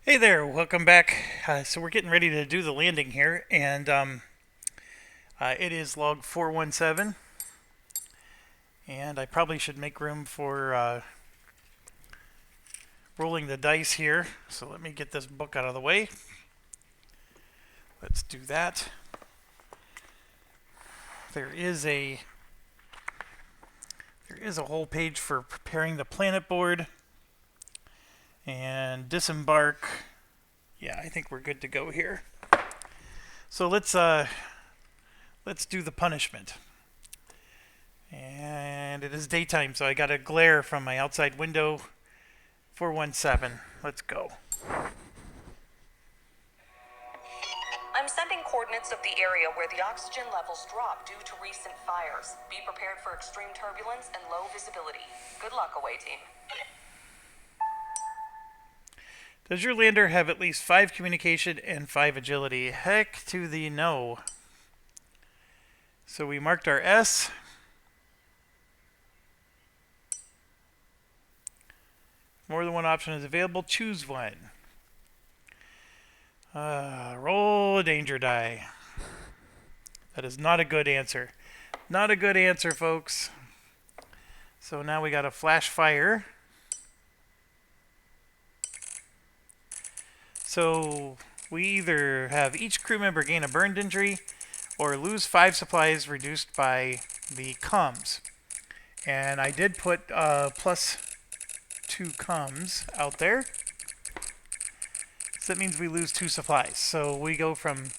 Hey there, welcome back. So we're getting ready to do the landing here, and it is log 417, and I probably should make room for rolling the dice here. So let me get this book out of the way. Let's do that. There is a whole page for preparing the planet board and disembark. Yeah, I think we're good to go here. So let's do the punishment. And it is daytime, so I got a glare from my outside window. 417. Let's go. I'm sending coordinates of the area where the oxygen levels drop due to recent fires. Be prepared for extreme turbulence and low visibility. Good luck, away team. Does your lander have at least 5 communication and 5 agility? Heck to the no. So we marked our S. More than one option is available. Choose one. Roll a danger die. That is not a good answer. Not a good answer, folks. So now we got a flash fire. So we either have each crew member gain a burned injury or lose 5 supplies reduced by the comms. And I did put plus 2 comms out there. So that means we lose 2 supplies. So we go from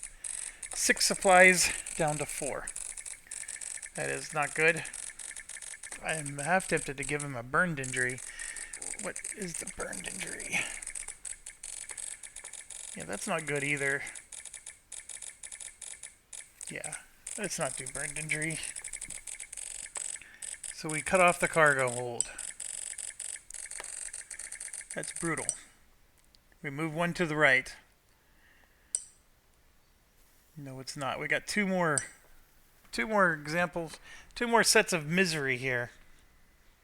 6 supplies down to 4. That is not good. I'm half tempted to give him a burned injury. What is the burned injury? Yeah, that's not good either. Yeah, let's not do burned injury. So we cut off the cargo hold. That's brutal. We move one to the right. No, it's not. We got two more examples, 2 more sets of misery here.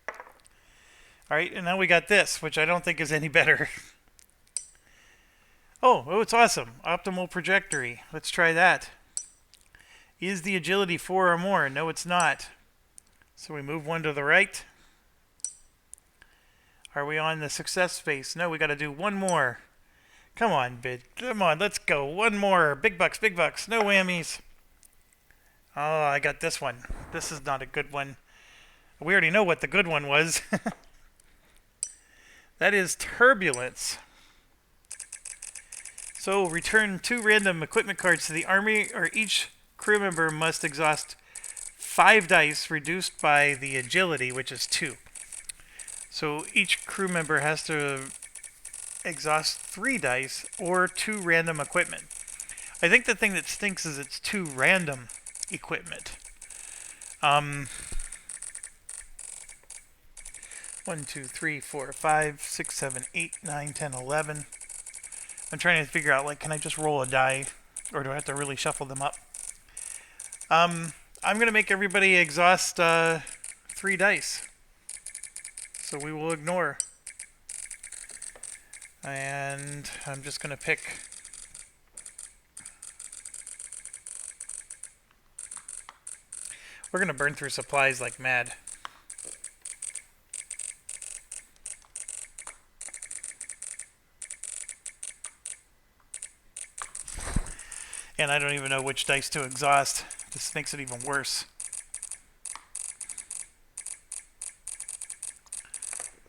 All right, and now we got this, which I don't think is any better. Oh, it's awesome. Optimal trajectory. Let's try that. Is the agility 4 or more? No, it's not. So we move one to the right. Are we on the success space? No, we got to do one more. Come on, bid. Come on, let's go. One more. Big bucks, big bucks. No whammies. Oh, I got this one. This is not a good one. We already know what the good one was. That is turbulence. So return 2 random equipment cards to the army, or each crew member must exhaust 5 dice reduced by the agility, which is 2. So each crew member has to exhaust 3 dice or 2 random equipment. I think the thing that stinks is it's 2 random equipment. 1, 2, 3, 4, 5, 6, 7, 8, 9, 10, 11. I'm trying to figure out, like, can I just roll a die, or do I have to really shuffle them up? I'm gonna make everybody exhaust 3 dice. So we will ignore. And I'm just gonna pick. We're gonna burn through supplies like mad. And I don't even know which dice to exhaust. This makes it even worse.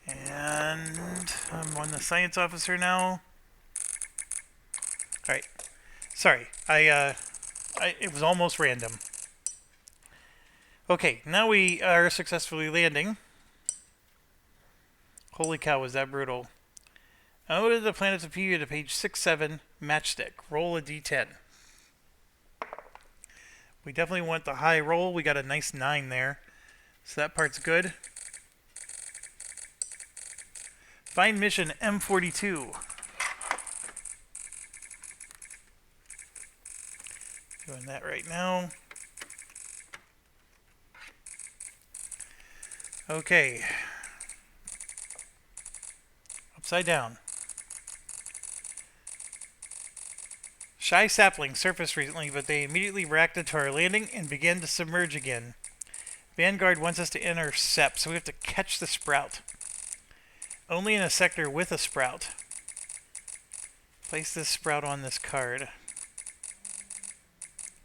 And I'm on the science officer now. Alright. Sorry. It was almost random. Okay, now we are successfully landing. Holy cow, was that brutal. Out of the planets of P to page 6-7, matchstick. Roll a d10. We definitely want the high roll. We got a nice 9 there. So that part's good. Find mission M42. Doing that right now. Okay. Upside down. Shy saplings surfaced recently, but they immediately reacted to our landing and began to submerge again. Vanguard wants us to intercept, so we have to catch the sprout. Only in a sector with a sprout. Place this sprout on this card.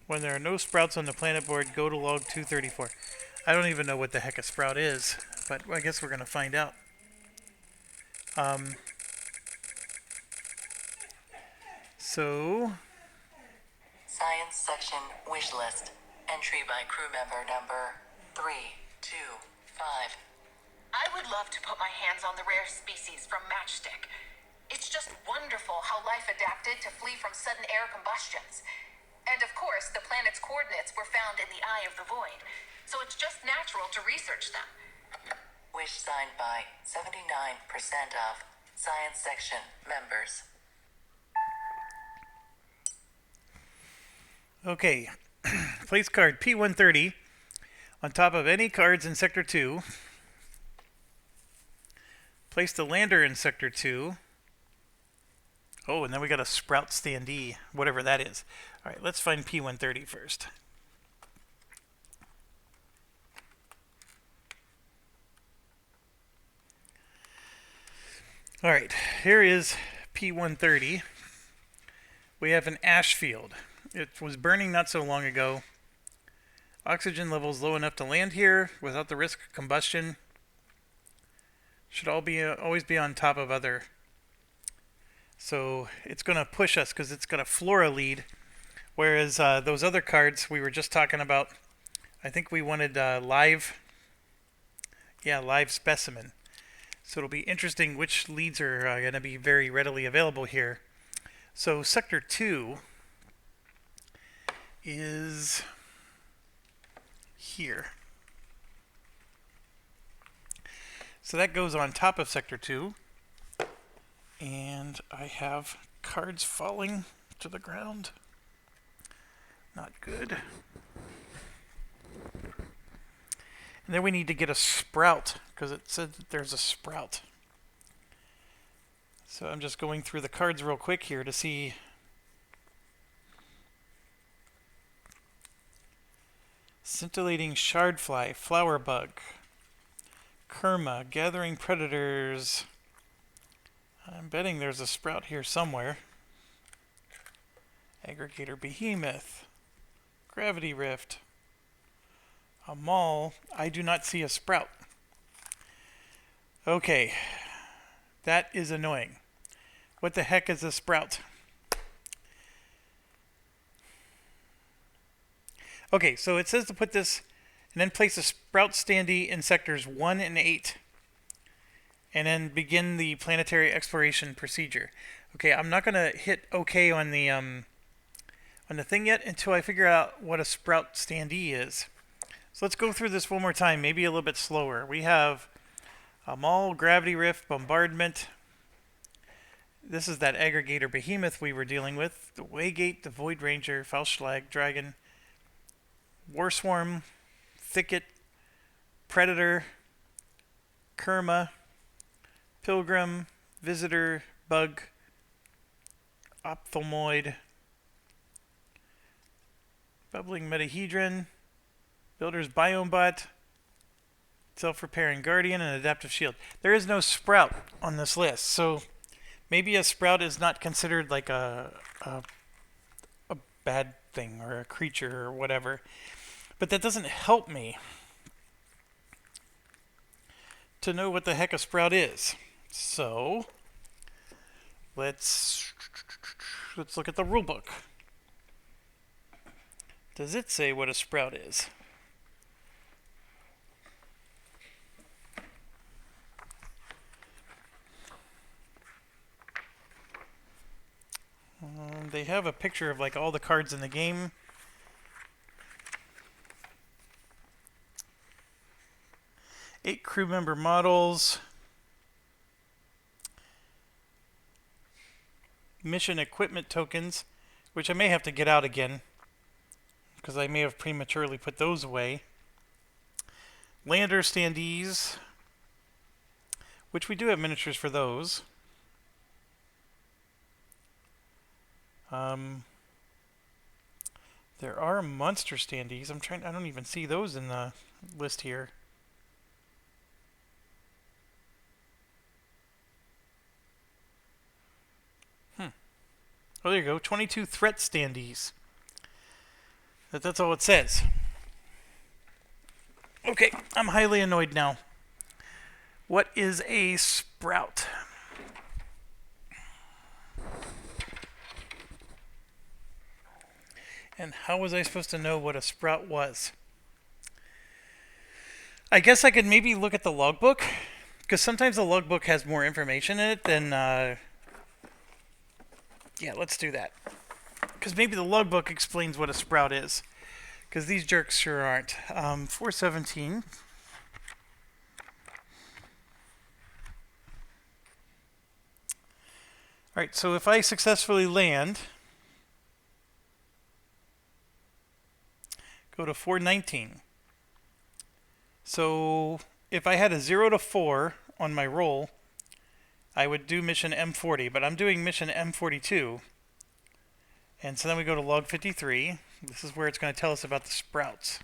When there are no sprouts on the planet board, go to log 234. I don't even know what the heck a sprout is, but I guess we're going to find out. So... Science section wish list. Entry by crew member number 325. I would love to put my hands on the rare species from Matchstick. It's just wonderful how life adapted to flee from sudden air combustions. And of course, the planet's coordinates were found in the eye of the void, so it's just natural to research them. Wish signed by 79% of Science section members. Okay, place card P130 on top of any cards in Sector 2. Place the lander in Sector 2. Oh, and then we got a sprout standee, whatever that is. Alright, let's find P130 first. Alright, here is P130. We have an ash field. It was burning not so long ago. Oxygen levels low enough to land here without the risk of combustion. Should always be on top of other. So it's going to push us because it's got a flora lead. Whereas those other cards we were just talking about, I think we wanted live specimen. So it'll be interesting which leads are going to be very readily available here. So Sector 2 is here. So that goes on top of Sector 2. And I have cards falling to the ground. Not good. And then we need to get a sprout, because it said that there's a sprout. So I'm just going through the cards real quick here to see. Scintillating shardfly, flower bug, Kerma, gathering predators. I'm betting there's a sprout here somewhere. Aggregator behemoth, gravity rift, a maul. I do not see a sprout. Okay, that is annoying. What the heck is a sprout? Okay, so it says to put this and then place a sprout standee in sectors 1 and 8. And then begin the planetary exploration procedure. Okay, I'm not going to hit OK on the thing yet until I figure out what a sprout standee is. So let's go through this one more time, maybe a little bit slower. We have a maul, gravity rift, bombardment. This is that aggregator behemoth we were dealing with. The Waygate, the Void Ranger, Falschlag, Dragon, Warswarm, Thicket, Predator, Kerma, Pilgrim, Visitor, Bug, Ophthalmoid, Bubbling Metahedron, Builder's Biome Bot, Self-Repairing Guardian, and Adaptive Shield. There is no sprout on this list, so maybe a sprout is not considered like a bad thing or a creature or whatever. But that doesn't help me to know what the heck a sprout is. So let's look at the rulebook. Does it say what a sprout is? They have a picture of like all the cards in the game. Eight crew member models. Mission equipment tokens, which I may have to get out again because I may have prematurely put those away. Lander standees, which we do have miniatures for those. There are monster standees. I don't even see those in the list here. Oh, there you go. 22 threat standees. That's all it says. Okay, I'm highly annoyed now. What is a sprout? And how was I supposed to know what a sprout was? I guess I could maybe look at the logbook, because sometimes the logbook has more information in it than... yeah, let's do that. Because maybe the logbook explains what a sprout is. Because these jerks sure aren't. 417. Alright, so if I successfully land, go to 419. So if I had a 0 to 4 on my roll, I would do mission M40, but I'm doing mission M42. And so then we go to log 53. This is where it's going to tell us about the sprouts.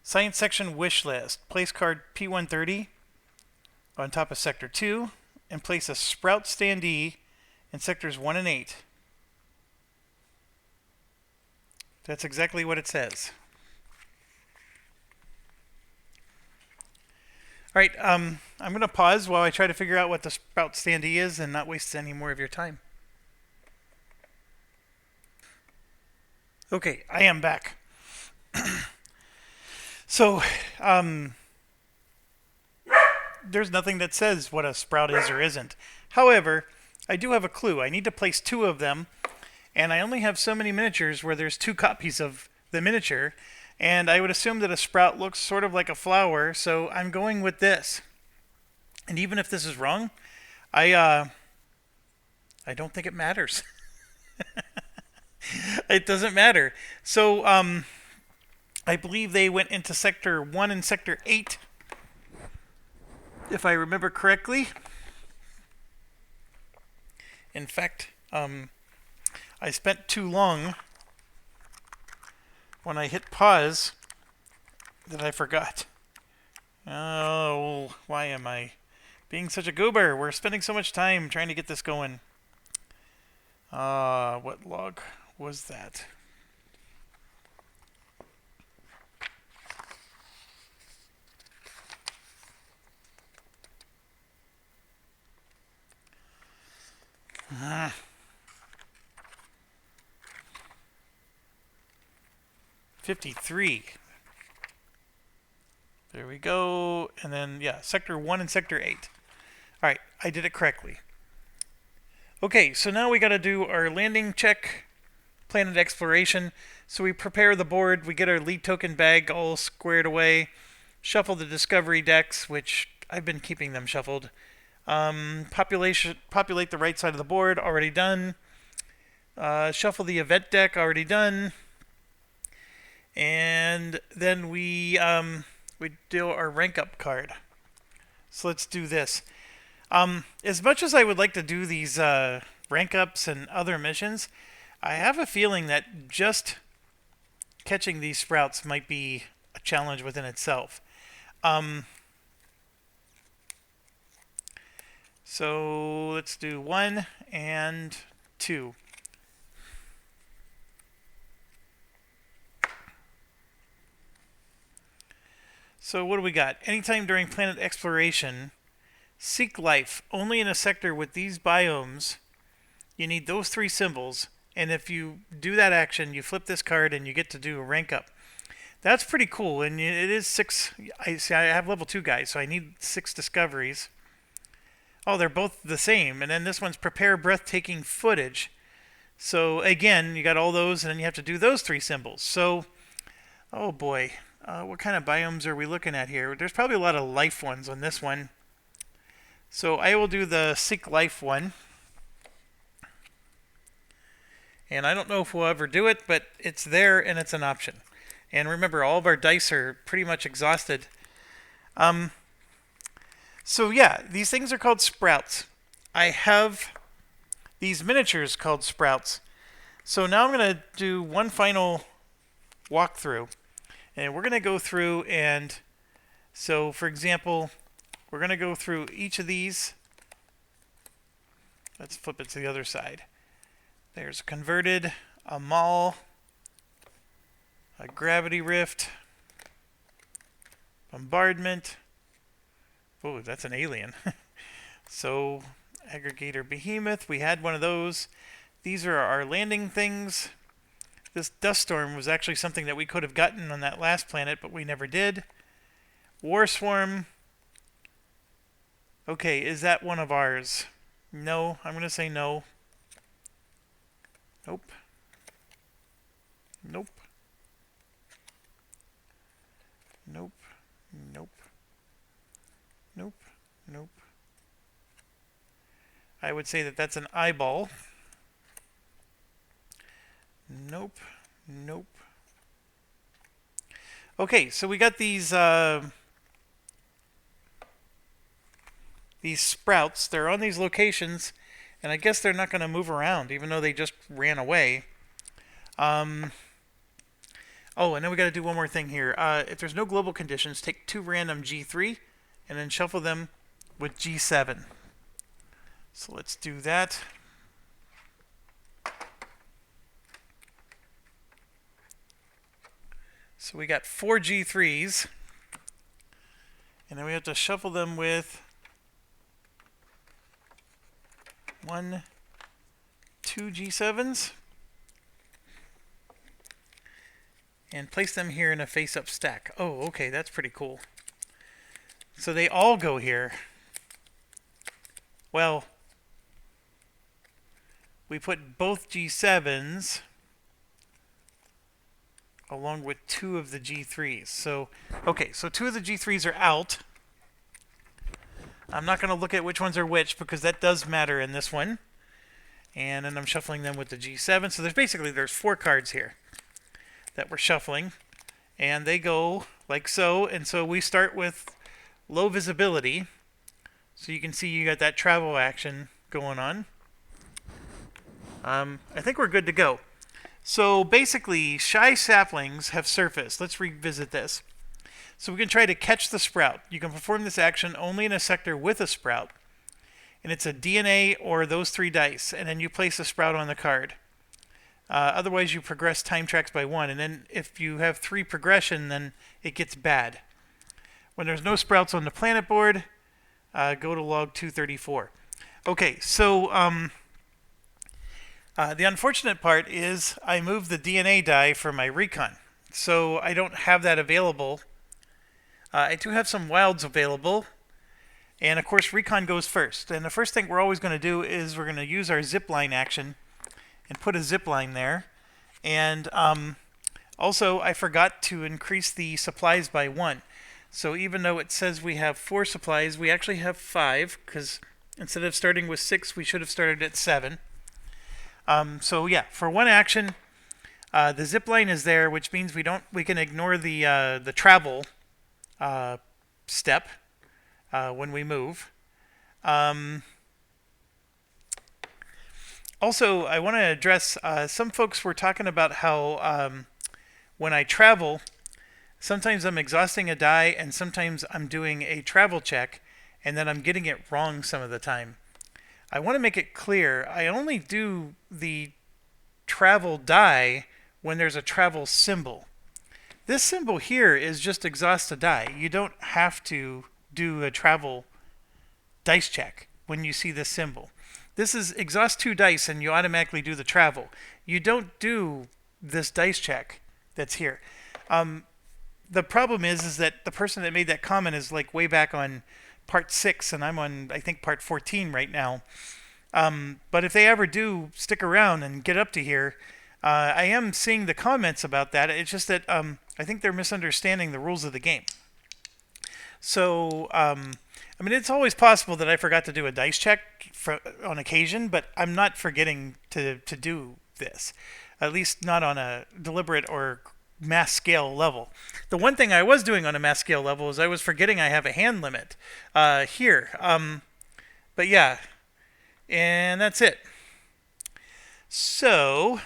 Science section wish list. Place card P130 on top of sector 2 and place a sprout standee in sectors 1 and 8. That's exactly what it says. Alright, I'm going to pause while I try to figure out what the sprout standee is and not waste any more of your time. Okay, I am back. So, there's nothing that says what a sprout is or isn't. However, I do have a clue. I need to place 2 of them, and I only have so many miniatures where there's 2 copies of the miniature, and I would assume that a sprout looks sort of like a flower, so I'm going with this. And even if this is wrong, I don't think it matters. It doesn't matter. So, I believe they went into Sector 1 and Sector 8, if I remember correctly. In fact, I spent too long when I hit pause that I forgot. Oh, why am I being such a goober? We're spending so much time trying to get this going. What log was that? Ah. 53. There we go. And then, yeah, Sector 1 and Sector 8. Alright, I did it correctly. Okay, so now we got to do our landing check, planet exploration. So we prepare the board, we get our lead token bag all squared away, shuffle the discovery decks, which I've been keeping them shuffled. Populate the right side of the board, already done. Shuffle the event deck, already done. And then we deal our rank up card. So let's do this. As much as I would like to do these rank ups and other missions, I have a feeling that just catching these sprouts might be a challenge within itself. So let's do 1 and 2. So what do we got? Anytime during planet exploration, seek life only in a sector with these biomes. You need those 3 symbols, and if you do that action, you flip this card and you get to do a rank up. That's pretty cool, and it is 6. I have level 2 guys, so I need 6 discoveries. Oh, they're both the same, and then this one's prepare breathtaking footage. So again, you got all those, and then you have to do those 3 symbols. So, oh boy, what kind of biomes are we looking at here? There's probably a lot of life ones on this one. So I will do the seek life one. And I don't know if we'll ever do it, but it's there and it's an option. And remember, all of our dice are pretty much exhausted. So yeah, these things are called sprouts. I have these miniatures called sprouts. So now I'm going to do one final walkthrough. And we're going to go through and, so for example, we're going to go through each of these. Let's flip it to the other side. There's a converted, a maul, a gravity rift, bombardment. Oh, that's an alien. So, aggregator behemoth, we had one of those. These are our landing things. This dust storm was actually something that we could have gotten on that last planet, but we never did. War swarm. Okay, is that one of ours? No, I'm going to say no. Nope. Nope. Nope. Nope. Nope. Nope. I would say that that's an eyeball. Nope. Nope. Okay, so we got these sprouts. They're on these locations, and I guess they're not going to move around, even though they just ran away. Oh, and then we got to do one more thing here. If there's no global conditions, take 2 random G3 and then shuffle them with G7. So let's do that. So we got 4 G3s, and then we have to shuffle them with 1, 2 G7s, and place them here in a face-up stack. Oh, okay, that's pretty cool. So they all go here. Well, we put both G7s along with 2 of the G3s. So, okay, so 2 of the G3s are out. I'm not going to look at which ones are which because that does matter in this one. And then I'm shuffling them with the G7. So there's 4 cards here that we're shuffling. And they go like so. And so we start with low visibility. So you can see you got that travel action going on. I think we're good to go. So basically, shy saplings have surfaced. Let's revisit this. So we can try to catch the sprout. You can perform this action only in a sector with a sprout. And it's a DNA or those 3 dice. And then you place a sprout on the card. Otherwise, you progress time tracks by 1. And then if you have 3 progression, then it gets bad. When there's no sprouts on the planet board, go to log 234. Okay, so the unfortunate part is I moved the DNA die for my recon. So I don't have that available. I do have some wilds available. And of course, recon goes first. And the first thing we're always going to do is we're going to use our zipline action and put a zipline there. And also, I forgot to increase the supplies by 1. So even though it says we have 4 supplies, we actually have 5, because instead of starting with 6, we should have started at 7. So yeah, for 1 action, the zipline is there, which means we can ignore the travel step when we move. Also, I want to address some folks were talking about how when I travel, sometimes I'm exhausting a die and sometimes I'm doing a travel check and then I'm getting it wrong some of the time. I want to make it clear, I only do the travel die when there's a travel symbol. This symbol here is just exhaust a die. You don't have to do a travel dice check when you see this symbol. This is exhaust 2 dice and you automatically do the travel. You don't do this dice check that's here. The problem is that the person that made that comment is like way back on part 6 and I'm on, I think, part 14 right now. But if they ever do stick around and get up to here, I am seeing the comments about that. It's just that I think they're misunderstanding the rules of the game. So, I mean, it's always possible that I forgot to do a dice check on occasion, but I'm not forgetting to do this. At least not on a deliberate or mass scale level. The one thing I was doing on a mass scale level is I was forgetting I have a hand limit here. But yeah, and that's it. So,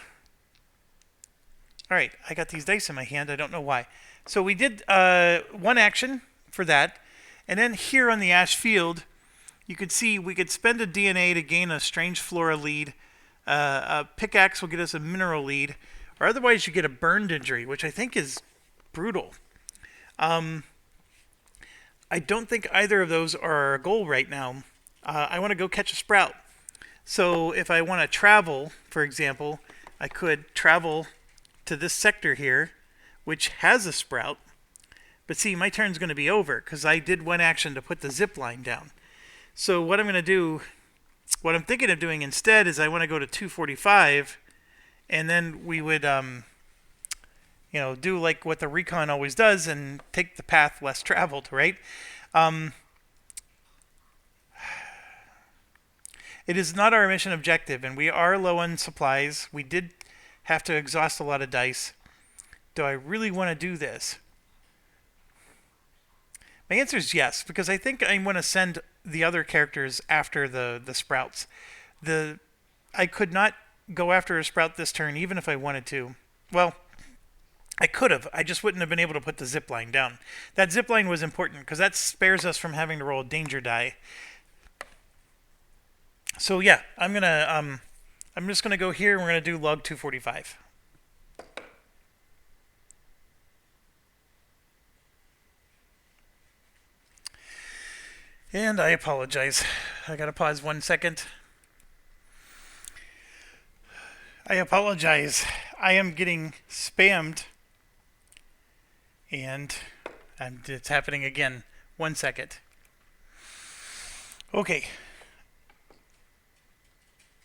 all right, I got these dice in my hand. I don't know why. So we did one action for that. And then here on the ash field, you could see we could spend a DNA to gain a strange flora lead. A pickaxe will get us a mineral lead. Or otherwise you get a burned injury, which I think is brutal. I don't think either of those are our goal right now. I want to go catch a sprout. So if I want to travel, for example, I could travel to this sector here, which has a sprout. But see, my turn's going to be over because I did one action to put the zip line down. So what I'm going to do, what I'm thinking of doing instead is I want to go to 245, and then we would, do like what the recon always does and take the path less traveled, right? It is not our mission objective, and we are low on supplies. We did have to exhaust a lot of dice. Do I really want to do this? My answer is yes, because I think I want to send the other characters after the sprouts. I could not go after a sprout this turn, even if I wanted to. Well, I could have. I just wouldn't have been able to put the zip line down. That zip line was important because that spares us from having to roll a danger die. So yeah, I'm just gonna go here and we're gonna do log 245. And I apologize. I gotta pause 1 second. I apologize. I am getting spammed. And it's happening again. 1 second. Okay.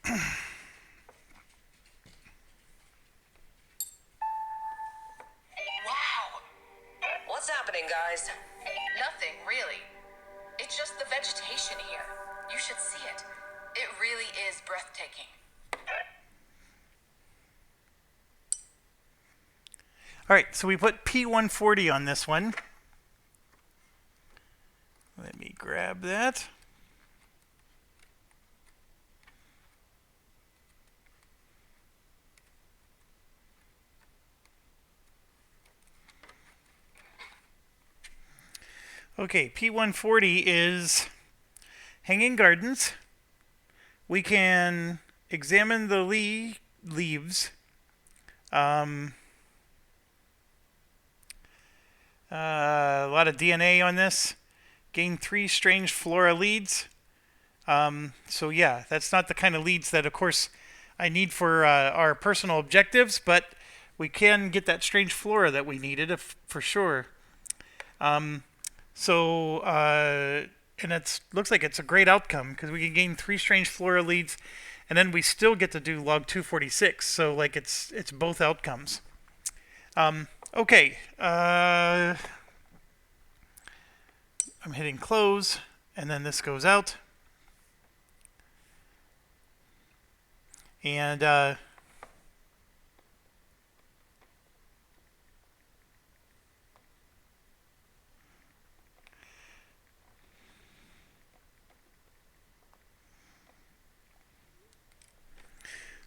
Wow! What's happening, guys? Nothing, really. It's just the vegetation here. You should see it. It really is breathtaking. All right, so we put P140 on this one. Let me grab that. Okay, P140 is Hanging Gardens. We can examine the leaves. A lot of DNA on this. Gain 3 strange flora leads. So yeah, that's not the kind of leads that, of course, I need for our personal objectives, but we can get that strange flora that we needed for sure. And it looks like it's a great outcome because we can gain 3 strange flora leads, and then we still get to do log 246. So like it's both outcomes. Okay. I'm hitting close, and then this goes out. And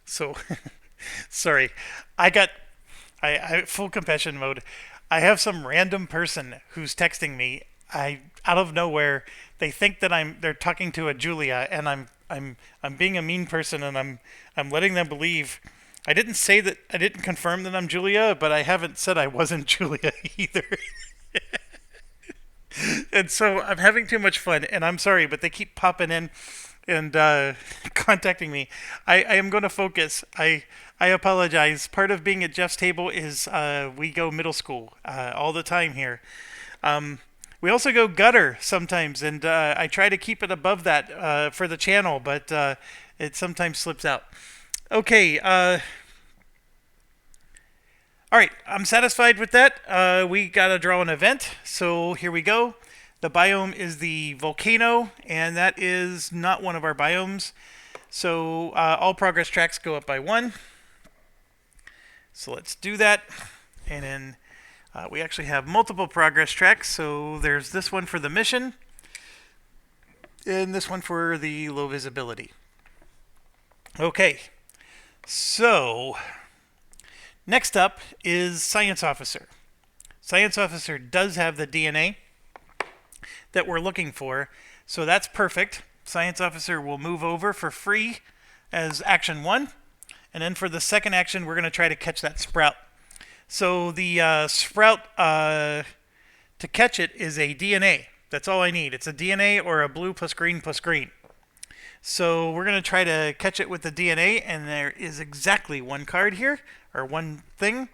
so sorry, I full confession mode. I have some random person who's texting me. Out of nowhere, they think that they're talking to a Julia, and I'm being a mean person, and I'm letting them believe. I didn't say that. I didn't confirm that I'm Julia, but I haven't said I wasn't Julia either. And so I'm having too much fun, and I'm sorry, but they keep popping in and contacting me. I am going to focus. I apologize. Part of being at Jeff's table is we go middle school all the time here. We also go gutter sometimes, and I try to keep it above that for the channel, but it sometimes slips out. Okay. All right, I'm satisfied with that. We got to draw an event, so here we go. The biome is the volcano, and that is not one of our biomes. So all progress tracks go up by 1. So let's do that. And then we actually have multiple progress tracks. So there's this one for the mission, and this one for the low visibility. Okay, So, next up is Science Officer. Science Officer does have the DNA that we're looking for, so that's perfect. Science Officer will move over for free as action 1, and then for the second action, we're going to try to catch that sprout. So the sprout, to catch it, is a DNA. That's all I need. It's a DNA or a blue plus green plus green. So we're going to try to catch it with the DNA, and there is exactly one card here, or one thing.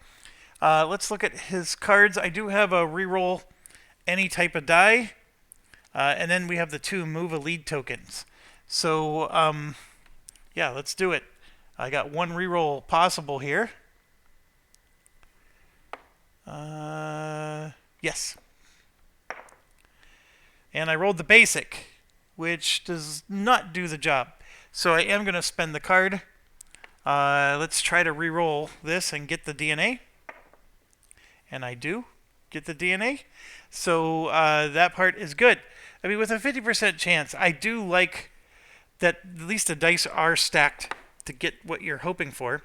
Let's look at his cards. I do have a reroll any type of die, and then we have the 2 move a lead tokens. So, yeah, let's do it. I got 1 reroll possible here. Yes. And I rolled the basic, which does not do the job. So I am going to spend the card. Let's try to re-roll this and get the DNA. And I do get the DNA. So that part is good. I mean, with a 50% chance, I do like that at least the dice are stacked to get what you're hoping for.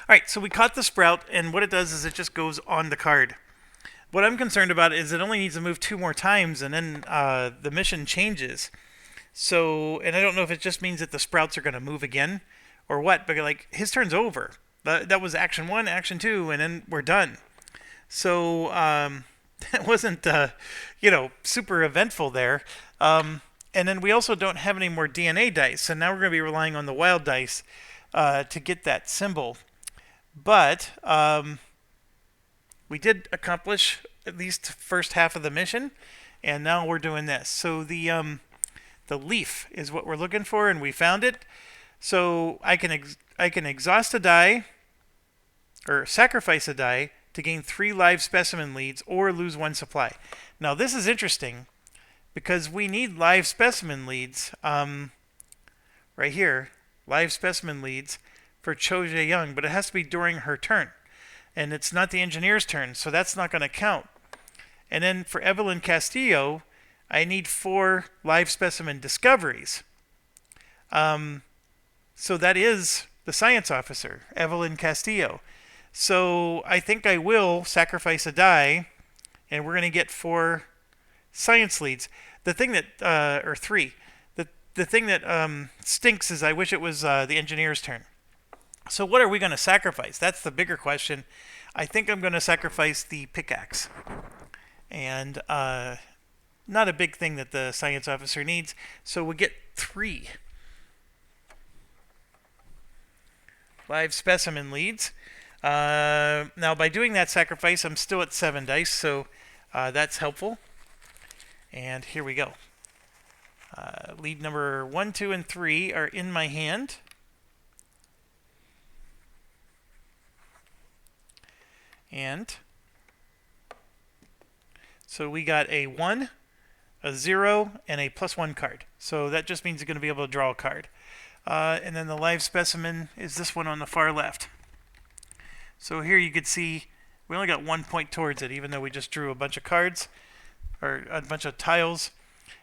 All right, so we caught the sprout, and what it does is it just goes on the card. What I'm concerned about is it only needs to move 2 more times, and then the mission changes. So, and I don't know if it just means that the sprouts are going to move again or what, but like his turn's over. That was action 1, action 2, and then we're done. So that wasn't, super eventful there. And then we also don't have any more DNA dice, so now we're going to be relying on the wild dice to get that symbol. But we did accomplish at least the first half of the mission, and now we're doing this. So the leaf is what we're looking for, and we found it. So I can exhaust a die, or sacrifice a die, to gain 3 live specimen leads or lose 1 supply. Now this is interesting because we need live specimen leads right here, live specimen leads for Cho Jae-young, but it has to be during her turn. And it's not the engineer's turn, so that's not going to count. And then for Evelyn Castillo, I need 4 live specimen discoveries. So that is the science officer, Evelyn Castillo. So I think I will sacrifice a die, and we're going to get 4 science leads. The thing that, or 3, the thing that stinks is I wish it was the engineer's turn. So what are we going to sacrifice? That's the bigger question. I think I'm going to sacrifice the pickaxe. And not a big thing that the science officer needs. So we get 3 live specimen leads. Now by doing that sacrifice, I'm still at 7 dice, so that's helpful. And here we go. Lead number 1, 2, and 3 are in my hand. And so we got a 1, a 0, and a +1 card. So that just means you're going to be able to draw a card. And then the live specimen is this one on the far left. So here you could see we only got 1 point towards it, even though we just drew a bunch of cards, or a bunch of tiles.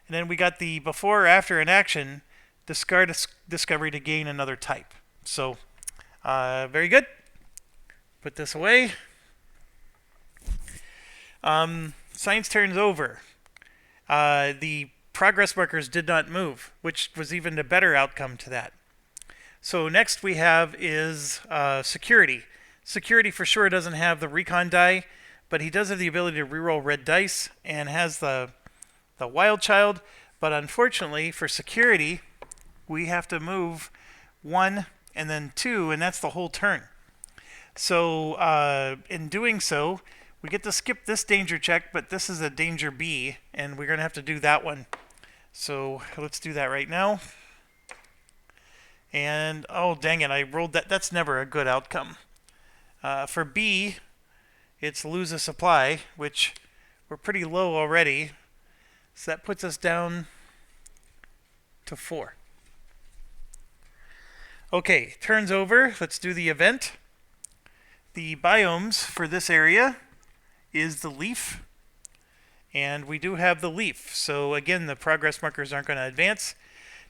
And then we got the before or after an action, discard a discovery to gain another type. So very good. Put this away. Science turns over. The progress markers did not move, which was even a better outcome to that. So next we have is security. Security for sure doesn't have the recon die, but he does have the ability to reroll red dice and has the wild child. But unfortunately for security, we have to move 1 and then 2, and that's the whole turn. So in doing so, we get to skip this danger check, but this is a danger B, and we're going to have to do that one. So let's do that right now. And, oh, dang it, I rolled that. That's never a good outcome. For B, it's lose a supply, which we're pretty low already. So that puts us down to 4. Okay, turns over. Let's do the event. The biomes for this area is the leaf, and we do have the leaf. So again, the progress markers aren't going to advance.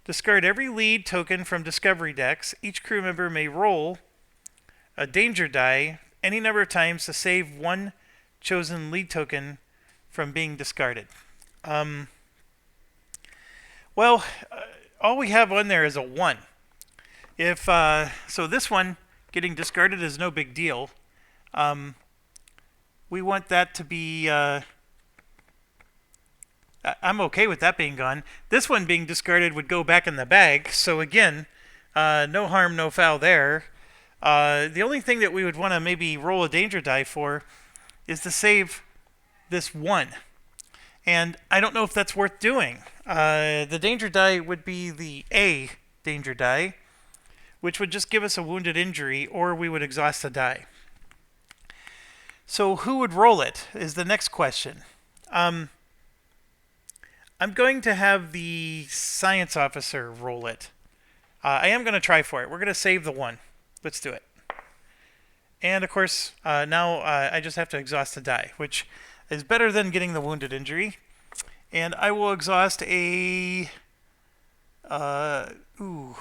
Discard every lead token from discovery decks. Each crew member may roll a danger die any number of times to save one chosen lead token from being discarded. Well, all we have on there is a 1. If so, this one getting discarded is no big deal. We want that to be... I'm okay with that being gone. This one being discarded would go back in the bag. So again, no harm, no foul there. The only thing that we would want to maybe roll a danger die for is to save this 1. And I don't know if that's worth doing. The danger die would be the A danger die, which would just give us a wounded injury, or we would exhaust the die. So who would roll it is the next question. I'm going to have the science officer roll it. I am going to try for it. We're going to save the 1. Let's do it. And of course, now I just have to exhaust the die, which is better than getting the wounded injury. And I will exhaust a... I'm going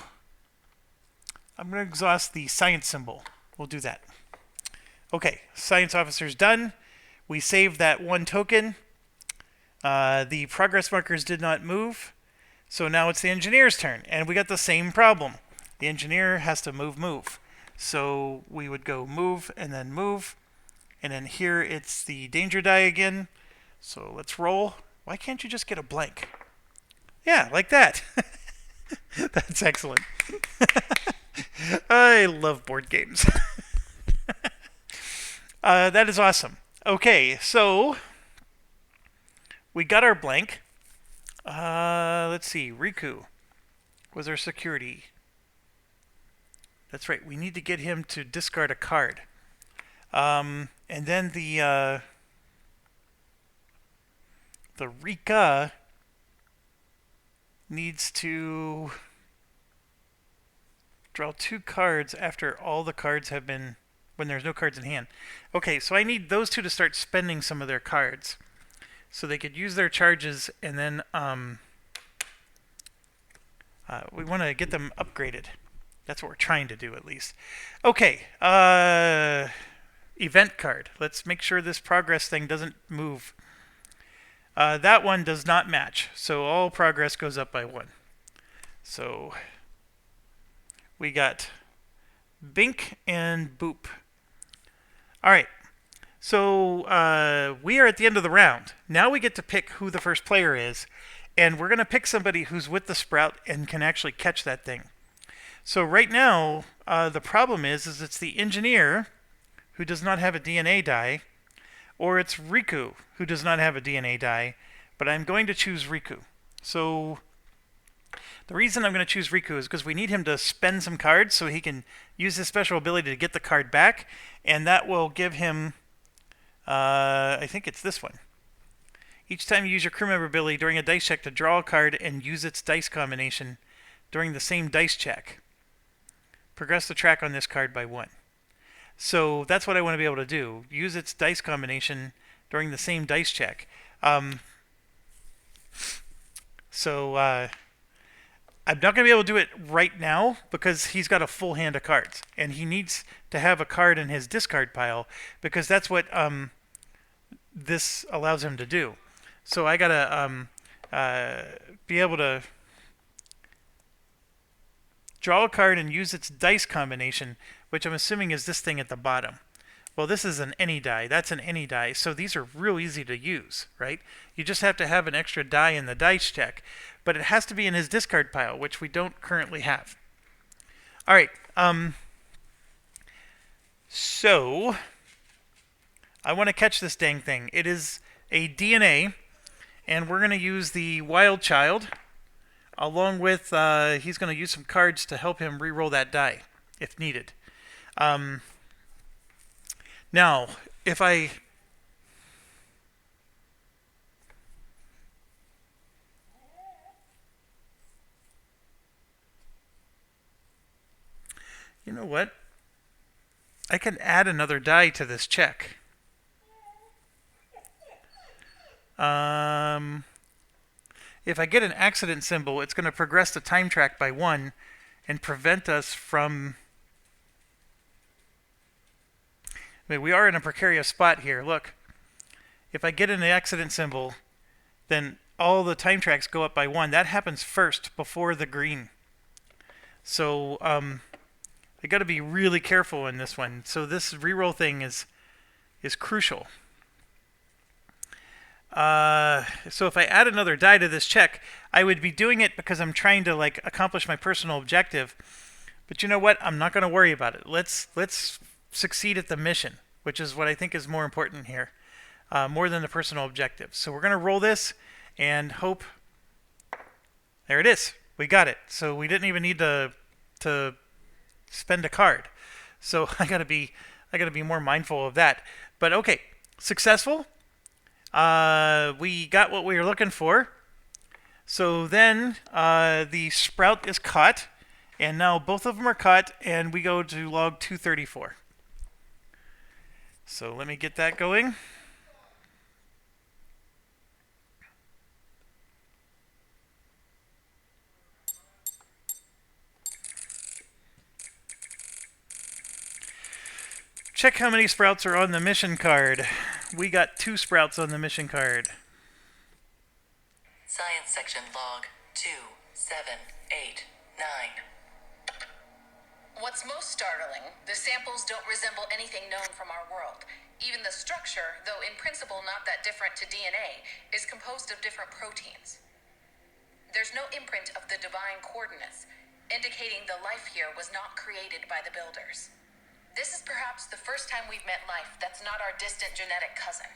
to exhaust the science symbol. We'll do that. Okay, science officer's done. We saved that 1 token. The progress markers did not move, so now it's the engineer's turn, and we got the same problem. The engineer has to move. So we would go move, and then here it's the danger die again. So let's roll. Why can't you just get a blank? Yeah, like that. That's excellent. I love board games. That is awesome. Okay, so... we got our blank. Let's see. Riku was our security. That's right. We need to get him to discard a card. And then the Rika needs to draw 2 cards after all the cards have been... when there's no cards in hand. Okay, so I need those 2 to start spending some of their cards, so they could use their charges, and then we want to get them upgraded. That's what we're trying to do, at least. Okay, event card. Let's make sure this progress thing doesn't move. That one does not match, so all progress goes up by 1. So we got Bink and Boop. All right. So we are at the end of the round. Now we get to pick who the first player is, and we're going to pick somebody who's with the sprout and can actually catch that thing. So right now, the problem is it's the engineer who does not have a DNA die, or it's Riku who does not have a DNA die, but I'm going to choose Riku. So the reason I'm going to choose Riku is because we need him to spend some cards so he can use his special ability to get the card back, and that will give him... I think it's this one. Each time you use your crew member ability during a dice check to draw a card and use its dice combination during the same dice check, progress the track on this card by 1. So that's what I want to be able to do. Use its dice combination during the same dice check. So I'm not going to be able to do it right now because he's got a full hand of cards, and he needs to have a card in his discard pile because that's what this allows him to do. So I gotta be able to draw a card and use its dice combination, which I'm assuming is this thing at the bottom. Well, this is an any die. That's an any die. So these are real easy to use, right? You just have to have an extra die in the dice check. But it has to be in his discard pile, which we don't currently have. All right. So I want to catch this dang thing. It is a DNA, and we're going to use the Wild Child, along with he's going to use some cards to help him re-roll that die, if needed. Now, if I... You know what? I can add another die to this check. if I get an accident symbol, it's going to progress the time track by 1 and prevent us from... I mean, we are in a precarious spot here. Look, if I get an accident symbol, then all the time tracks go up by 1. That happens first before the green. So I got to be really careful in this one. So this reroll thing is crucial. So if I add another die to this check, I would be doing it because I'm trying to like accomplish my personal objective. But you know what? I'm not going to worry about it. Let's succeed at the mission, which is what I think is more important here, more than the personal objective. So we're going to roll this and hope. There it is. We got it. So we didn't even need to spend a card. So I gotta be more mindful of that. But okay, successful. We got what we were looking for. So then the sprout is caught, and now both of them are caught, and we go to log 234. So let me get that going. Check how many sprouts are on the mission card. We got 2 sprouts on the mission card. Science section log 2789. What's most startling, the samples don't resemble anything known from our world. Even the structure, though in principle not that different to DNA, is composed of different proteins. There's no imprint of the divine coordinates, indicating the life here was not created by the builders. This is perhaps the first time we've met life that's not our distant genetic cousin.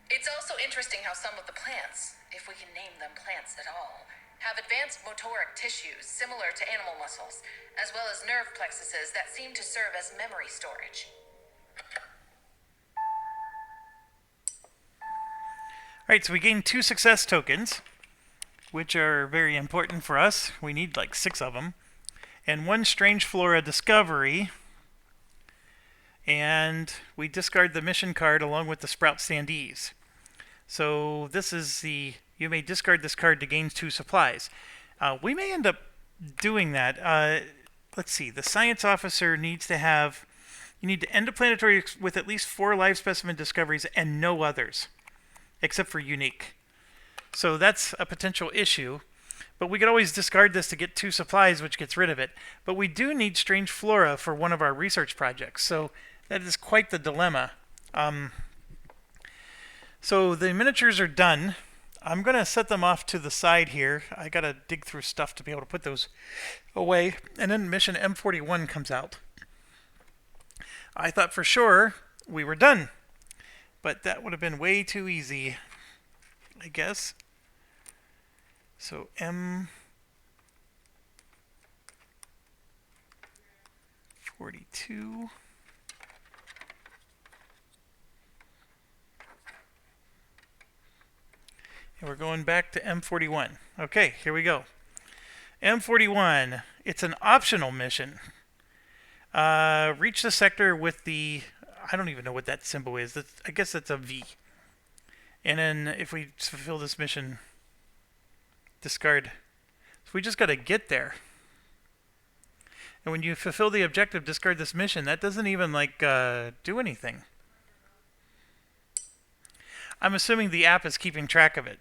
It's also interesting how some of the plants, if we can name them plants at all, have advanced motoric tissues similar to animal muscles, as well as nerve plexuses that seem to serve as memory storage. Alright, so we gained 2 success tokens, which are very important for us. We need like 6 of them. And 1 strange flora discovery. And we discard the mission card along with the sprout standees. So this is the, you may discard this card to gain 2 supplies. We may end up doing that. Let's see, the science officer needs to have, you need to end a planetary with at least 4 live specimen discoveries and no others, except for unique. So that's a potential issue. But we could always discard this to get 2 supplies, which gets rid of it. But we do need strange flora for one of our research projects. So that is quite the dilemma. So the miniatures are done. I'm going to set them off to the side here. I got to dig through stuff to be able to put those away. And then mission M41 comes out. I thought for sure we were done. But that would have been way too easy, I guess. So M42. And we're going back to M41. Okay, here we go. M41, it's an optional mission. Reach the sector with the, I don't even know what that symbol is. I guess that's a V. And then if we fulfill this mission, discard. So we just got to get there. And when you fulfill the objective, discard this mission, that doesn't even like do anything. I'm assuming the app is keeping track of it.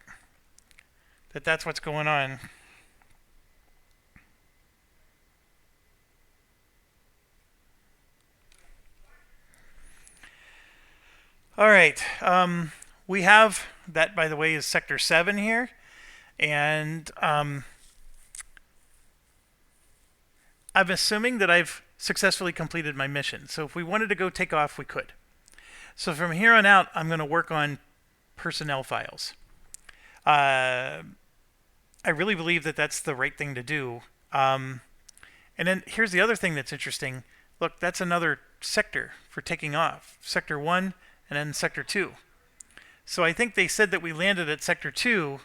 That's what's going on. All right. We have, that by the way is Sector 7 here. And I'm assuming that I've successfully completed my mission. So if we wanted to go take off, we could. So from here on out, I'm going to work on personnel files. I really believe that that's the right thing to do. And then here's the other thing that's interesting. Look, that's another sector for taking off. Sector 1 and then Sector 2. So I think they said that we landed at Sector 2,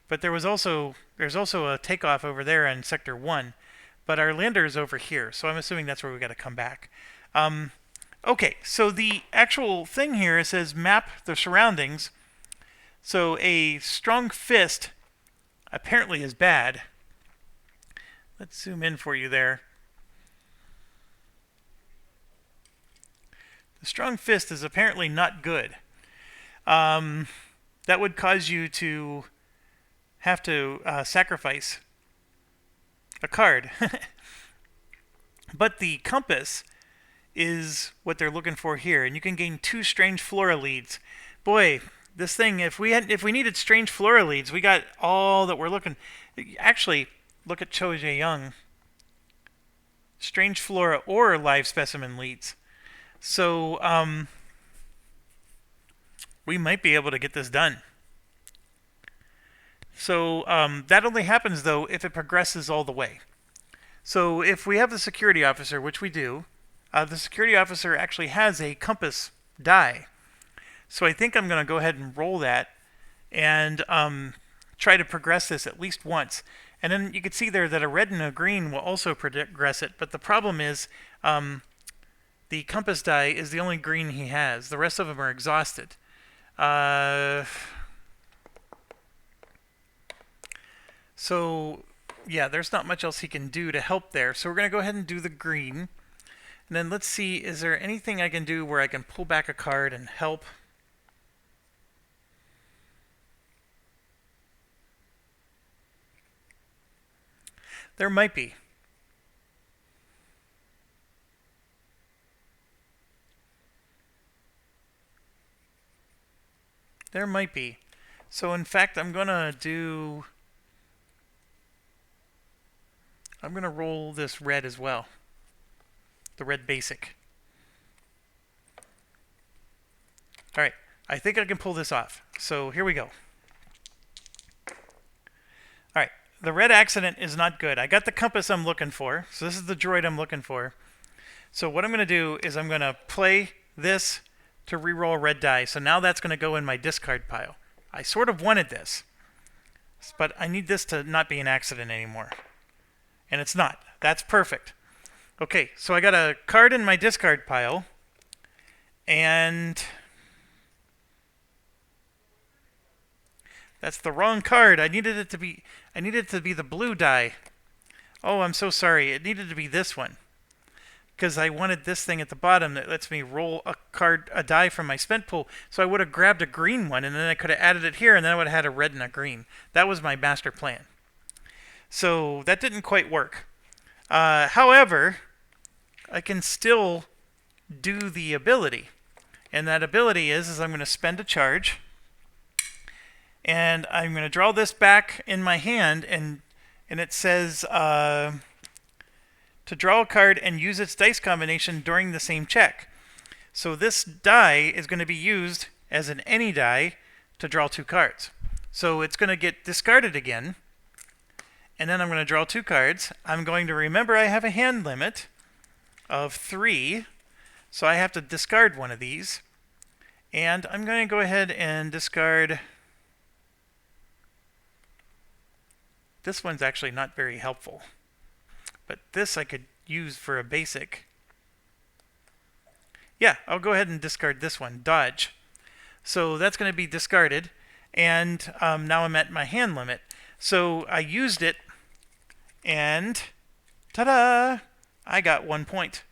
but there's also a takeoff over there in Sector 1. But our lander is over here, so I'm assuming that's where we got to come back. Okay, so the actual thing here, it says map the surroundings. So a strong fist apparently is bad. Let's zoom in for you there. The strong fist is apparently not good. That would cause you to have to sacrifice a card. But the compass is what they're looking for here, and you can gain 2 strange flora leads. Boy, this thing, if we needed strange flora leads, we got all that we're looking. Actually, look at Cho Jae-young. Strange flora or live specimen leads. So we might be able to get this done. So that only happens though if it progresses all the way. So if we have the security officer, which we do, the security officer actually has a compass die. So I think I'm going to go ahead and roll that and try to progress this at least once. And then you can see there that a red and a green will also progress it. But the problem is the compass die is the only green he has. The rest of them are exhausted. So yeah, there's not much else he can do to help there. So we're going to go ahead and do the green. And then let's see, is there anything I can do where I can pull back a card and help? There might be. There might be. So in fact, I'm going to roll this red as well. The red basic. Alright, I think I can pull this off. So here we go. Alright, the red accident is not good. I got the compass I'm looking for. So this is the droid I'm looking for. So what I'm going to do is I'm going to play this to reroll a red die. So now that's going to go in my discard pile. I sort of wanted this, but I need this to not be an accident anymore. And it's not. That's perfect. Okay, so I got a card in my discard pile, and that's the wrong card. I needed it to be the blue die. Oh, I'm so sorry. It needed to be this one, because I wanted this thing at the bottom that lets me roll a die from my spent pool. So I would have grabbed a green one, and then I could have added it here, and then I would have had a red and a green. That was my master plan. So that didn't quite work. However, I can still do the ability. And that ability is I'm going to spend a charge. And I'm going to draw this back in my hand. And it says to draw a card and use its dice combination during the same check. So this die is going to be used as an any die to draw 2 cards. So it's going to get discarded again. And then I'm going to draw 2 cards. I'm going to remember I have a hand limit of 3. So I have to discard one of these. And I'm going to go ahead and discard. This one's actually not very helpful. But this I could use for a basic. Yeah, I'll go ahead and discard this one, dodge. So that's going to be discarded. And now I'm at my hand limit. So I used it. And ta-da! I got 1 point.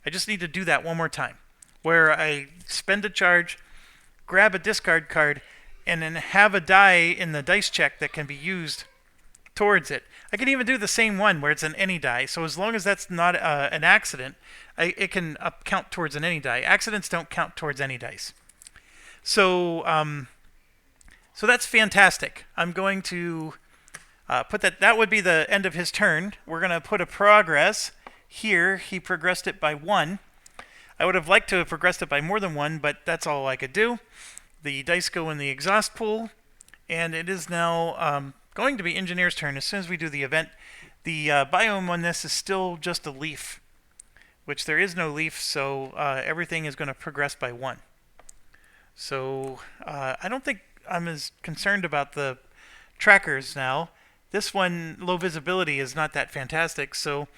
I just need to do that one more time, where I spend a charge, grab a discard card, and then have a die in the dice check that can be used towards it. I can even do the same one where it's an any die. So as long as that's not an accident, it can count towards an any die. Accidents don't count towards any dice. So so that's fantastic. I'm going to put that would be the end of his turn. We're going to put a progress here. He progressed it by 1. I would have liked to have progressed it by more than 1, but that's all I could do. The dice go in the exhaust pool, and it is now going to be Engineer's turn. As soon as we do the event, the biome on this is still just a leaf, which there is no leaf, so everything is going to progress by 1. So I don't think I'm as concerned about the trackers now. This one, low visibility, is not that fantastic, so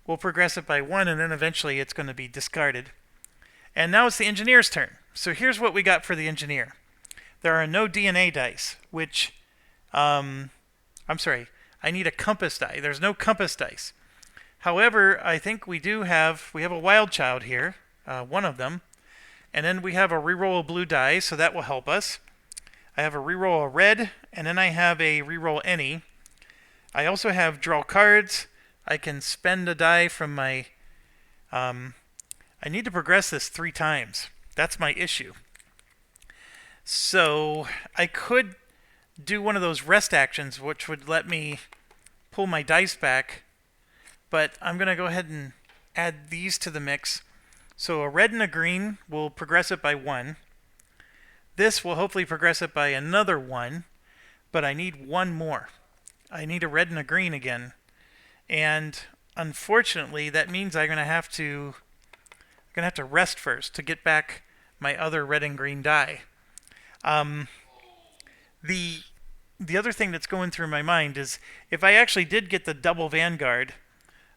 we'll progress it by 1, and then eventually it's going to be discarded. And now it's the engineer's turn. So here's what we got for the engineer. There are no DNA dice, which I'm sorry, I need a compass die. There's no compass dice. However, I think we have a wild child here, one of them. And then we have a reroll a blue die, so that will help us. I have a reroll a red, and then I have a reroll any. I also have draw cards. I can spend a die from my... I need to progress this 3 times. That's my issue. So I could do one of those rest actions, which would let me pull my dice back. But I'm going to go ahead and add these to the mix. So a red and a green will progress it by 1. This will hopefully progress it by another 1, but I need 1 more. I need a red and a green again. And unfortunately, that means I'm going to have to rest first to get back my other red and green die. The other thing that's going through my mind is if I actually did get the double Vanguard,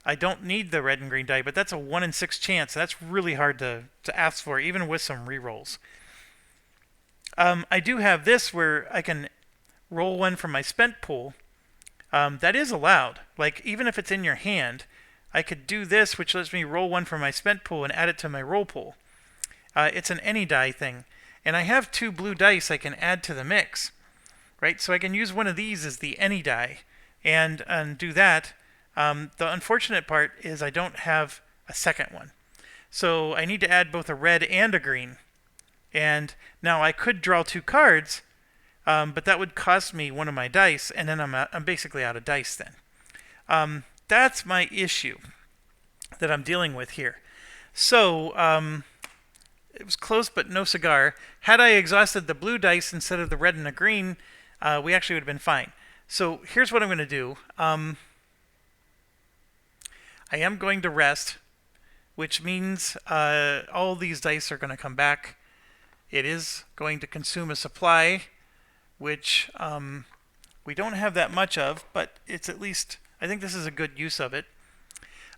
I don't need the red and green die, but that's a 1 in 6 chance. That's really hard to ask for, even with some rerolls. I do have this where I can roll 1 from my spent pool. That is allowed. Like, even if it's in your hand, I could do this, which lets me roll 1 from my spent pool and add it to my roll pool. It's an any die thing. And I have 2 blue dice I can add to the mix. Right? So I can use one of these as the any die and do that. The unfortunate part is I don't have a second one. So I need to add both a red and a green. And now I could draw 2 cards, but that would cost me one of my dice, and then I'm basically out of dice then. That's my issue that I'm dealing with here. So it was close but no cigar. Had I exhausted the blue dice instead of the red and the green, we actually would have been fine. So here's what I'm going to do. I am going to rest, which means all these dice are going to come back. It is going to consume a supply, which we don't have that much of, but it's at least, I think this is a good use of it.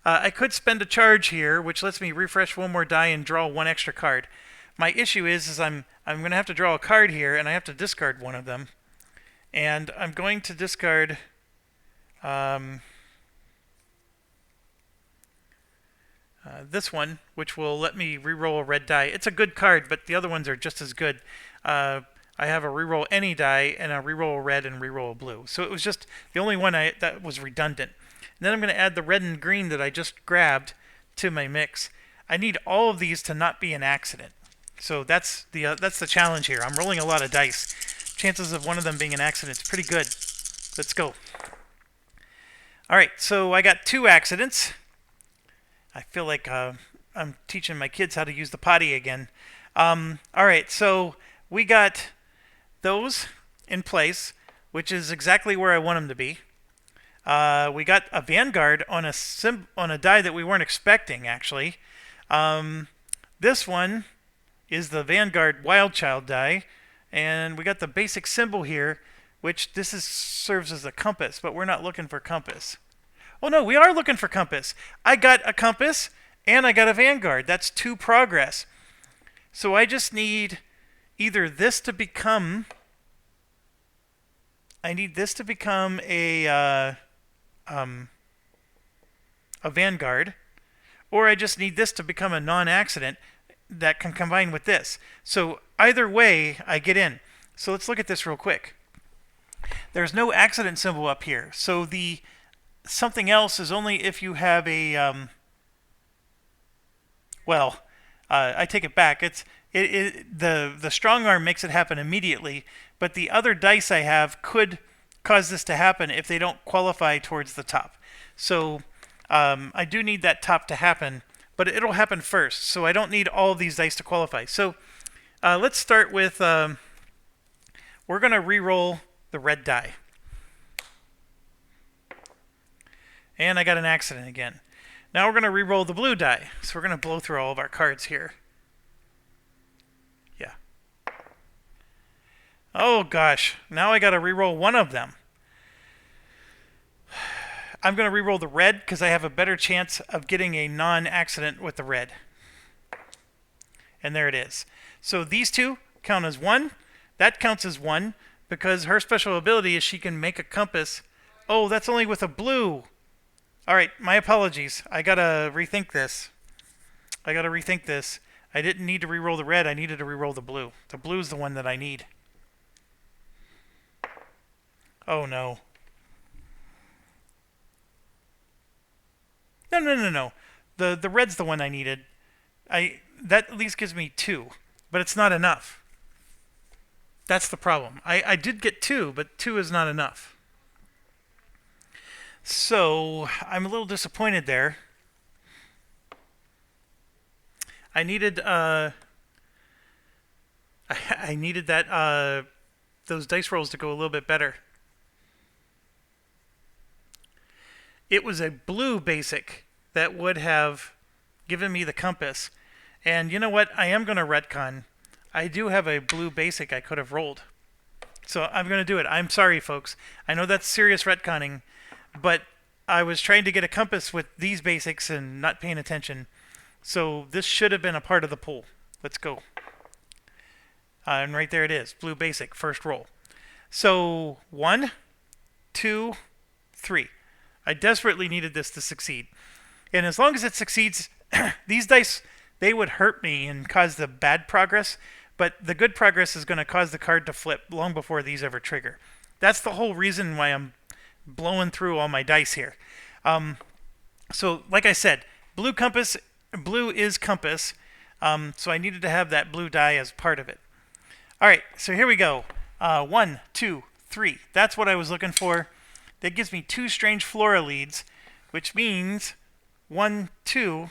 I could spend a charge here, which lets me refresh 1 more die and draw 1 extra card. My issue is I'm going to have to draw a card here, and I have to discard one of them. And I'm going to discard... this one, which will let me reroll a red die. It's a good card, but the other ones are just as good. I have a reroll any die and a reroll a red and reroll a blue. So it was just the only one that was redundant. And then I'm going to add the red and green that I just grabbed to my mix. I need all of these to not be an accident. So that's the challenge here. I'm rolling a lot of dice. Chances of one of them being an accident is pretty good. Let's go. All right, so I got 2 accidents. I feel like I'm teaching my kids how to use the potty again. All right, so we got those in place, which is exactly where I want them to be. We got a Vanguard on a die that we weren't expecting, actually. This one is the Vanguard Wild Child die, and we got the basic symbol here, which serves as a compass, but we're not looking for compass. Oh no, we are looking for compass. I got a compass and I got a Vanguard. That's 2 progress. So I just need either this to become... I need this to become a Vanguard, or I just need this to become a non-accident that can combine with this. So either way, I get in. So let's look at this real quick. There's no accident symbol up here. So the something else is only if you have a I take it back. The strong arm makes it happen immediately, but the other dice I have could cause this to happen if they don't qualify towards the top. So I do need that top to happen, but it'll happen first. So I don't need all of these dice to qualify. So let's start with we're going to re-roll the red die. And I got an accident again. Now we're going to re-roll the blue die. So we're going to blow through all of our cards here. Yeah. Oh gosh. Now I got to re-roll one of them. I'm going to re-roll the red because I have a better chance of getting a non-accident with the red. And there it is. So these 2 count as 1. That counts as 1 because her special ability is she can make a compass Oh, that's only with a blue. All right, my apologies. I gotta rethink this. I didn't need to re-roll the red. I needed to re-roll the blue. The blue's the one that I need. Oh no. No. The red's the one I needed. That at least gives me 2, but it's not enough. That's the problem. I did get 2, but 2 is not enough. So I'm a little disappointed there. I needed I needed that those dice rolls to go a little bit better. It was a blue basic that would have given me the compass. And you know what? I am going to retcon. I do have a blue basic I could have rolled. So I'm going to do it. I'm sorry, folks. I know that's serious retconning, but I was trying to get a compass with these basics and not paying attention. So this should have been a part of the pool. Let's go. And right there it is. Blue basic, first roll. So 1, 2, 3. I desperately needed this to succeed. And as long as it succeeds, these dice, they would hurt me and cause the bad progress. But the good progress is going to cause the card to flip long before these ever trigger. That's the whole reason why I'm blowing through all my dice here. So like I said, blue is compass. So I needed to have that blue die as part of it. All right, so here we go. 1, 2, 3. That's what I was looking for. That gives me 2 strange flora leads, which means 1, 2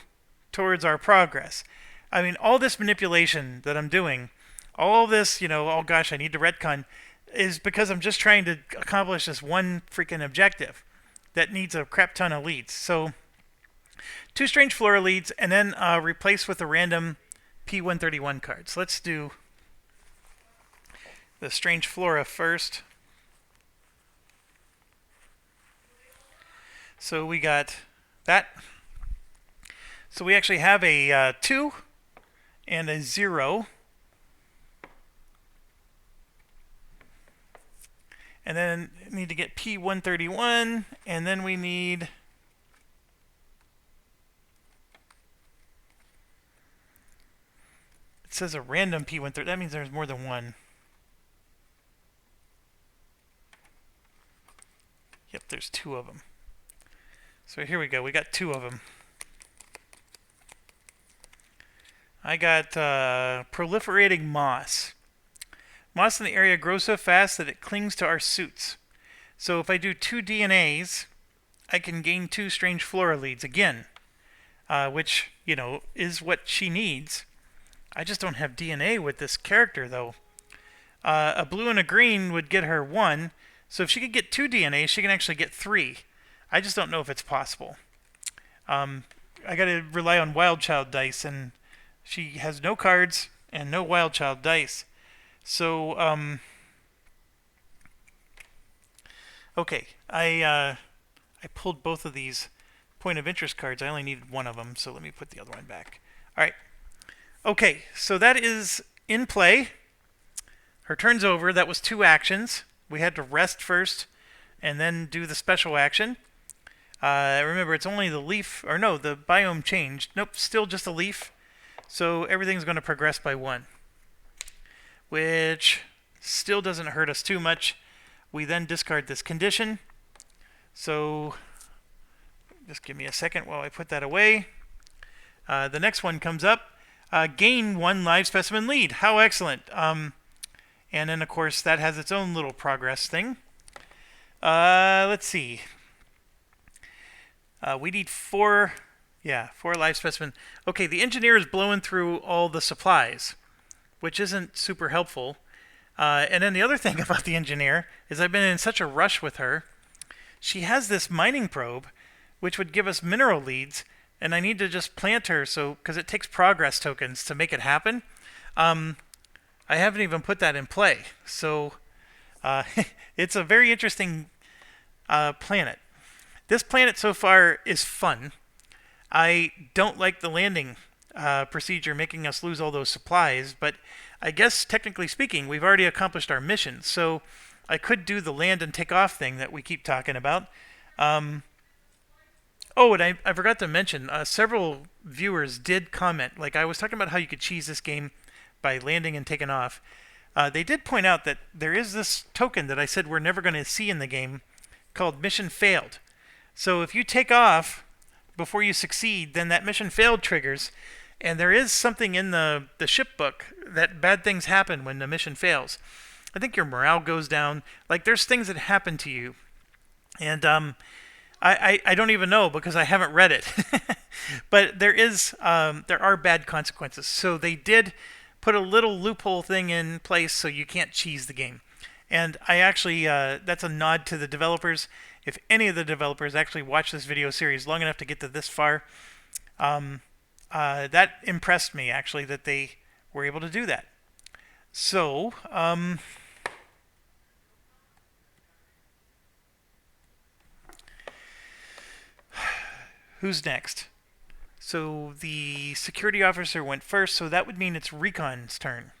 towards our progress. I mean, all this manipulation that I'm doing, all this, oh gosh, I need to retcon, is because I'm just trying to accomplish this one freaking objective that needs a crap ton of leads. So 2 strange flora leads, and then replace with a random P131 card. So let's do the strange flora first. So we got that. So we actually have a 2 and a 0. And then need to get P131, and then we need it says a random P130. That means there's more than one. Yep, there's 2 of them. So here we go. We got 2 of them. I got proliferating moss. Moss in the area grows so fast that it clings to our suits. So if I do 2 DNAs, I can gain 2 strange flora leads again, which, is what she needs. I just don't have DNA with this character, though. A blue and a green would get her 1. So if she could get 2 DNA, she can actually get 3. I just don't know if it's possible. I got to rely on Wild Child dice, and she has no cards and no Wild Child dice. So, okay, I pulled both of these point of interest cards. I only needed one of them, so let me put the other one back. All right. Okay, so that is in play. Her turn's over. That was 2 actions. We had to rest first and then do the special action. Remember, it's only the leaf, or no, the biome changed. Nope, still just a leaf. So everything's going to progress by 1, which still doesn't hurt us too much. We then discard this condition. So just give me a second while I put that away. The next one comes up. Gain 1 live specimen lead. How excellent. And then, of course, that has its own little progress thing. Let's see. We need 4 live specimen. Okay, the engineer is blowing through all the supplies, which isn't super helpful. And then the other thing about the engineer is I've been in such a rush with her. She has this mining probe, which would give us mineral leads, and I need to just plant her because it takes progress tokens to make it happen. I haven't even put that in play. So it's a very interesting planet. This planet so far is fun. I don't like the landing procedure making us lose all those supplies, but I guess technically speaking, we've already accomplished our mission. So I could do the land and take off thing that we keep talking about. Oh, and I forgot to mention, several viewers did comment. Like, I was talking about how you could cheese this game by landing and taking off. They did point out that there is this token that I said we're never going to see in the game called Mission Failed. So if you take off before you succeed, then that mission failed triggers. And there is something in the ship book that bad things happen when the mission fails. I think your morale goes down. Like, there's things that happen to you. And I don't even know because I haven't read it. But there are bad consequences. So they did put a little loophole thing in place so you can't cheese the game. And I actually, that's a nod to the developers. If any of the developers actually watch this video series long enough to get to this far, that impressed me, actually, that they were able to do that. So, who's next? So the security officer went first, so that would mean it's Recon's turn.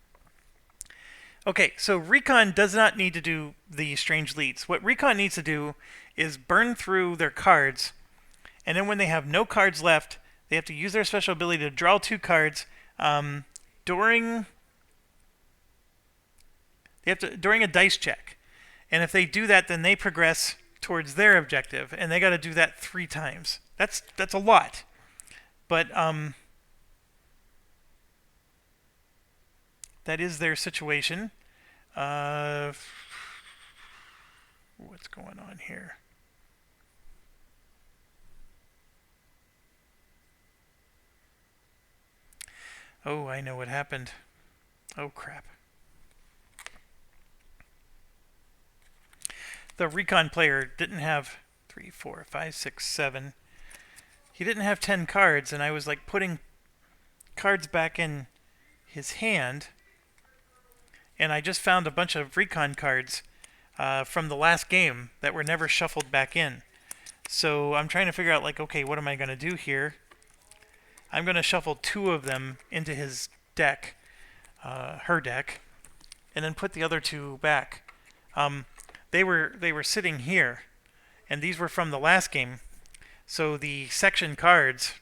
Okay, so Recon does not need to do the strange leads. What Recon needs to do is burn through their cards, and then when they have no cards left, they have to use their special ability to draw 2 cards during a dice check. And if they do that, then they progress towards their objective, and they got to do that 3 times. That's a lot. But that is their situation. What's going on here? Oh, I know what happened. Oh, crap. The Recon player didn't have 3, 4, 5, 6, 7. He didn't have 10 cards, and I was like putting cards back in his hand, and I just found a bunch of Recon cards from the last game that were never shuffled back in. So I'm trying to figure out, like, okay, what am I going to do here? I'm going to shuffle 2 of them into his deck, her deck, and then put the other 2 back. They were sitting here, and these were from the last game. So the section cards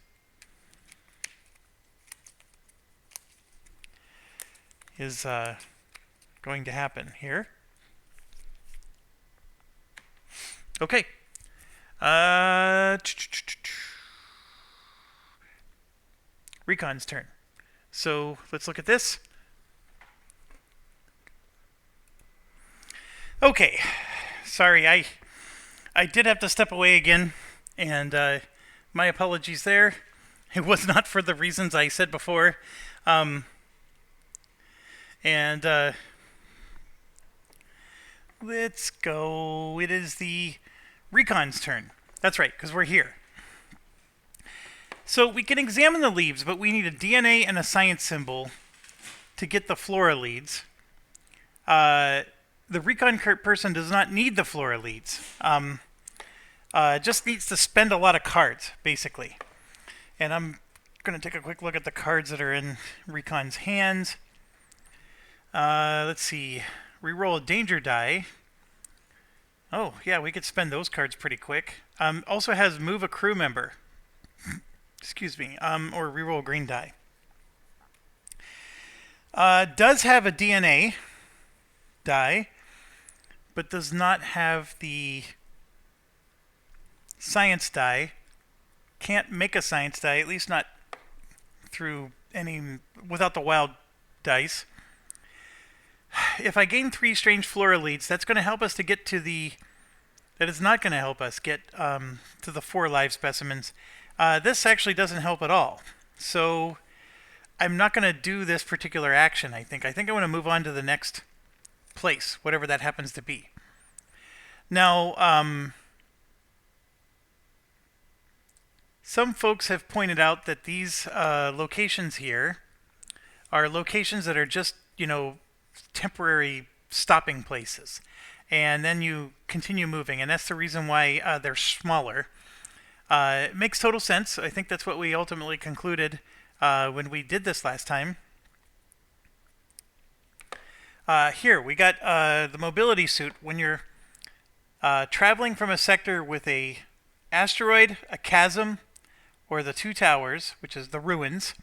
is going to happen here. Okay. Recon's turn. So let's look at this. Okay. Sorry, I did have to step away again, and my apologies there. It was not for the reasons I said before. Let's go. It is the Recon's turn. That's right, because we're here. So we can examine the leaves, but we need a DNA and a science symbol to get the flora leads. The Recon person does not need the flora leads. Just needs to spend a lot of cards, basically. And I'm going to take a quick look at the cards that are in Recon's hands. Let's see. Reroll a danger die. Oh, yeah, we could spend those cards pretty quick. Also has move a crew member. Excuse me. Or reroll a green die. Does have a DNA die, but does not have the science die. Can't make a science die, at least not through without the wild dice. If I gain 3 strange flora leads, that's going to help us to get to that is not going to help us get to the 4 live specimens. This actually doesn't help at all. So I'm not going to do this particular action, I think. I think I want to move on to the next place, whatever that happens to be. Now, some folks have pointed out that these locations here are locations that are just, temporary stopping places. And then you continue moving, and that's the reason why they're smaller. It makes total sense. I think that's what we ultimately concluded when we did this last time. Here, we got the mobility suit. When you're traveling from a sector with a asteroid, a chasm, or the two towers, which is the ruins,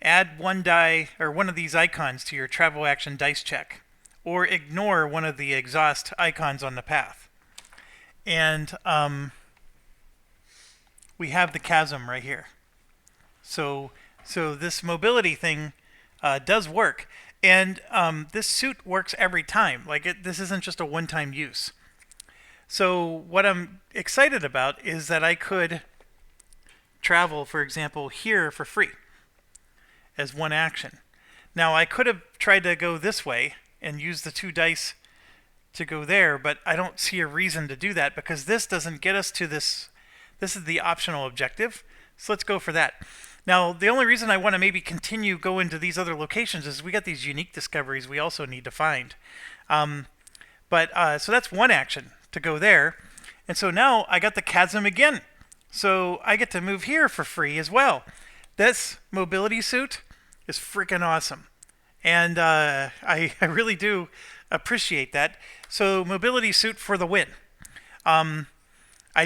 add one die or one of these icons to your travel action dice check, or ignore one of the exhaust icons on the path. And we have the chasm right here. So this mobility thing does work, and this suit works every time. Like this isn't just a one-time use. So what I'm excited about is that I could travel, for example, here for free as one action. Now I could have tried to go this way and use the 2 dice to go there, but I don't see a reason to do that because this doesn't get us to this. This is the optional objective, so let's go for that. Now, the only reason I want to maybe continue going to these other locations is we got these unique discoveries we also need to find. So that's one action to go there. And so now I got the chasm again. So I get to move here for free as well. This mobility suit is freaking awesome. And I really do appreciate that. So mobility suit for the win. I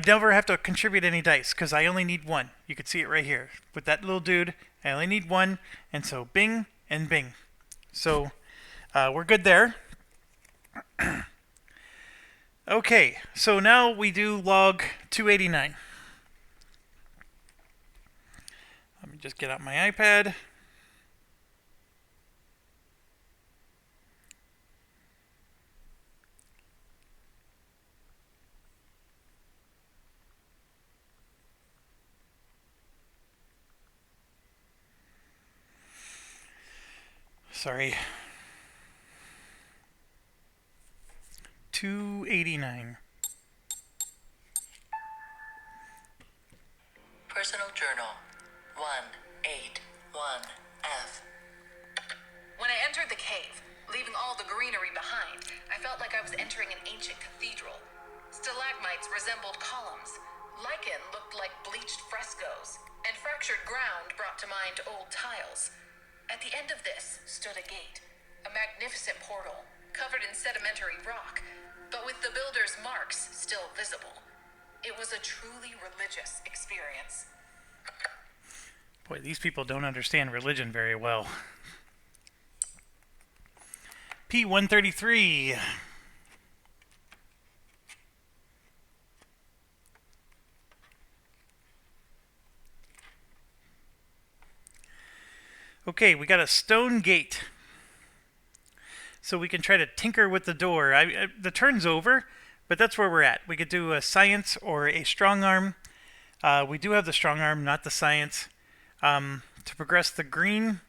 never have to contribute any dice because I only need 1. You can see it right here. With that little dude, I only need 1. And so bing and bing. So we're good there. Okay, so now we do log 289. Let me just get out my iPad. Sorry. 289. Personal Journal 181F. When I entered the cave, leaving all the greenery behind, I felt like I was entering an ancient cathedral. Stalagmites resembled columns. Lichen looked like bleached frescoes, and fractured ground brought to mind old tiles. At the end of this stood a gate, a magnificent portal, covered in sedimentary rock, but with the builder's marks still visible. It was a truly religious experience. Boy, these people don't understand religion very well. P133. Okay, we got a stone gate. So we can try to tinker with the door. The turn's over, but that's where we're at. We could do a science or a strong arm. We do have the strong arm, not the science. To progress the green,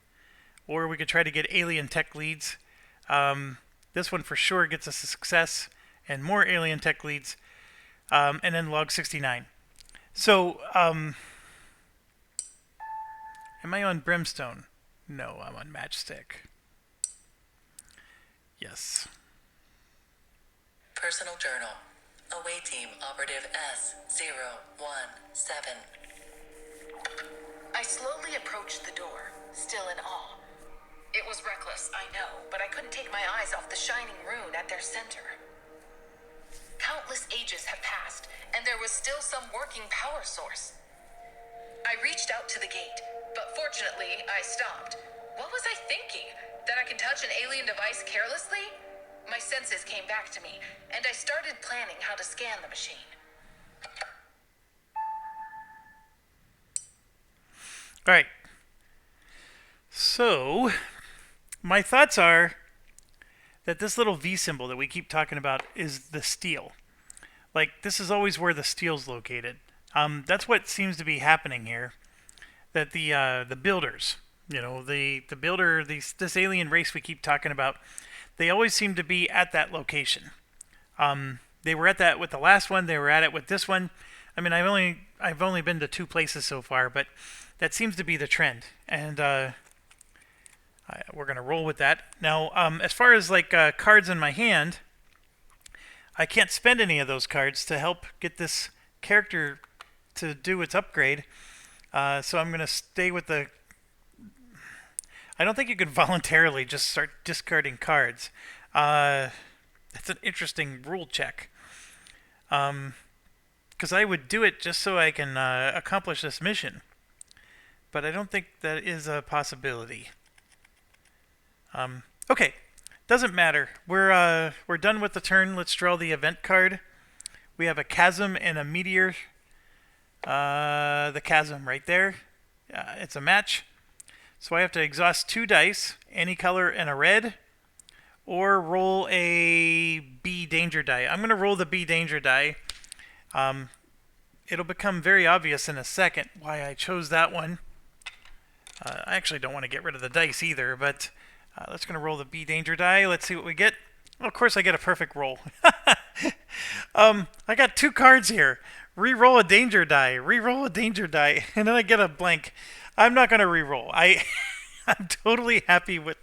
or we could try to get alien tech leads. This one for sure gets us a success and more alien tech leads. And then log 69. So, am I on Brimstone? No, I'm on Matchstick. Yes. Personal Journal. Away Team Operative S017. I slowly approached the door, still in awe. It was reckless, I know, but I couldn't take my eyes off the shining rune at their center. Countless ages have passed, and there was still some working power source. I reached out to the gate, but fortunately, I stopped. What was I thinking? That I can touch an alien device carelessly? My senses came back to me, and I started planning how to scan the machine. All right. So, my thoughts are that this little V symbol that we keep talking about is the steel. Like, this is always where the steel's located. That's what seems to be happening here. That the builders, you know, the builder, this alien race we keep talking about, they always seem to be at that location. They were at that with the last one. They were at it with this one. I mean, I've only been to 2 places so far, but that seems to be the trend, and we're gonna roll with that. Now, as far as like cards in my hand, I can't spend any of those cards to help get this character to do its upgrade. So I'm gonna stay with the. I don't think you can voluntarily just start discarding cards. That's an interesting rule check. Because I would do it just so I can accomplish this mission. But I don't think that is a possibility. Okay, doesn't matter. We're done with the turn. Let's draw the event card. We have a chasm and a meteor. The chasm right there. It's a match. So I have to exhaust 2 dice, any color and a red, or roll a B danger die. I'm going to roll the B danger die. It'll become very obvious in a second why I chose that one. I actually don't want to get rid of the dice either, but let's going to roll the B danger die. Let's see what we get. Well, of course, I get a perfect roll. I got 2 cards here. Reroll a danger die. Reroll a danger die. And then I get a blank. I'm not going to reroll. I'm totally happy with...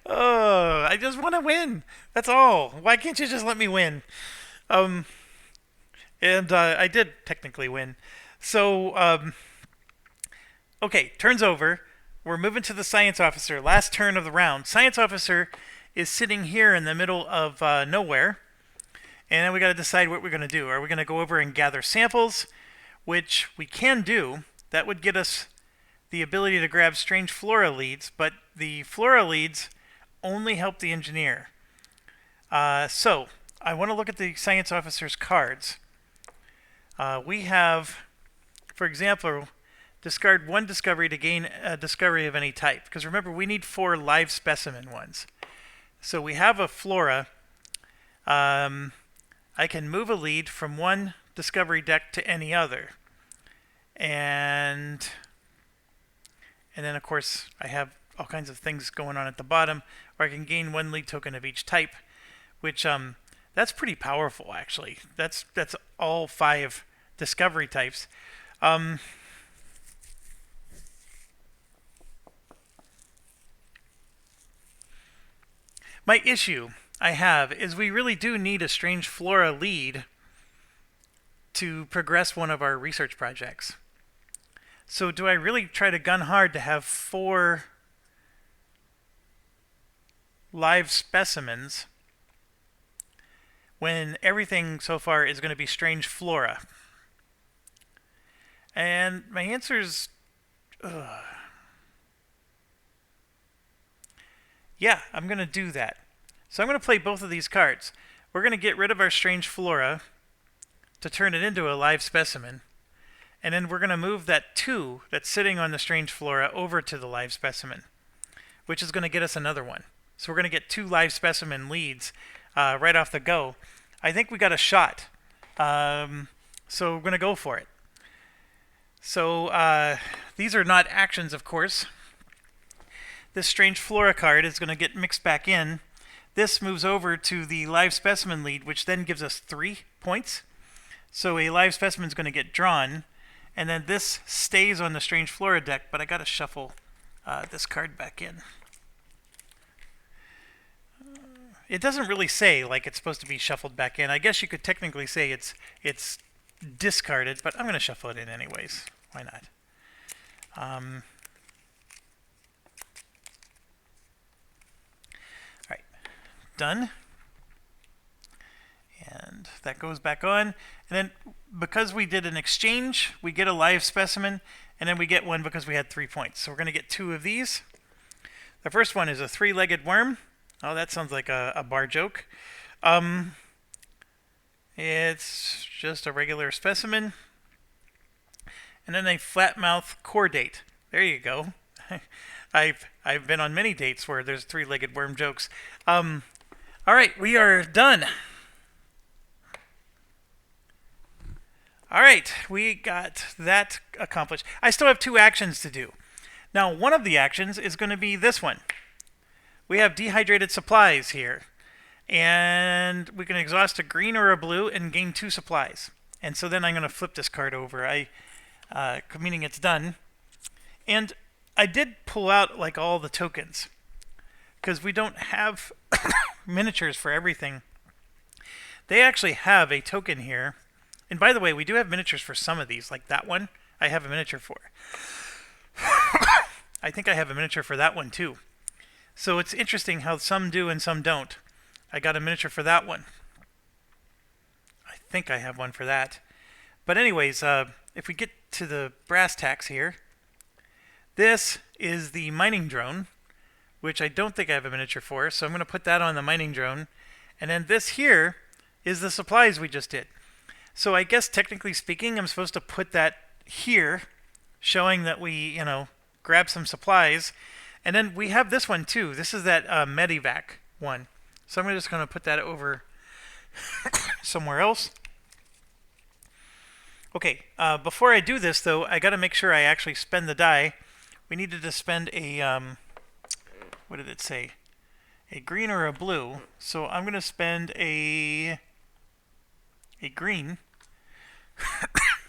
Oh, I just want to win. That's all. Why can't you just let me win? And I did technically win. So, okay, turn's over. We're moving to the science officer. Last turn of the round. Science officer is sitting here in the middle of nowhere. And then we got to decide what we're going to do. Are we going to go over and gather samples, which we can do. That would get us the ability to grab strange flora leads, but the flora leads only help the engineer. So, I want to look at the science officer's cards. We have, for example, discard 1 discovery to gain a discovery of any type. Because remember, we need 4 live specimen ones. So we have a flora. I can move a lead from one discovery deck to any other. And then, of course, I have all kinds of things going on at the bottom, where I can gain 1 lead token of each type, which that's pretty powerful, actually. That's all 5 discovery types. My issue I have is we really do need a strange flora lead to progress one of our research projects. So do I really try to gun hard to have 4 live specimens when everything so far is going to be strange flora? And my answer is, yeah, I'm going to do that. So I'm going to play both of these cards. We're going to get rid of our strange flora to turn it into a live specimen. And then we're going to move that 2 that's sitting on the strange flora over to the live specimen, which is going to get us another one. So we're going to get 2 live specimen leads right off the go. I think we got a shot. So we're going to go for it. So these are not actions, of course. This strange flora card is going to get mixed back in. This moves over to the live specimen lead, which then gives us 3 points. So a live specimen is going to get drawn. And then this stays on the strange flora deck, but I got to shuffle this card back in. It doesn't really say like it's supposed to be shuffled back in. I guess you could technically say it's discarded, but I'm going to shuffle it in anyways. Why not? All right, done. And that goes back on. And then because we did an exchange, we get a live specimen, and then we get 1 because we had 3 points. So we're going to get 2 of these. The first one is a 3-legged worm. Oh, that sounds like a bar joke. It's just a regular specimen. And then a flat-mouth chordate. There you go. I've been on many dates where there's 3-legged worm jokes. All right, we are done. All right, we got that accomplished. I still have 2 actions to do. Now, one of the actions is going to be this one. We have dehydrated supplies here. And we can exhaust a green or a blue and gain 2 supplies. And so then I'm going to flip this card over, meaning it's done. And I did pull out like all the tokens, because we don't have miniatures for everything. They actually have a token here. And by the way, we do have miniatures for some of these, like that one I have a miniature for. I think I have a miniature for that one too. So it's interesting how some do and some don't. I got a miniature for that one. I think I have one for that. But anyways, if we get to the brass tacks here, this is the mining drone, which I don't think I have a miniature for, so I'm going to put that on the mining drone. And then this here is the supplies we just did. So I guess technically speaking, I'm supposed to put that here, showing that we, grab some supplies. And then we have this one too. This is that Medivac one. So I'm just going to put that over somewhere else. Okay, before I do this though, I got to make sure I actually spend the die. We needed to spend a, what did it say? A green or a blue. So I'm going to spend a green.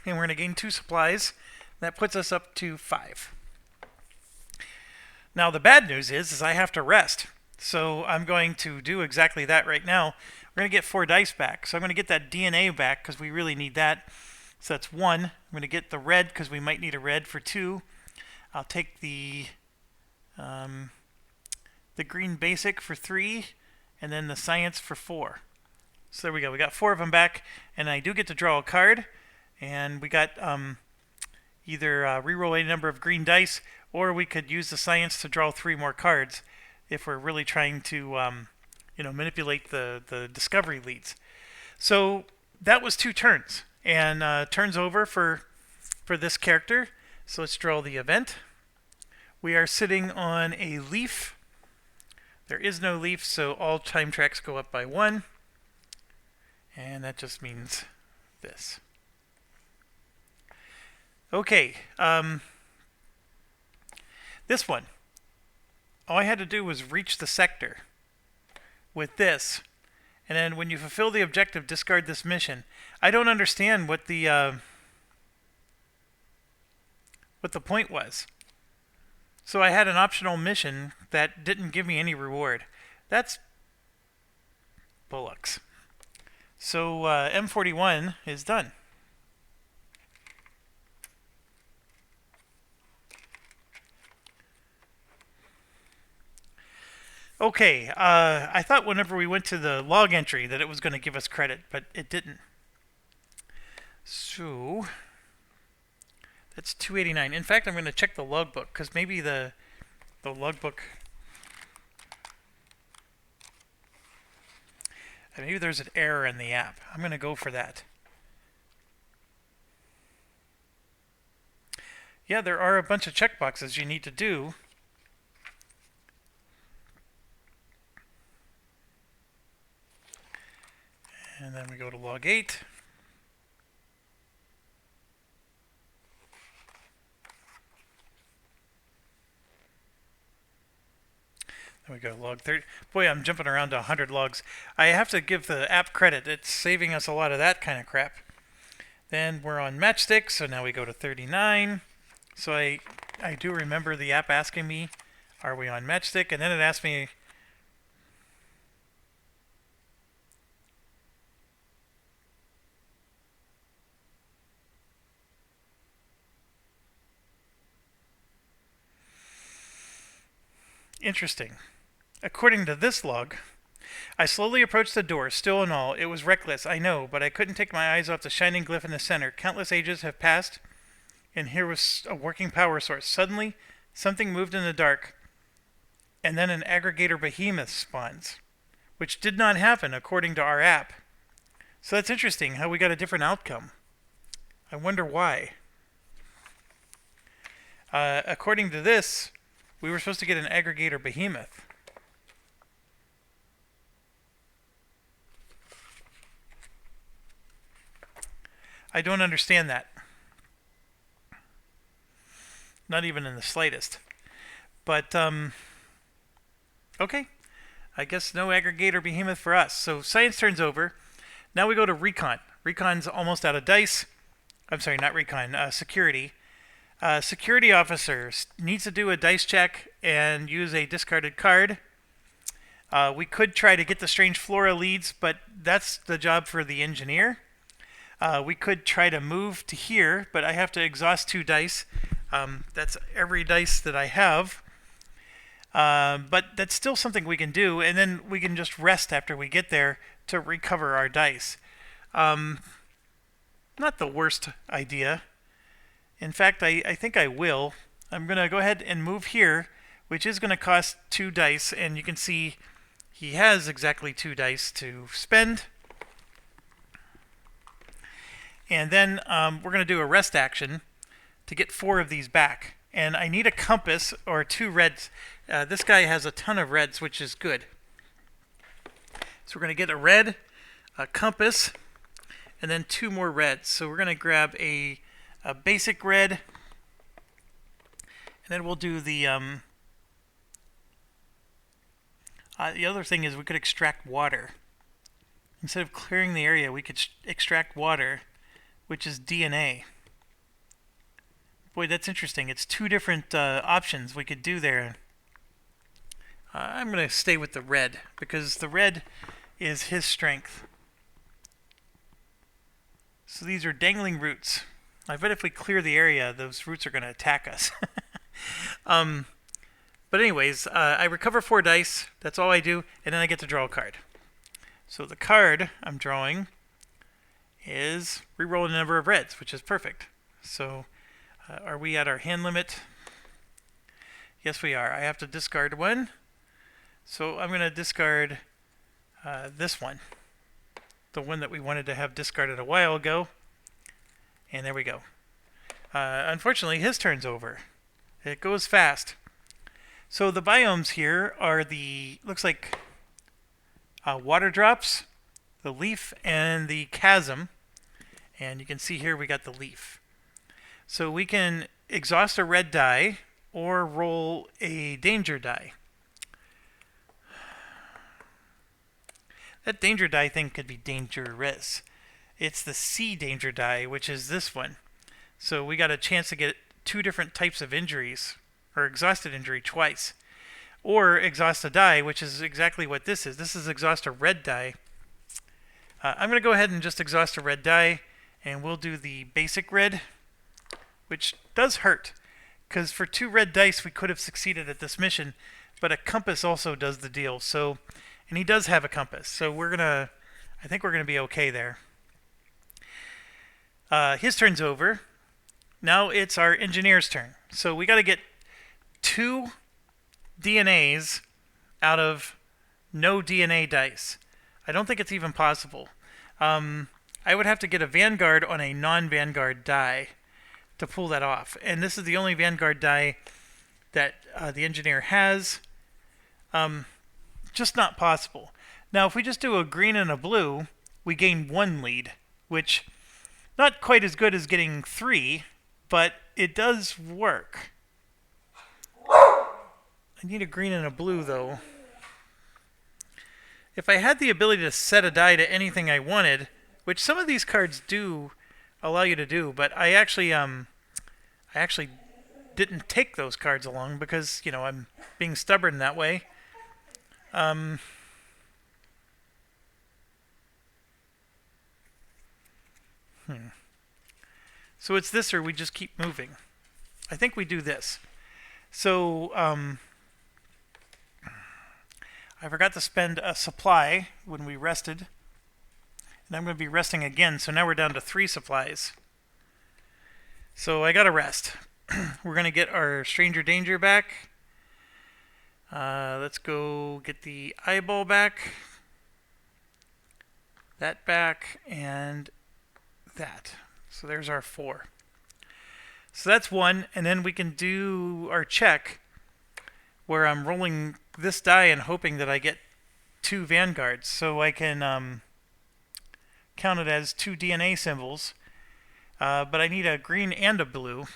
And we're going to gain 2 supplies. That puts us up to 5. Now the bad news is I have to rest. So I'm going to do exactly that right now. We're going to get 4 dice back. So I'm going to get that DNA back because we really need that. So that's 1. I'm going to get the red because we might need a red for 2. I'll take the green basic for 3, and then the science for 4. So there we go. We got 4 of them back, and I do get to draw a card. And we got either reroll a number of green dice, or we could use the science to draw 3 more cards if we're really trying to manipulate the discovery leads. So that was 2 turns, and turns over for this character. So let's draw the event. We are sitting on a leaf. There is no leaf, so all time tracks go up by 1. And that just means this. Okay, this one. All I had to do was reach the sector with this. And then when you fulfill the objective, discard this mission. I don't understand what the point was. So I had an optional mission that didn't give me any reward. That's bullocks. So M41 is done. Okay, I thought whenever we went to the log entry that it was going to give us credit, but it didn't. So that's 289. In fact, I'm going to check the logbook because maybe the logbook, maybe there's an error in the app. I'm going to go for that. Yeah, there are a bunch of checkboxes you need to do. And then we go to log 8. Then we go to log 30. Boy, I'm jumping around to 100 logs. I have to give the app credit. It's saving us a lot of that kind of crap. Then we're on Matchstick, so now we go to 39. So I do remember the app asking me, are we on Matchstick? And then it asked me, interesting. According to this log, I slowly approached the door, still and all. It was reckless, I know, but I couldn't take my eyes off the shining glyph in the center. Countless ages have passed, and here was a working power source. Suddenly, something moved in the dark, and then an aggregator behemoth spawns, which did not happen according to our app. So that's interesting how we got a different outcome. I wonder why. According to this, we were supposed to get an aggregator behemoth. I don't understand that. Not even in the slightest. But, okay. I guess no aggregator behemoth for us. So science turns over. Now we go to recon. Recon's almost out of dice. I'm sorry, not recon. Security. Security officer needs to do a dice check and use a discarded card. We could try to get the strange flora leads, but that's the job for the engineer. We could try to move to here, but I have to exhaust 2 dice. That's every dice that I have. But that's still something we can do, and then we can just rest after we get there to recover our dice. Not the worst idea. In fact, I think I will. I'm going to go ahead and move here, which is going to cost 2 dice, and you can see he has exactly 2 dice to spend. And then we're going to do a rest action to get 4 of these back. And I need a compass or 2 reds. This guy has a ton of reds, which is good. So we're going to get a red, a compass, and then 2 more reds. So we're going to grab a basic red, and then we'll do the other thing is we could extract water. Instead of clearing the area, we could extract water, which is DNA. Boy, that's interesting. It's 2 different options we could do there. I'm going to stay with the red, because the red is his strength. So these are dangling roots. I bet if we clear the area, those roots are going to attack us. But anyways, I recover 4 dice. That's all I do, and then I get to draw a card. So the card I'm drawing is reroll a number of reds, which is perfect. So are we at our hand limit? Yes, we are. I have to discard 1. So I'm going to discard this one. The one that we wanted to have discarded a while ago. And there we go. Unfortunately, his turn's over. It goes fast. So the biomes here are looks like water drops, the leaf, and the chasm. And you can see here we got the leaf. So we can exhaust a red die or roll a danger die. That danger die thing could be dangerous. It's the C danger die, which is this one. So we got a chance to get 2 different types of injuries, or exhausted injury twice. Or exhaust a die, which is exactly what this is. This is exhaust a red die. I'm going to go ahead and just exhaust a red die, and we'll do the basic red, which does hurt, because for 2 red dice we could have succeeded at this mission, but a compass also does the deal. So, and he does have a compass, so I think we're gonna be okay there. His turn's over. Now it's our engineer's turn. So we got to get 2 DNAs out of no DNA dice. I don't think it's even possible. I would have to get a Vanguard on a non-Vanguard die to pull that off. And this is the only Vanguard die that the engineer has. Just not possible. Now, if we just do a green and a blue, we gain 1 lead, which not quite as good as getting 3, but it does work. I need a green and a blue, though. If I had the ability to set a die to anything I wanted, which some of these cards do allow you to do, but I actually didn't take those cards along because, you know, I'm being stubborn that way. So it's this, or we just keep moving. I think we do this. So I forgot to spend a supply when we rested, and I'm going to be resting again. So now we're down to 3 supplies. So I got to rest. We're going to get our Stranger Danger back. Let's go get the eyeball back, that back, and that. So there's our 4. So that's 1, and then we can do our check where I'm rolling this die and hoping that I get 2 Vanguards. So I can count it as 2 DNA symbols, but I need a green and a blue.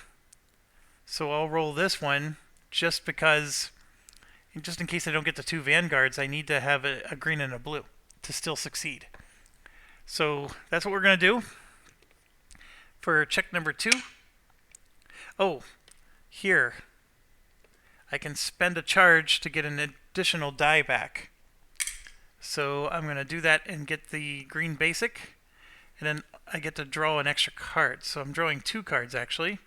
So I'll roll this one just because, just in case I don't get the 2 Vanguards, I need to have a green and a blue to still succeed. So that's what we're going to do for check number 2. Oh, here. I can spend a charge to get an additional die back. So I'm going to do that and get the green basic. And then I get to draw an extra card. So I'm drawing 2 cards, actually.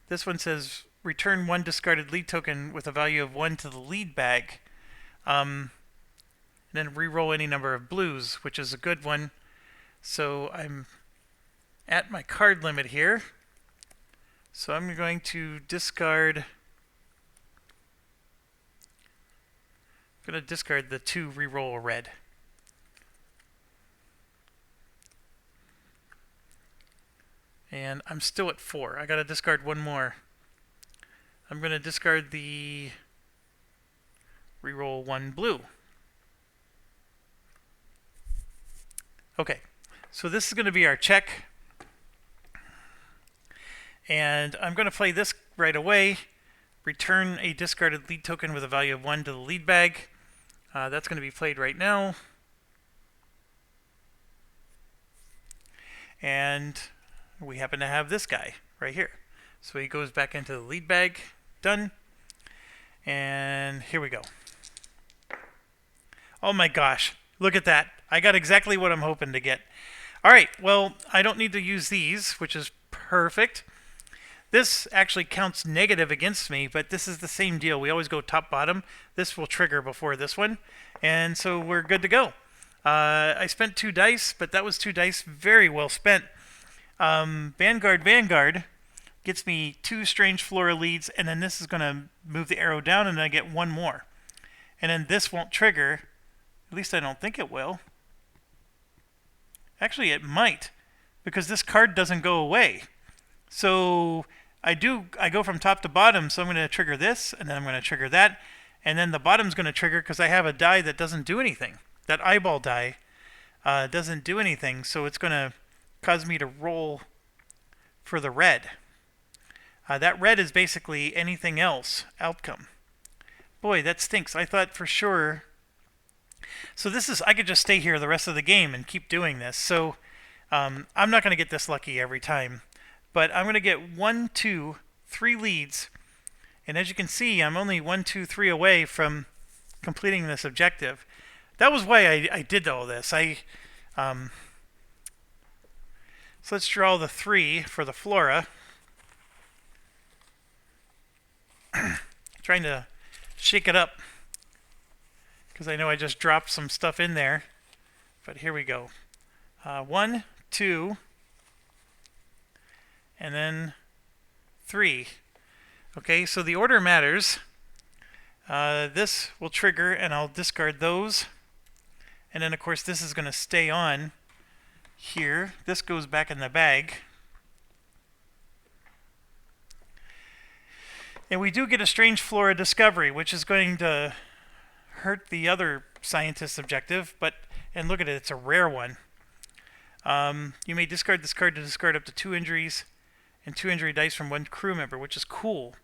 This one says return one discarded lead token with a value of 1 to the lead bag. And then re-roll any number of blues, which is a good one. So I'm at my card limit here. So I'm going to discard... I'm going to discard the 2 re-roll red. And I'm still at 4. I got to discard 1 more. I'm going to discard the re-roll 1 blue. Okay, so this is going to be our check. And I'm going to play this right away. Return a discarded lead token with a value of 1 to the lead bag. That's going to be played right now. And we happen to have this guy right here. So he goes back into the lead bag. Done. And here we go. Oh my gosh. Look at that. I got exactly what I'm hoping to get. Alright, well, I don't need to use these, which is perfect. This actually counts negative against me, but this is the same deal. We always go top-bottom. This will trigger before this one, and so we're good to go. I spent 2 dice, but that was 2 dice very well spent. Vanguard gets me 2 strange flora leads, and then this is going to move the arrow down, and I get 1 more. And then this won't trigger. At least I don't think it will. Actually, it might, because this card doesn't go away. So I go from top to bottom, so I'm going to trigger this, and then I'm going to trigger that, and then the bottom's going to trigger because I have a die that doesn't do anything. That eyeball die doesn't do anything, so it's going to cause me to roll for the red. That red is basically anything else outcome. Boy, that stinks. I thought for sure... So this is, I could just stay here the rest of the game and keep doing this. So I'm not going to get this lucky every time. But I'm going to get 1, 2, 3 leads. And as you can see, I'm only 1, 2, 3 away from completing this objective. That was why I did all this. So let's draw the 3 for the flora. Trying to shake it up, because I know I just dropped some stuff in there. But here we go. 1, 2, and then 3. Okay, so the order matters. This will trigger, and I'll discard those. And then, of course, this is going to stay on here. This goes back in the bag. And we do get a strange flora discovery, which is going to hurt the other scientist's objective, and look at it, it's a rare one. You may discard this card to discard up to 2 injuries and 2 injury dice from 1 crew member, which is cool.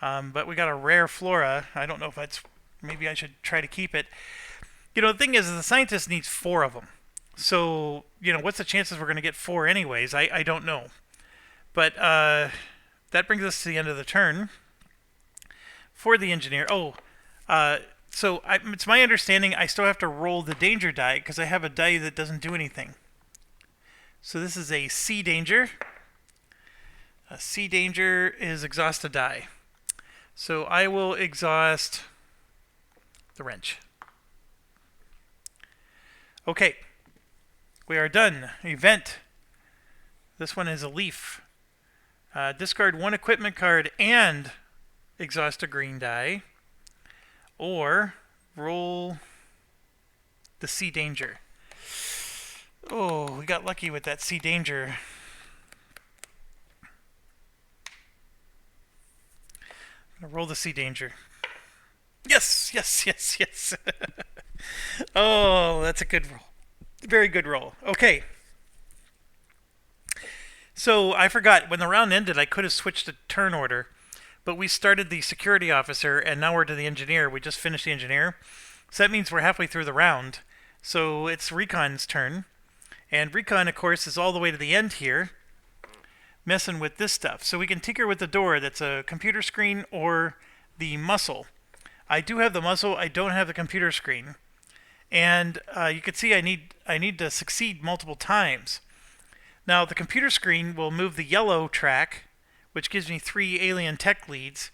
But we got a rare flora. I don't know if that's... Maybe I should try to keep it. You know, the thing is the scientist needs 4 of them. So, you know, what's the chances we're going to get 4 anyways? I don't know. But that brings us to the end of the turn for the engineer. So it's my understanding I still have to roll the danger die because I have a die that doesn't do anything. So this is a C danger. A C danger is exhaust a die. So I will exhaust the wrench. Okay. We are done. Event. This one is a leaf. Discard 1 equipment card and exhaust a green die. Or roll the C danger. Oh, we got lucky with that C danger. I'm gonna roll the C danger. Yes, yes, yes, yes. Oh, that's a good roll. Very good roll. Okay. So I forgot, when the round ended, I could have switched to turn order. But we started the security officer, and now we're to the engineer. We just finished the engineer. So that means we're halfway through the round. So it's Recon's turn. And Recon, of course, is all the way to the end here, messing with this stuff. So we can tinker with the door. That's a computer screen or the muzzle. I do have the muzzle. I don't have the computer screen. And you can see I need to succeed multiple times. Now, the computer screen will move the yellow track, which gives me 3 alien tech leads.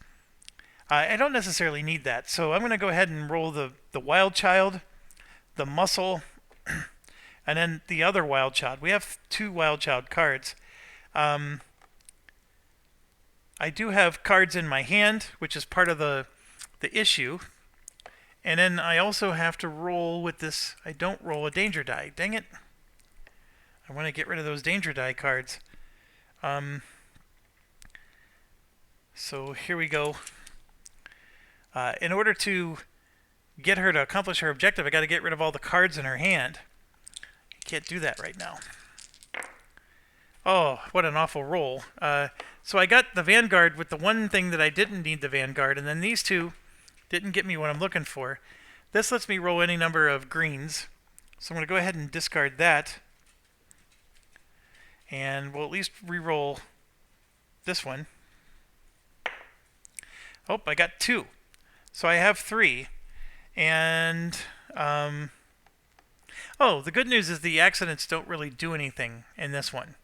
I don't necessarily need that, so I'm going to go ahead and roll the wild child, the muscle, and then the other wild child. We have 2 wild child cards. I do have cards in my hand, which is part of the issue. And then I also have to roll with this. I don't roll a danger die. Dang it. I want to get rid of those danger die cards. So here we go. In order to get her to accomplish her objective, I got to get rid of all the cards in her hand. I can't do that right now. Oh, what an awful roll. So I got the Vanguard with the one thing that I didn't need the Vanguard, and then these two didn't get me what I'm looking for. This lets me roll any number of greens. So I'm going to go ahead and discard that. And we'll at least re-roll this one. Oh, I got 2. So I have 3. And, oh, the good news is the accidents don't really do anything in this one.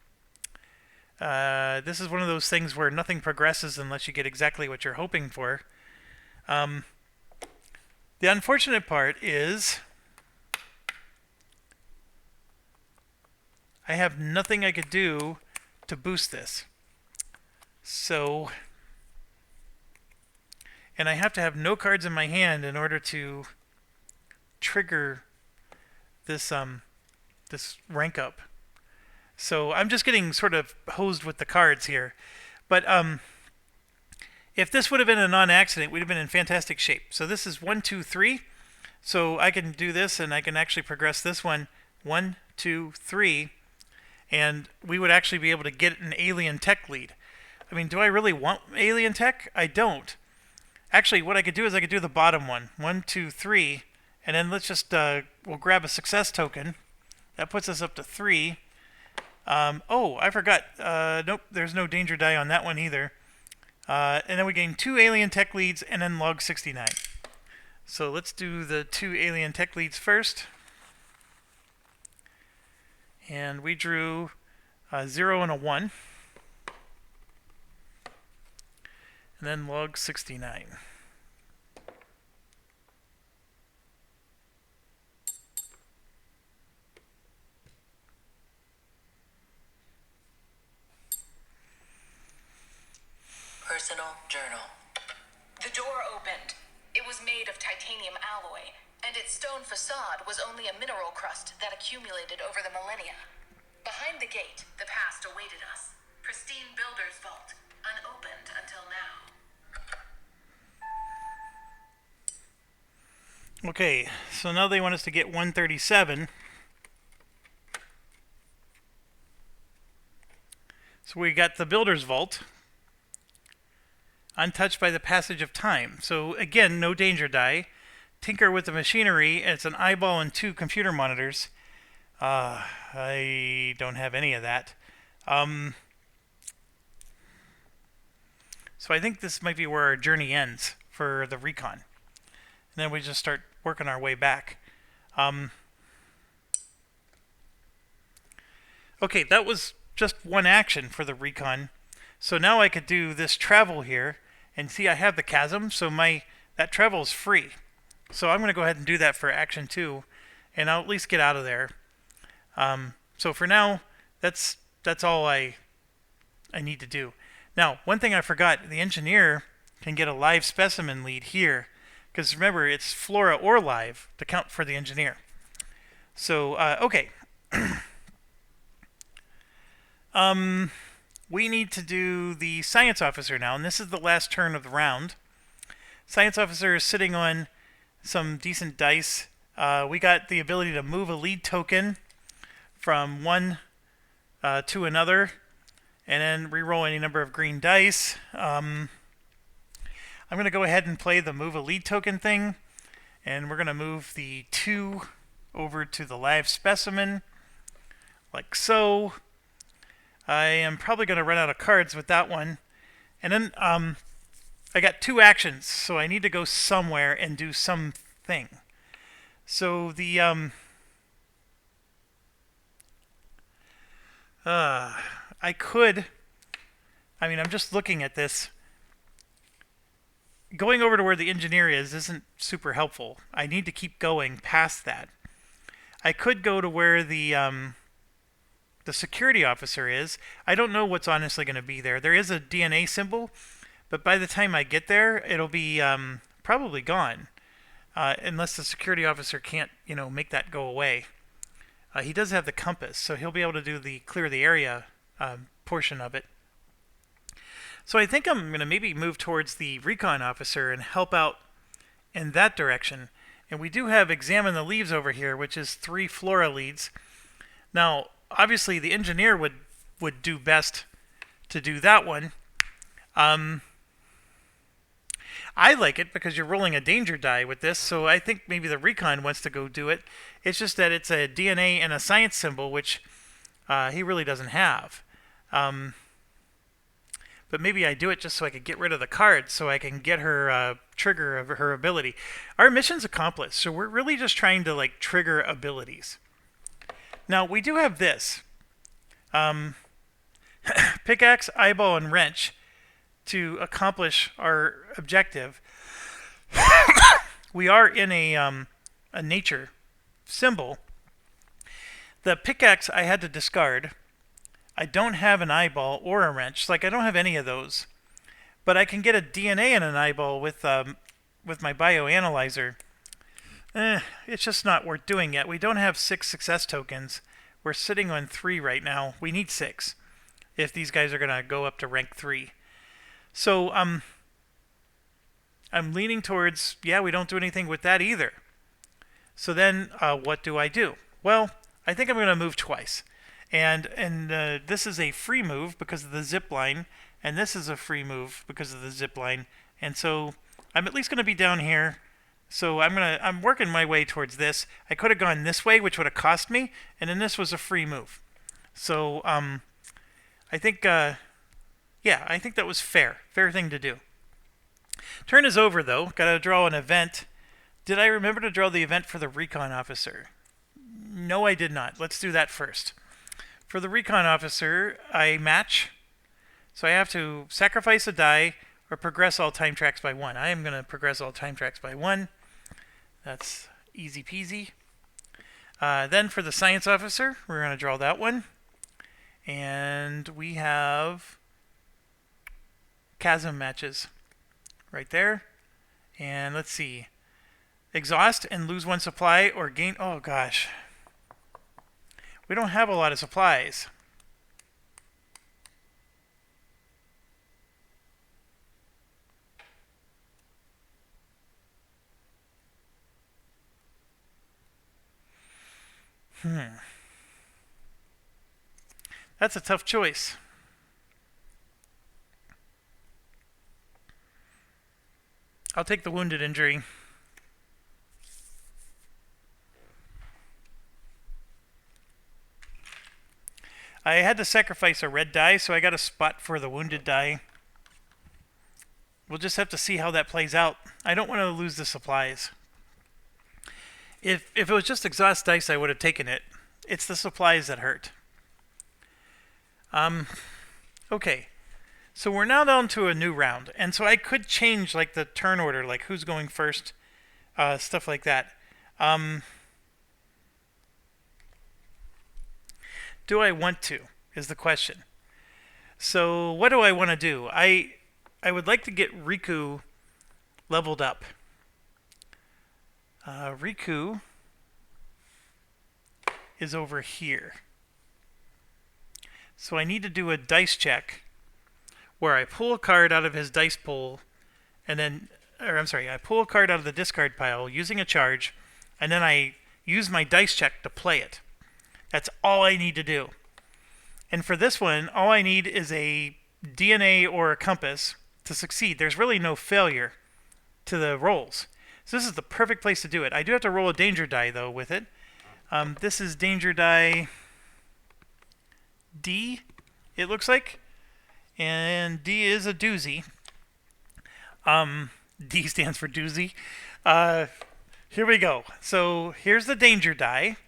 This is one of those things where nothing progresses unless you get exactly what you're hoping for. The unfortunate part is I have nothing I could do to boost this. So, and I have to have no cards in my hand in order to trigger this this rank up. So I'm just getting sort of hosed with the cards here. But if this would have been a non-accident, we'd have been in fantastic shape. So this is 1, 2, 3. So I can do this, and I can actually progress this one. 1, 2, 3. And we would actually be able to get an alien tech lead. I mean, do I really want alien tech? I don't. Actually, what I could do is I could do the bottom one. 1, 2, 3. And then let's just, we'll grab a success token. That puts us up to 3. Oh, I forgot. Nope, there's no danger die on that one either. And then we gain 2 alien tech leads and then log 69. So let's do the 2 alien tech leads first. And we drew a 0 and a 1. And then log 69. Personal journal. The door opened. It was made of titanium alloy, and its stone facade was only a mineral crust that accumulated over the millennia. Behind the gate, the past awaited us. Pristine builder's vault, unopened until now. Okay, so now they want us to get 137. So we got the builder's vault. Untouched by the passage of time. So again, no danger die. Tinker with the machinery. It's an eyeball and 2 computer monitors. I don't have any of that. So I think this might be where our journey ends for the recon. And then we just start working our way back. Okay, that was just one action for the recon. So now I could do this travel here. And see, I have the chasm, so that travel is free. So I'm going to go ahead and do that for action 2, and I'll at least get out of there. So for now, that's all I need to do. Now, one thing I forgot, the engineer can get a live specimen lead here, because remember, it's flora or live to count for the engineer. So, okay. We need to do the science officer now, and this is the last turn of the round. Science officer is sitting on some decent dice. We got the ability to move a lead token from one to another, and then re-roll any number of green dice. I'm going to go ahead and play the move a lead token thing, and we're going to move the 2 over to the live specimen, like so. I am probably going to run out of cards with that one. And then I got 2 actions, so I need to go somewhere and do something. So the I I mean, I'm just looking at this. Going over to where the engineer is isn't super helpful. I need to keep going past that. I could go to where the security officer is. I don't know what's honestly going to be there. There is a DNA symbol, but by the time I get there, it'll be probably gone, unless the security officer can't, make that go away. He does have the compass, so he'll be able to do the clear the area portion of it. So I think I'm going to maybe move towards the recon officer and help out in that direction. And we do have examine the leaves over here, which is 3 flora leads. Now, obviously, the engineer would do best to do that one. I like it because you're rolling a danger die with this, so I think maybe the recon wants to go do it. It's just that it's a DNA and a science symbol, which he really doesn't have. But maybe I do it just so I could get rid of the card, so I can get her trigger of her ability. Our mission's accomplished, so we're really just trying to trigger abilities. Now we do have this pickaxe, eyeball, and wrench to accomplish our objective. We are in a nature symbol. The pickaxe I had to discard. I don't have an eyeball or a wrench. I don't have any of those. But I can get a DNA and an eyeball with my bioanalyzer. It's just not worth doing yet. We don't have 6 success tokens. We're sitting on 3 right now. We need 6 if these guys are going to go up to rank 3. So I'm leaning towards, we don't do anything with that either. So then what do I do? Well, I think I'm going to move twice. And this is a free move because of the zip line, and this is a free move because of the zip line. And so I'm at least going to be down here. So I'm working my way towards this. I could have gone this way, which would have cost me, and then this was a free move. So I think I think that was fair thing to do. Turn is over though. Got to draw an event. Did I remember to draw the event for the recon officer? No, I did not. Let's do that first. For the recon officer, I match. So I have to sacrifice a die or progress all time tracks by 1. I am going to progress all time tracks by 1. That's easy peasy. Then for the science officer, we're going to draw that one. And we have chasm matches right there. And let's see. Exhaust and lose 1 supply or gain... Oh, gosh. We don't have a lot of supplies. That's a tough choice. I'll take the wounded injury. I had to sacrifice a red die, so I got a spot for the wounded die. We'll just have to see how that plays out. I don't want to lose the supplies. If it was just exhaust dice, I would have taken it. It's the supplies that hurt. Okay. So we're now down to a new round. And so I could change the turn order, who's going first, stuff like that. Do I want to, is the question. So what do I want to do? I would like to get Riku leveled up. Riku is over here. So I need to do a dice check where I pull a card out of his dice pool and then, I pull a card out of the discard pile using a charge, and then I use my dice check to play it. That's all I need to do. And for this one, all I need is a DNA or a compass to succeed. There's really no failure to the rolls. So this is the perfect place to do it. I do have to roll a danger die, though, with it. This is danger die D, it looks like. And D is a doozy. D stands for doozy. Here we go. So here's the danger die.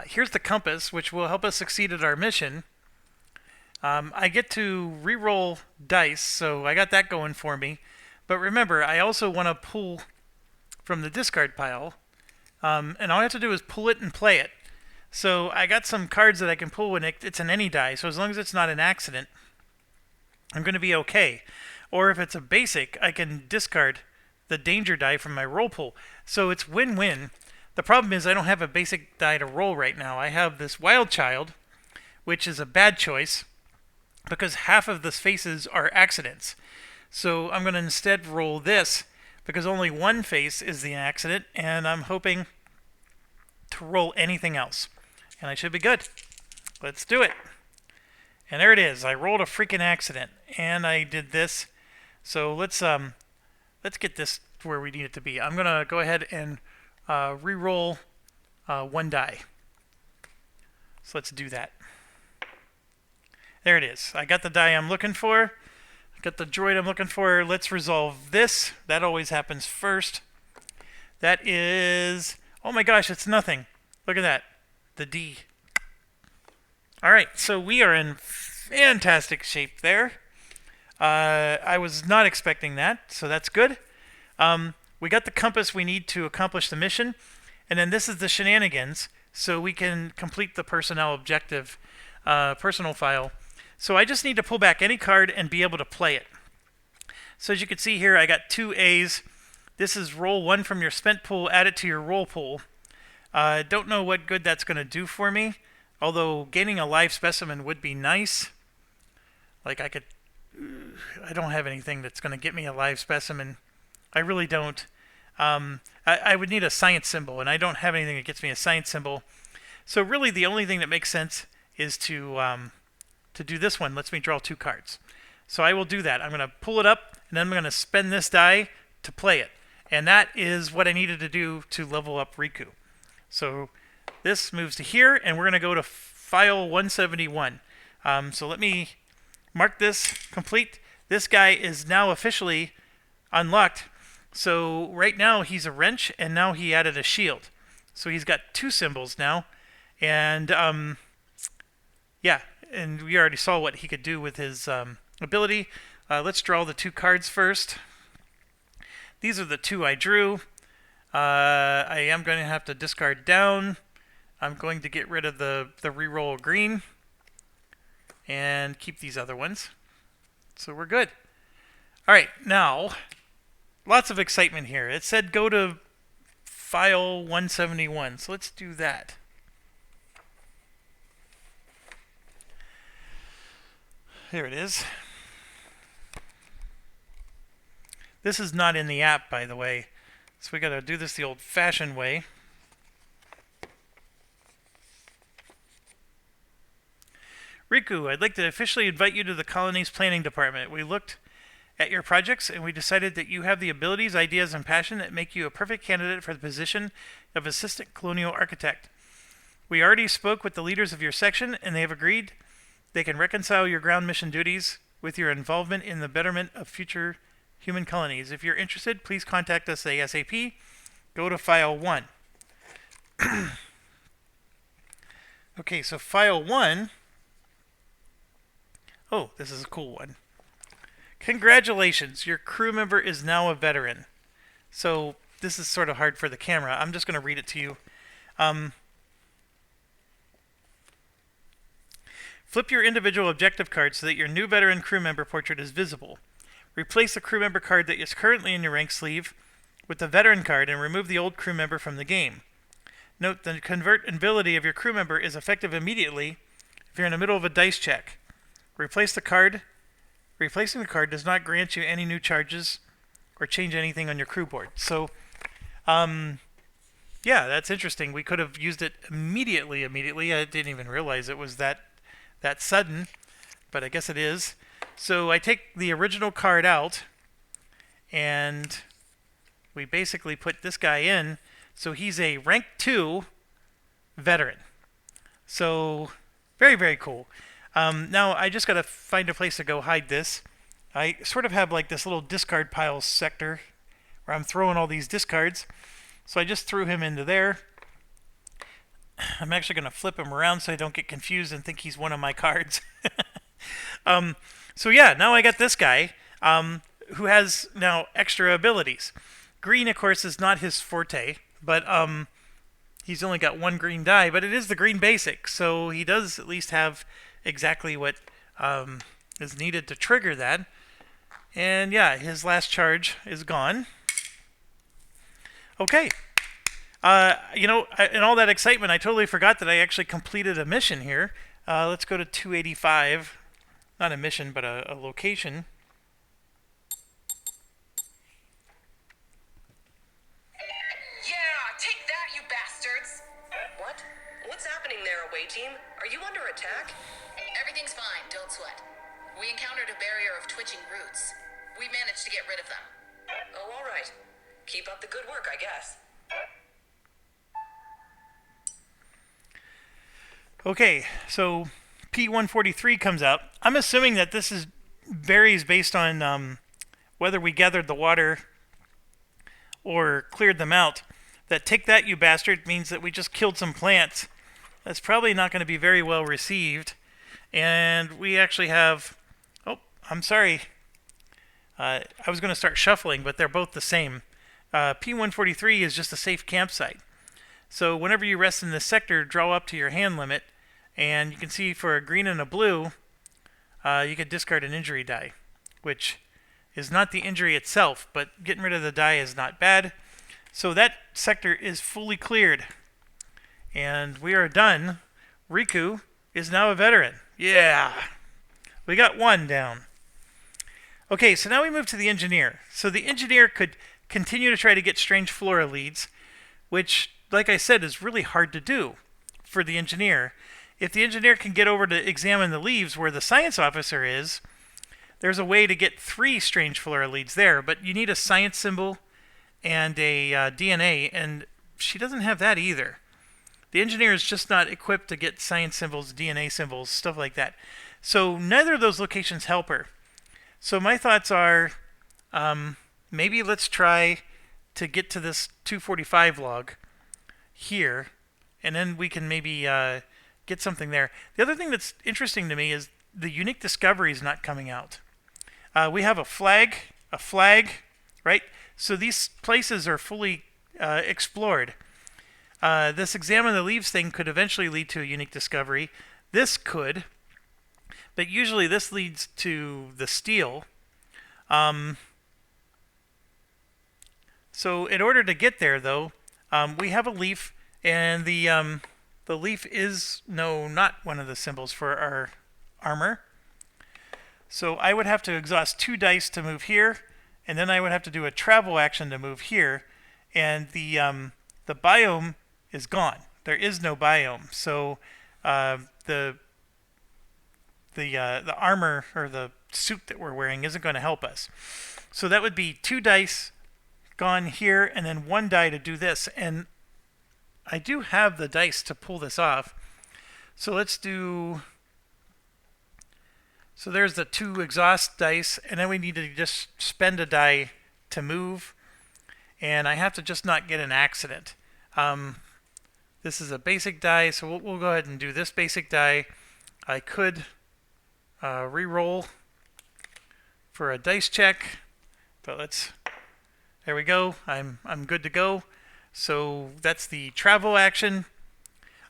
Here's the compass, which will help us succeed at our mission. I get to re-roll dice, so I got that going for me. But remember, I also want to pull from the discard pile, and all I have to do is pull it and play it. So I got some cards that I can pull when it's an any die, so as long as it's not an accident, I'm going to be okay. Or if it's a basic, I can discard the danger die from my roll pool. So it's win-win. The problem is I don't have a basic die to roll right now. I have this Wild Child, which is a bad choice because half of the faces are accidents. So I'm going to instead roll this because only one face is the accident, and I'm hoping to roll anything else. And I should be good. Let's do it. And there it is. I rolled a freaking accident, and I did this. So let's get this where we need it to be. I'm gonna go ahead and re-roll one die. So let's do that. There it is. I got the die I'm looking for. I got the droid I'm looking for. Let's resolve this. That always happens first. That is... oh my gosh, it's nothing. Look at that. The D. Alright, so we are in fantastic shape there. I was not expecting that, so that's good. We got the compass we need to accomplish the mission. And then this is the shenanigans, so we can complete the personnel objective, personal file. So I just need to pull back any card and be able to play it. So as you can see here, I got 2 A's. This is roll 1 from your spent pool, add it to your roll pool. Don't know what good that's going to do for me, although gaining a live specimen would be nice. Like I don't have anything that's going to get me a live specimen. I really don't. I would need a science symbol, and I don't have anything that gets me a science symbol. So really the only thing that makes sense is to do this one. Lets me draw 2 cards. So I will do that. I'm going to pull it up, and then I'm going to spend this die to play it. And that is what I needed to do to level up Riku. So this moves to here, and we're going to go to file 171. So let me mark this complete. This guy is now officially unlocked. So right now he's a wrench, and now he added a shield. So he's got 2 symbols now. And yeah, and we already saw what he could do with his ability. Let's draw the 2 cards first. These are the 2 I drew. I am going to have to discard down. I'm going to get rid of the reroll green and keep these other ones. So we're good. All right, now, lots of excitement here. It said go to file 171, so let's do that. There it is. This is not in the app, by the way. So we got to do this the old-fashioned way. Riku, I'd like to officially invite you to the colony's planning department. We looked at your projects and we decided that you have the abilities, ideas, and passion that make you a perfect candidate for the position of assistant colonial architect. We already spoke with the leaders of your section and they have agreed they can reconcile your ground mission duties with your involvement in the betterment of future human colonies. If you're interested, please contact us ASAP. Go to file 1. Okay, so file 1. Oh, this is a cool one. Congratulations, your crew member is now a veteran. So this is sort of hard for the camera. I'm just going to read it to you. Flip your individual objective card so that your new veteran crew member portrait is visible. Replace the crew member card that is currently in your rank sleeve with the veteran card and remove the old crew member from the game. Note the convert ability of your crew member is effective immediately if you're in the middle of a dice check. Replacing the card does not grant you any new charges or change anything on your crew board. So, yeah, that's interesting. We could have used it immediately. I didn't even realize it was that sudden, but I guess it is. So I take the original card out, and we basically put this guy in. So he's a rank 2 veteran. So very, very cool. Now I just got to find a place to go hide this. I sort of have like this little discard pile sector where I'm throwing all these discards. So I just threw him into there. I'm actually going to flip him around so I don't get confused and think he's one of my cards. So yeah, now I got this guy who has now extra abilities. Green, of course, is not his forte, but he's only got one green die, but it is the green basic, so he does at least have exactly what is needed to trigger that. And yeah, his last charge is gone. Okay. In all that excitement, I totally forgot that I actually completed a mission here. Let's go to 285. Not a mission, but a location. Yeah, take that, you bastards! What? What's happening there, away team? Are you under attack? Everything's fine, don't sweat. We encountered a barrier of twitching roots. We managed to get rid of them. Oh, all right. Keep up the good work, I guess. Okay, so P143 comes out. I'm assuming that this varies based on whether we gathered the water or cleared them out. That "take that, you bastard" means that we just killed some plants. That's probably not going to be very well received. And we actually have... Oh, I'm sorry. I was going to start shuffling, but they're both the same. P143 is just a safe campsite. So whenever you rest in this sector, draw up to your hand limit. And you can see for a green and a blue, you could discard an injury die, which is not the injury itself, but getting rid of the die is not bad. So that sector is fully cleared. And we are done. Riku is now a veteran. Yeah! We got one down. Okay, so now we move to the engineer. So the engineer could continue to try to get strange flora leads, which, like I said, is really hard to do for the engineer. If the engineer can get over to examine the leaves where the science officer is, there's a way to get 3 strange flora leads there, but you need a science symbol and a DNA, and she doesn't have that either. The engineer is just not equipped to get science symbols, DNA symbols, stuff like that. So neither of those locations help her. So my thoughts are, maybe let's try to get to this 245 log here, and then we can maybe get something there. The other thing that's interesting to me is the unique discovery is not coming out. We have a flag, right? So these places are fully explored. This examine the leaves thing could eventually lead to a unique discovery. This could, but usually this leads to the steel. So in order to get there, though, we have a leaf, and the leaf is not one of the symbols for our armor. So I would have to exhaust 2 dice to move here, and then I would have to do a travel action to move here, and the biome is gone. There is no biome. So the armor or the suit that we're wearing isn't going to help us. So that would be 2 dice gone here, and then 1 die to do this. And I do have the dice to pull this off. So let's do... So there's the 2 exhaust dice, and then we need to just spend a die to move. And I have to just not get an accident. This is a basic die, so we'll go ahead and do this basic die. I could re-roll for a dice check, but there we go. I'm good to go. So that's the travel action.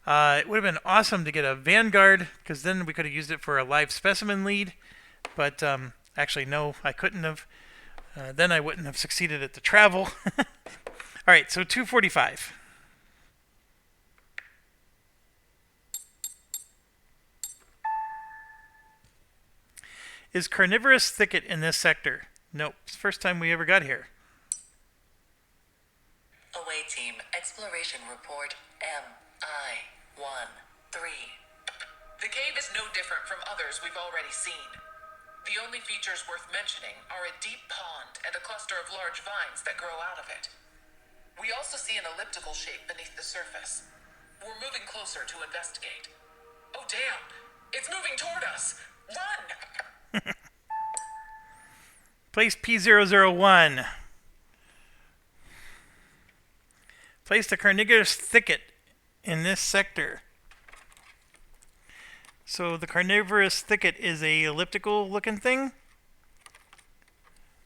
It would have been awesome to get a Vanguard, because then we could have used it for a live specimen lead. But actually, no, I couldn't have. Then I wouldn't have succeeded at the travel. All right, so 245. Is carnivorous thicket in this sector? Nope. It's the first time we ever got here. Away team, exploration report MI-13. The cave is no different from others we've already seen. The only features worth mentioning are a deep pond and a cluster of large vines that grow out of it. We also see an elliptical shape beneath the surface. We're moving closer to investigate. Oh damn! It's moving toward us! Run! Place P001. Place the carnivorous thicket in this sector. So the carnivorous thicket is a elliptical looking thing.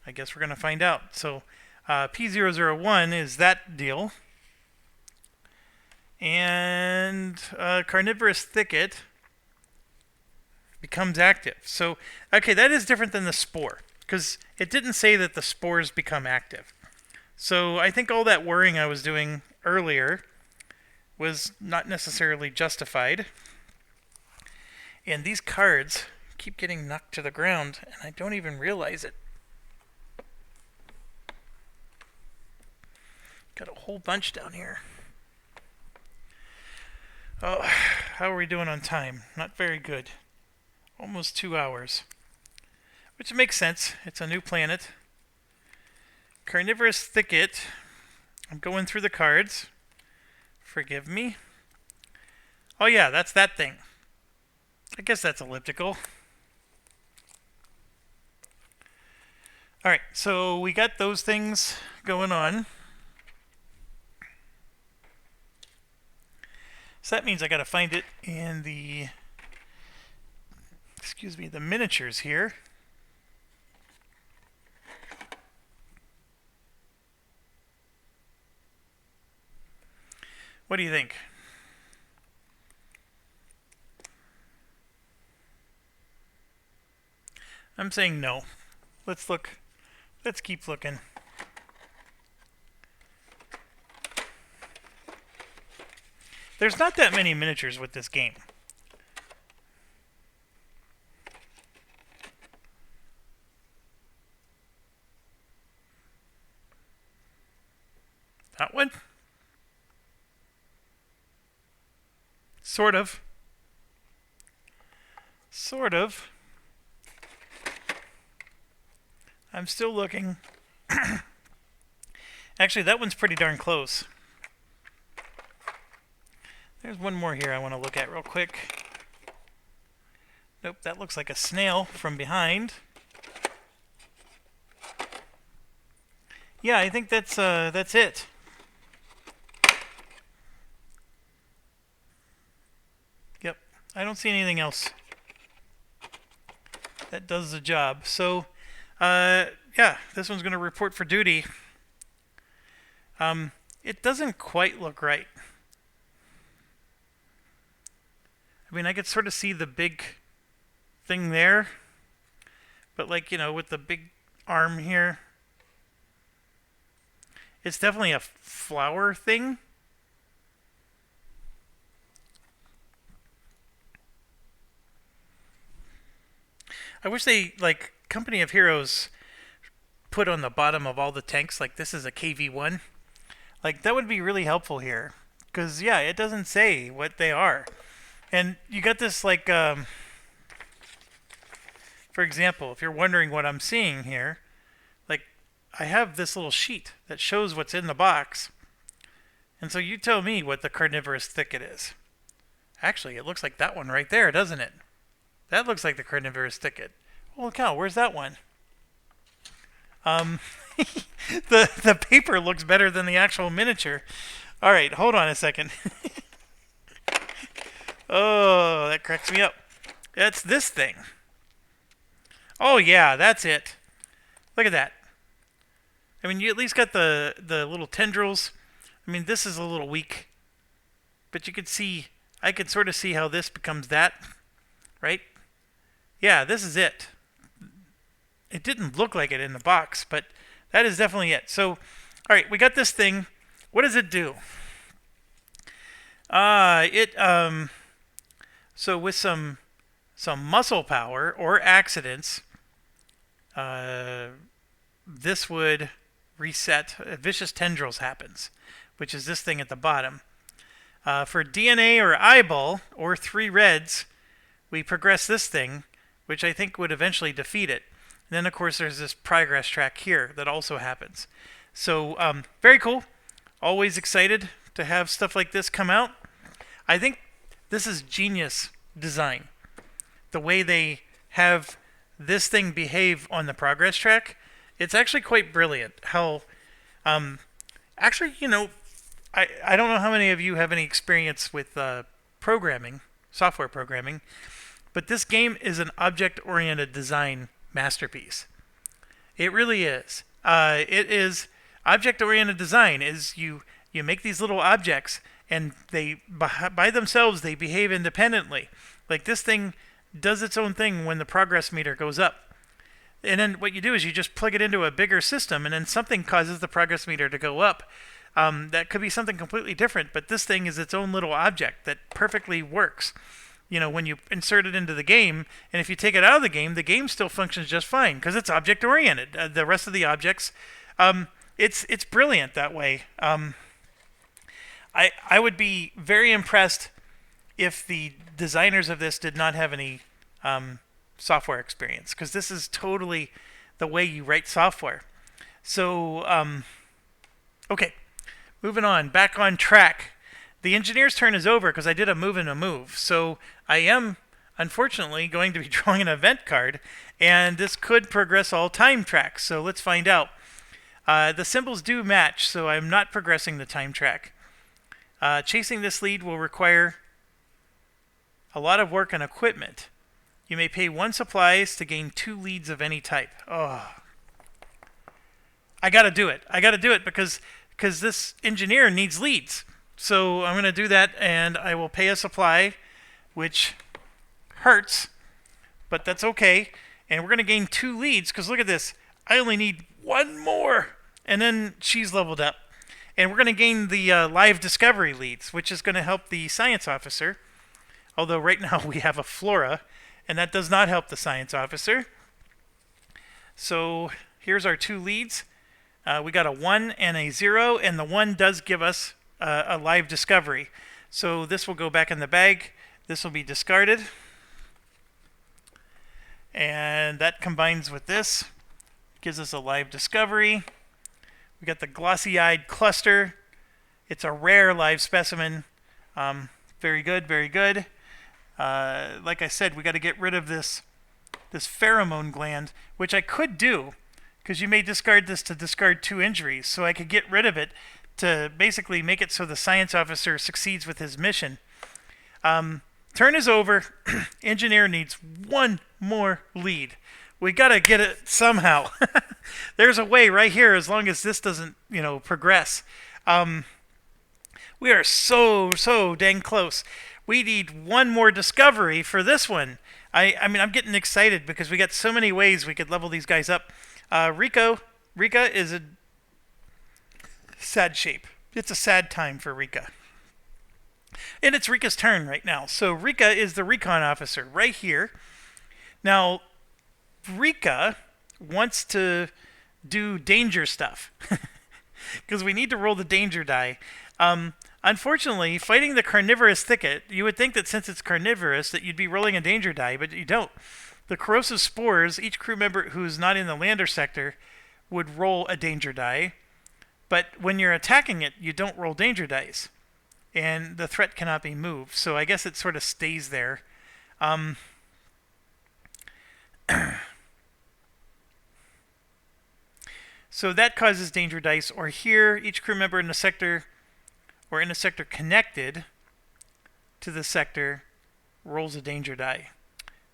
I guess we're going to find out. So P001 is that deal. And carnivorous thicket becomes active. So, okay, that is different than the spore, because it didn't say that the spores become active. So I think all that worrying I was doing earlier was not necessarily justified. And these cards keep getting knocked to the ground, and I don't even realize it. Got a whole bunch down here. Oh, how are we doing on time? Not very good. Almost 2 hours. Which makes sense. It's a new planet. Carnivorous thicket. I'm going through the cards. Forgive me. Oh yeah, that's that thing. I guess that's elliptical. Alright, so we got those things going on. So that means I gotta find it in the, the miniatures here. What do you think? I'm saying no. Let's look. Let's keep looking. There's not that many miniatures with this game. That one? Sort of. Sort of. I'm still looking. Actually, that one's pretty darn close. There's one more here I want to look at real quick. Nope, that looks like a snail from behind. Yeah, I think that's it. Yep, I don't see anything else that does the job. So, yeah, this one's going to report for duty. It doesn't quite look right. I mean, I could sort of see the big thing there, but like, you know, with the big arm here, it's definitely a flower thing. I wish they, like, Company of Heroes put on the bottom of all the tanks, like, this is a KV-1. Like, that would be really helpful here. Because, yeah, it doesn't say what they are. And you got this, like, for example, if you're wondering what I'm seeing here, like, I have this little sheet that shows what's in the box. And so you tell me what the carnivorous thicket is. Actually, it looks like that one right there, doesn't it? That looks like the carnivorous thicket. Holy cow, where's that one? The paper looks better than the actual miniature. All right, hold on a second. Oh, that cracks me up. That's this thing. Oh yeah, that's it. Look at that. I mean, you at least got the little tendrils. I mean, this is a little weak, but you could see, I could sort of see how this becomes that, right? Yeah, this is it. It didn't look like it in the box, but that is definitely it. So, all right, we got this thing. What does it do? So with some muscle power or accidents, this would reset. Vicious tendrils happens, which is this thing at the bottom. For DNA or eyeball or 3 reds, we progress this thing, which I think would eventually defeat it. And then, of course, there's this progress track here that also happens. So, very cool. Always excited to have stuff like this come out. I think this is genius design. The way they have this thing behave on the progress track, it's actually quite brilliant. How, actually, you know, I don't know how many of you have any experience with programming, software programming, but this game is an object-oriented design masterpiece. It really is. It is object-oriented design. Is you make these little objects, and they by themselves they behave independently. Like this thing does its own thing when the progress meter goes up. And then what you do is you just plug it into a bigger system, and then something causes the progress meter to go up. That could be something completely different, but this thing is its own little object that perfectly works. When you insert it into the game, and if you take it out of the game still functions just fine because it's object-oriented. The rest of the objects, it's brilliant that way. I would be very impressed if the designers of this did not have any software experience, because this is totally the way you write software. So, okay, moving on, back on track. The engineer's turn is over because I did a move and a move. So I am, unfortunately, going to be drawing an event card, and this could progress all time tracks. So let's find out. The symbols do match, so I'm not progressing the time track. Chasing this lead will require a lot of work and equipment. You may pay 1 supplies to gain 2 leads of any type. Oh, I gotta do it. I gotta do it because this engineer needs leads. So I'm gonna do that, and I will pay a supply, which hurts, but that's okay. And we're gonna gain 2 leads because look at this. I only need 1 more, and then she's leveled up. And we're gonna gain the live discovery leads, which is gonna help the science officer. Although right now we have a Flora, and that does not help the science officer. So here's our 2 leads. We got a 1 and a 0, and the 1 does give us a live discovery. So this will go back in the bag. This will be discarded. And that combines with this. Gives us a live discovery. We got the glossy-eyed cluster. It's a rare live specimen. Very good, very good. Like I said, we got to get rid of this pheromone gland, which I could do, because you may discard this to discard 2 injuries. So I could get rid of it to basically make it so the science officer succeeds with his mission. Turn is over. Engineer needs 1 more lead. We got to get it somehow. There's a way right here as long as this doesn't, progress. We are so dang close. We need 1 more discovery for this one. I mean, I'm getting excited because we got so many ways we could level these guys up. Rika is a sad shape. It's a sad time for Rika. And it's Rika's turn right now. So Rika is the recon officer right here. Now, Rika wants to do danger stuff because we need to roll the danger die. Unfortunately, fighting the carnivorous thicket, you would think that since it's carnivorous that you'd be rolling a danger die, but you don't. The corrosive spores, each crew member who's not in the lander sector would roll a danger die, but when you're attacking it, you don't roll danger dice, and the threat cannot be moved. So I guess it sort of stays there. So that causes danger dice, or here, each crew member in the sector or in a sector connected to the sector rolls a danger die.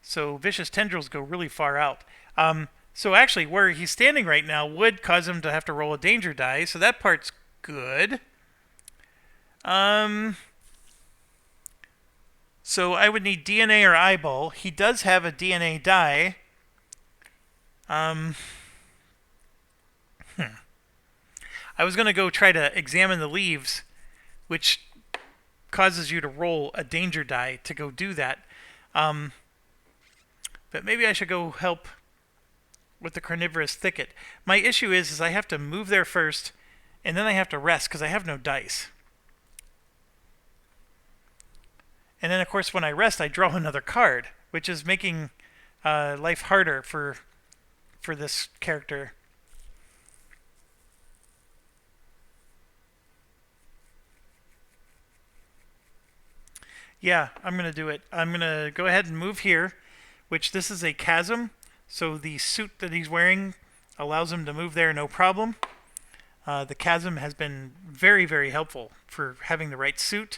So vicious tendrils go really far out. So actually, where he's standing right now would cause him to have to roll a danger die, so that part's good. So I would need DNA or eyeball. He does have a DNA die. I was going to go try to examine the leaves, which causes you to roll a danger die to go do that. But maybe I should go help with the carnivorous thicket. My issue is I have to move there first, and then I have to rest because I have no dice. And then, of course, when I rest, I draw another card, which is making life harder for this character. Yeah, I'm going to do it. I'm going to go ahead and move here, which this is a chasm, so the suit that he's wearing allows him to move there no problem. The chasm has been very, very helpful for having the right suit.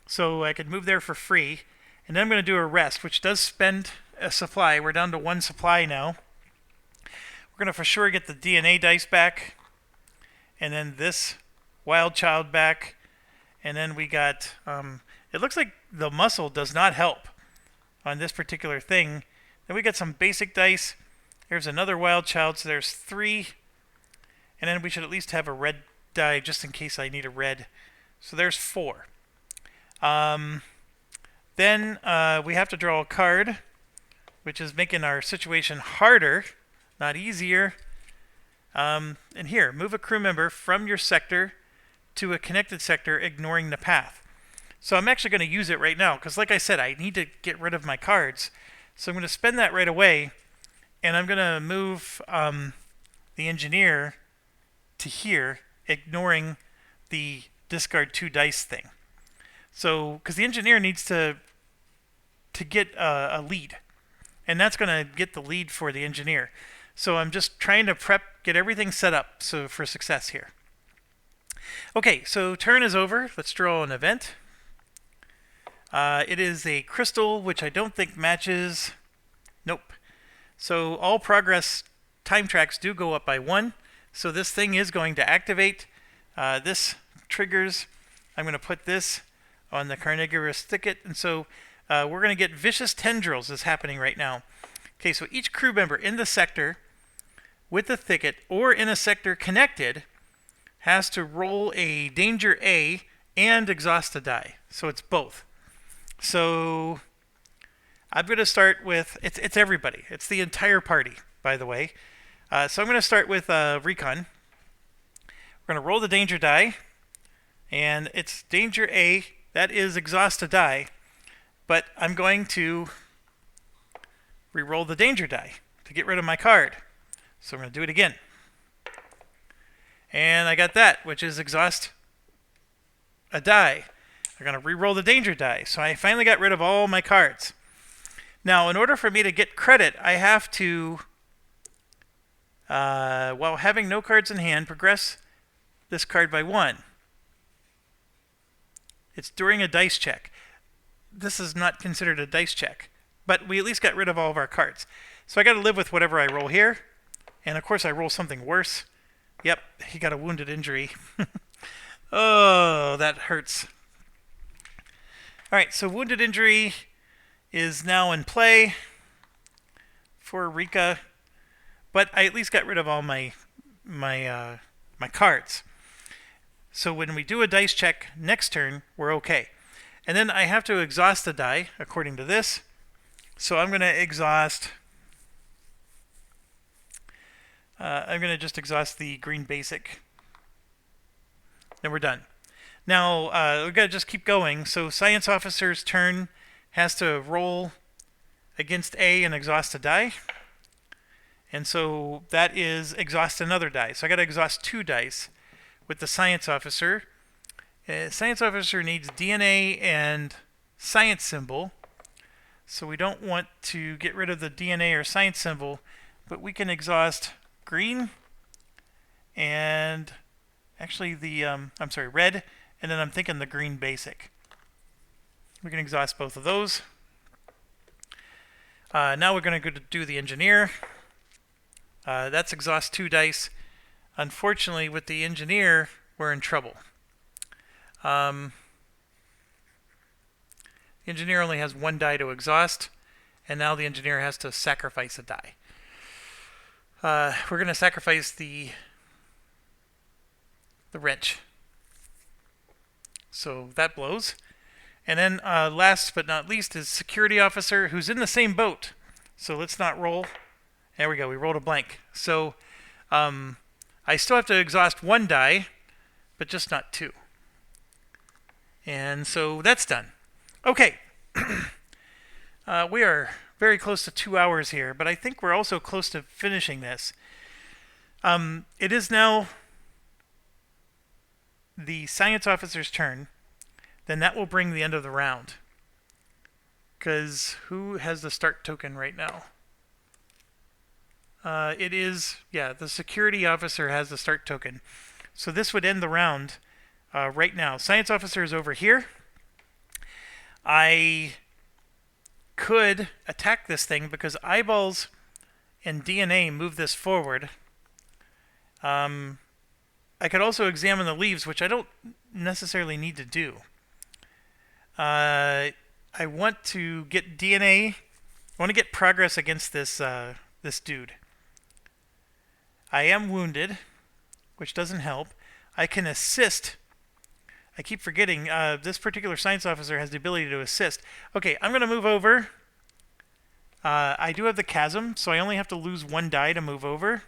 So I could move there for free, And then I'm going to do a rest, which does spend a supply. We're down to 1 supply now. We're going to for sure get the DNA dice back. And then this wild child back. And then we got, it looks like the muscle does not help on this particular thing. Then we got some basic dice. There's another wild child, so there's 3. And then we should at least have a red die just in case I need a red. So there's 4. Then we have to draw a card, which is making our situation harder, not easier. And here, move a crew member from your sector to a connected sector, ignoring the path. So I'm actually going to use it right now, because like I said, I need to get rid of my cards. So I'm going to spend that right away, and I'm going to move the engineer to here, ignoring the discard 2 dice thing. So, because the engineer needs to get a lead, and that's going to get the lead for the engineer. So I'm just trying to get everything set up for success here. Okay, so turn is over. Let's draw an event. It is a crystal, which I don't think matches. Nope. So all progress time tracks do go up by 1. So this thing is going to activate. This triggers. I'm going to put this on the carnivorous thicket. And so we're going to get vicious tendrils is happening right now. Okay, so each crew member in the sector with the thicket or in a sector connected has to roll a danger A and exhaust a die. So it's both. So I'm going to start with, it's everybody. It's the entire party, by the way. So I'm going to start with Recon. We're going to roll the danger die. And it's danger A. That is exhaust a die. But I'm going to re-roll the danger die to get rid of my card. So I'm going to do it again. And I got that, which is exhaust a die. I'm going to re-roll the danger die. So I finally got rid of all my cards. Now, in order for me to get credit, I have to, while having no cards in hand, progress this card by 1. It's during a dice check. This is not considered a dice check, but we at least got rid of all of our cards. So I got to live with whatever I roll here. And of course I roll something worse. Yep, he got a wounded injury. Oh, that hurts. Alright, so wounded injury is now in play for Rika, but I at least got rid of all my cards. So when we do a dice check next turn, we're okay. And then I have to exhaust the die according to this. So I'm going to exhaust. I'm going to just exhaust the green basic. Then we're done. Now we've got to just keep going. So science officer's turn has to roll against A and exhaust a die. And so that is exhaust another die. So I got to exhaust 2 dice with the science officer. Science officer needs DNA and science symbol. So we don't want to get rid of the DNA or science symbol, but we can exhaust green and actually the, red, and then I'm thinking the green basic. We can exhaust both of those. Now we're going to go to do the engineer. That's exhaust 2 dice. Unfortunately, with the engineer, we're in trouble. The engineer only has 1 die to exhaust, and now the engineer has to sacrifice a die. We're going to sacrifice the wrench. So that blows. And then last but not least is security officer, who's in the same boat. So let's not roll. There we go. We rolled a blank. So I still have to exhaust 1 die, but just not 2. And so that's done. Okay. We are very close to 2 hours here, but I think we're also close to finishing this. It is now the science officer's turn. Then that will bring the end of the round. Because who has the start token right now? It is, the security officer has the start token. So this would end the round right now. Science officer is over here. I could attack this thing because eyeballs and DNA move this forward. I could also examine the leaves, which I don't necessarily need to do. I want to get DNA. I want to get progress against this this dude. I am wounded, which doesn't help. I can assist. I keep forgetting this particular science officer has the ability to assist. Okay, I'm going to move over. I do have the chasm, so I only have to lose one die to move over.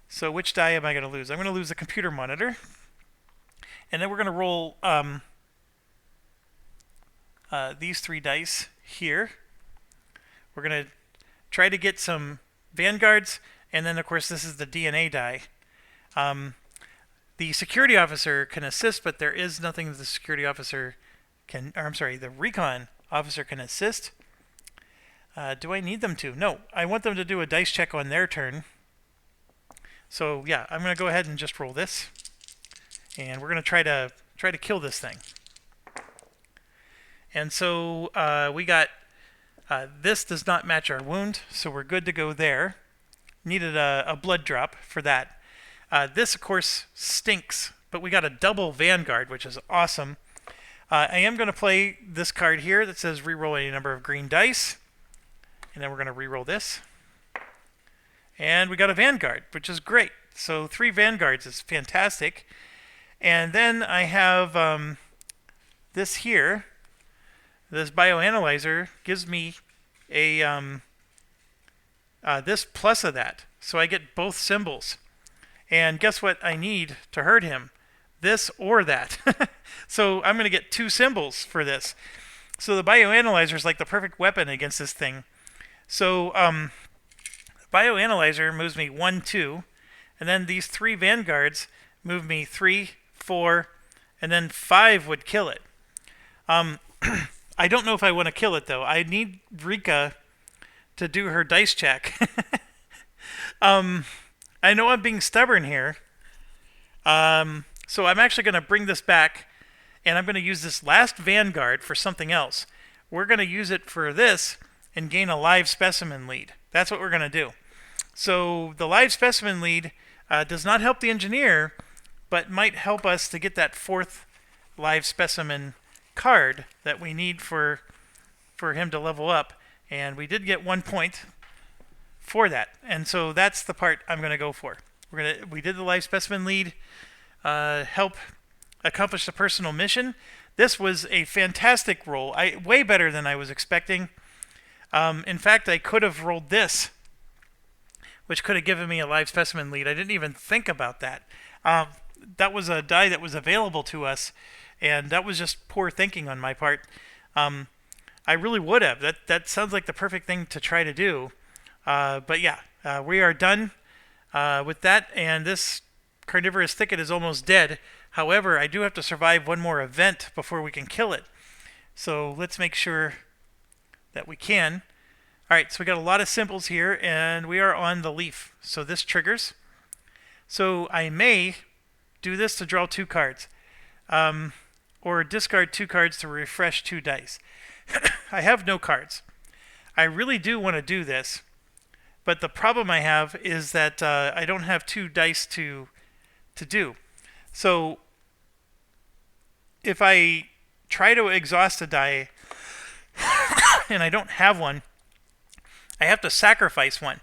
So which die am I going to lose? I'm going to lose the computer monitor. And then we're going to roll these 3 dice here. We're going to try to get some Vanguards, and then of course this is the DNA die. The security officer can assist, but there is nothing the security officer can, or I'm sorry, the recon officer can assist. Do I need them to? No, I want them to do a dice check on their turn. So yeah, I'm going to go ahead and just roll this, and we're going to try to kill this thing. And so we got this does not match our wound, so we're good to go there. Needed a blood drop for that. This of course stinks, but we got a double Vanguard, which is awesome. I am going to play this card here that says reroll a number of green dice, and then we're going to reroll this. And we got a Vanguard, which is great. So 3 Vanguards is fantastic. And then I have this here. This bioanalyzer gives me a this plus of that. So I get both symbols. And guess what I need to hurt him? This or that. So I'm going to get 2 symbols for this. So the bioanalyzer is like the perfect weapon against this thing. So bioanalyzer moves me 1, 2, and then these 3 Vanguards move me 3, 4, and then 5 would kill it. I don't know if I want to kill it though. I need Rika to do her dice check. I know I'm being stubborn here. So I'm actually going to bring this back, and I'm going to use this last Vanguard for something else. We're going to use it for this and gain a live specimen lead. That's what we're going to do. So the live specimen lead does not help the engineer, but might help us to get that 4th live specimen card that we need for him to level up. And we did get 1 point for that. And so that's the part I'm going to go for. We did the live specimen lead, help accomplish the personal mission. This was a fantastic roll. Way better than I was expecting. In fact, I could have rolled this, which could have given me a live specimen lead. I didn't even think about that. That was a die that was available to us, and that was just poor thinking on my part. I really would have. That sounds like the perfect thing to try to do. But yeah, we are done with that, and this carnivorous thicket is almost dead. However, I do have to survive one more event before we can kill it. So let's make sure that we can. Alright, so we got a lot of symbols here, and we are on the leaf. So this triggers. So I may do this to draw 2 cards. Or discard 2 cards to refresh 2 dice. I have no cards. I really do want to do this, but the problem I have is that I don't have 2 dice to do. So if I try to exhaust a die and I don't have one, I have to sacrifice one.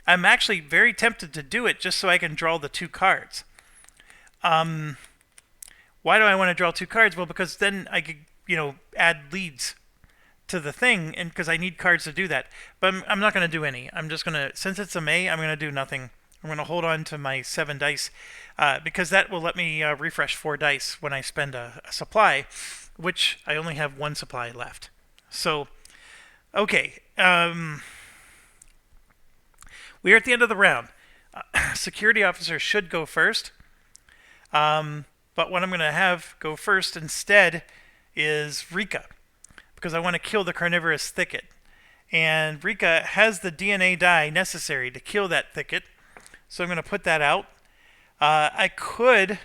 I'm actually very tempted to do it just so I can draw the 2 cards. Why do I want to draw 2 cards? Well, because then I could, add leads to the thing, and because I need cards to do that. But I'm not going to do any. I'm just going to, since it's a May, I'm going to do nothing. I'm going to hold on to my 7 dice because that will let me refresh 4 dice when I spend a supply, which I only have 1 supply left. So, okay. We are at the end of the round. Security officer should go first. But what I'm going to have go first instead is Rika, because I want to kill the carnivorous thicket. And Rika has the DNA die necessary to kill that thicket, so I'm going to put that out. I could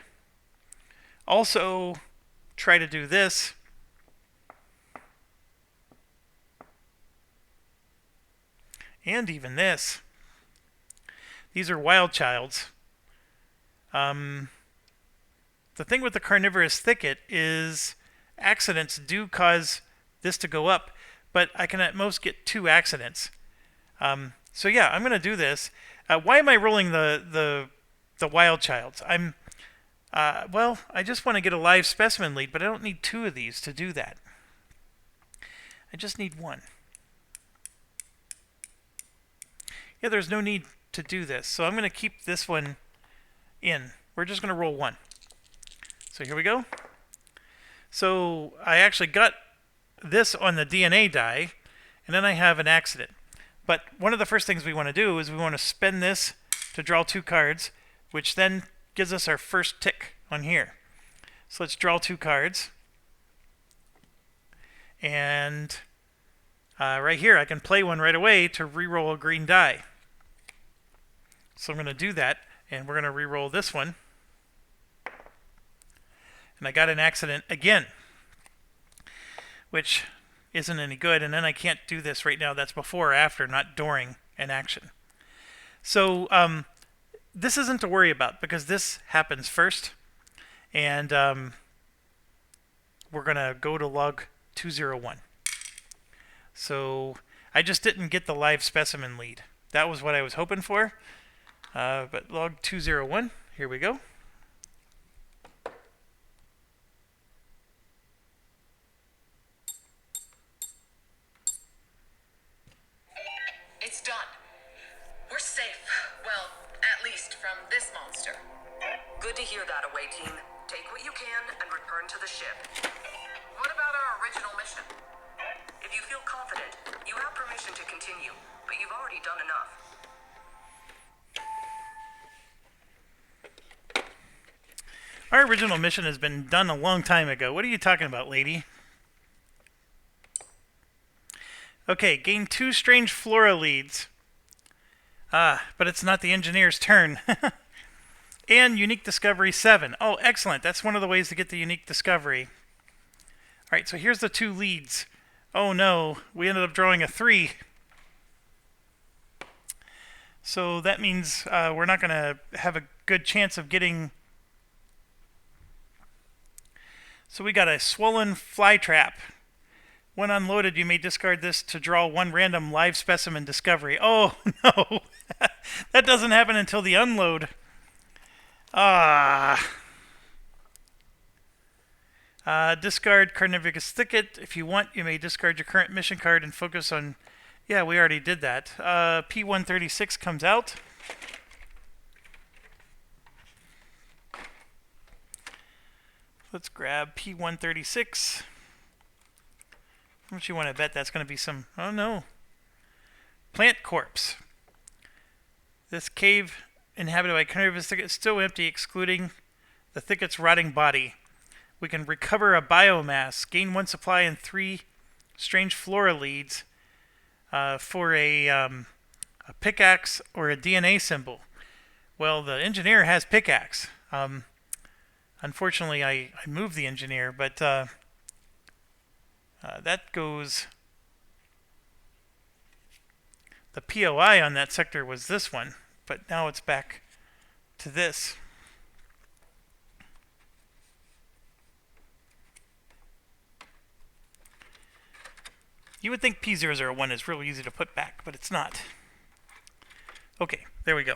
also try to do this. And even this. These are wild childs. The thing with the carnivorous thicket is accidents do cause this to go up, but I can at most get 2 accidents. So yeah, I'm going to do this. Why am I rolling the wild childs? Well, I just want to get a live specimen lead, but I don't need 2 of these to do that. I just need 1. Yeah, there's no need to do this. So I'm going to keep this one in. We're just going to roll 1. So here we go. So I actually got this on the DNA die, and then I have an accident. But one of the first things we want to do is we want to spend this to draw 2 cards, which then gives us our first tick on here. So let's draw 2 cards. And right here, I can play one right away to re-roll a green die. So I'm going to do that, and we're going to re-roll this one. And I got an accident again, which isn't any good. And then I can't do this right now. That's before or after, not during an action. So this isn't to worry about because this happens first. And we're going to go to log 201. So I just didn't get the live specimen lead. That was what I was hoping for. But log 201, here we go. It's done. We're safe. Well, at least from this monster. Good to hear that, away team. Take what you can and return to the ship. What about our original mission? If you feel confident, you have permission to continue, but you've already done enough. Our original mission has been done a long time ago. What are you talking about, lady? Okay, gain 2 strange flora leads. But it's not the engineer's turn. And unique discovery 7. Oh, excellent. That's one of the ways to get the unique discovery. Alright, so here's the 2 leads. Oh no, we ended up drawing a 3. So that means we're not going to have a good chance of getting... So we got a swollen fly trap. When unloaded, you may discard this to draw 1 random live specimen discovery. Oh, no. That doesn't happen until the unload. Discard Carnivorous Thicket. If you want, you may discard your current mission card and focus on... Yeah, we already did that. P136 comes out. Let's grab P136. How much you want to bet that's going to be some... Oh, no. Plant corpse. This cave inhabited by carnivorous thicket is still empty, excluding the thicket's rotting body. We can recover a biomass, gain 1 supply and 3 strange flora leads for a pickaxe or a DNA symbol. Well, the engineer has pickaxe. Unfortunately, I moved the engineer, but that goes... The POI on that sector was this one, but now it's back to this. You would think P001 is real easy to put back, but it's not. Okay, there we go.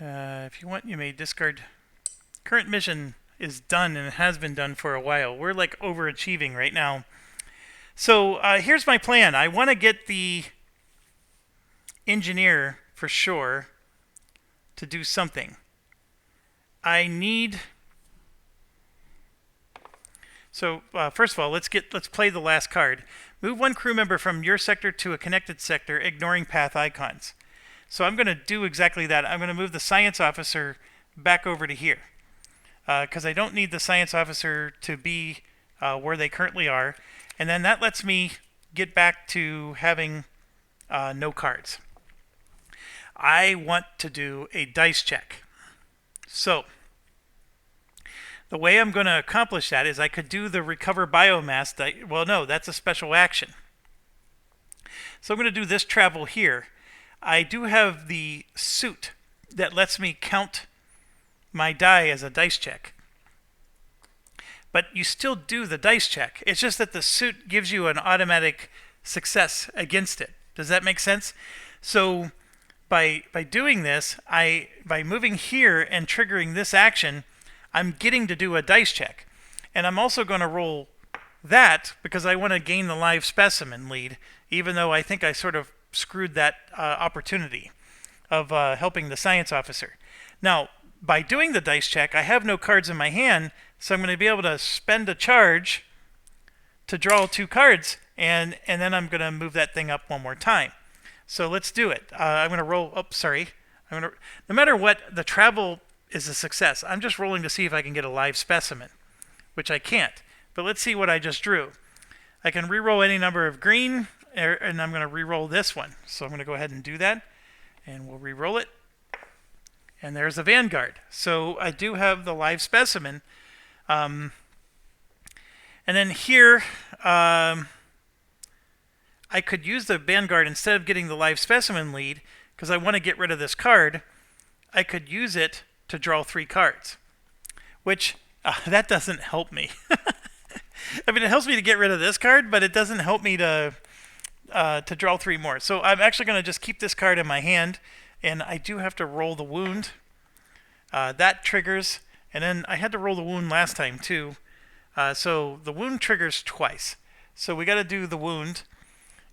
If you want, you may discard. Current mission is done and it has been done for a while. We're like overachieving right now. So here's my plan. I want to get the engineer for sure to do something. I need... So first of all, let's play the last card. Move 1 crew member from your sector to a connected sector, ignoring path icons. So I'm going to do exactly that. I'm going to move the science officer back over to here because I don't need the science officer to be where they currently are. And then that lets me get back to having no cards. I want to do a dice check. So the way I'm going to accomplish that is I could do the recover biomass. Well, no, that's a special action. So I'm going to do this travel here. I do have the suit that lets me count my die as a dice check. But you still do the dice check. It's just that the suit gives you an automatic success against it. Does that make sense? So by doing this, by moving here and triggering this action, I'm getting to do a dice check. And I'm also going to roll that because I want to gain the live specimen lead, even though I think I sort of screwed that opportunity of helping the science officer. Now, by doing the dice check, I have no cards in my hand, so I'm going to be able to spend a charge to draw 2 cards, and then I'm going to move that thing up one more time. So let's do it. I'm going to roll. Oh, sorry. No matter what, the travel is a success. I'm just rolling to see if I can get a live specimen, which I can't. But let's see what I just drew. I can re-roll any number of green, and I'm going to re-roll this one. So I'm going to go ahead and do that, and we'll re-roll it. And there's the Vanguard. So I do have the live specimen. And then here, I could use the Vanguard instead of getting the live specimen lead, because I want to get rid of this card. I could use it to draw 3 cards, which that doesn't help me. I mean, it helps me to get rid of this card, but it doesn't help me to draw 3 more. So I'm actually going to just keep this card in my hand, and I do have to roll the wound. That triggers, and then I had to roll the wound last time too. So the wound triggers twice. So we got to do the wound.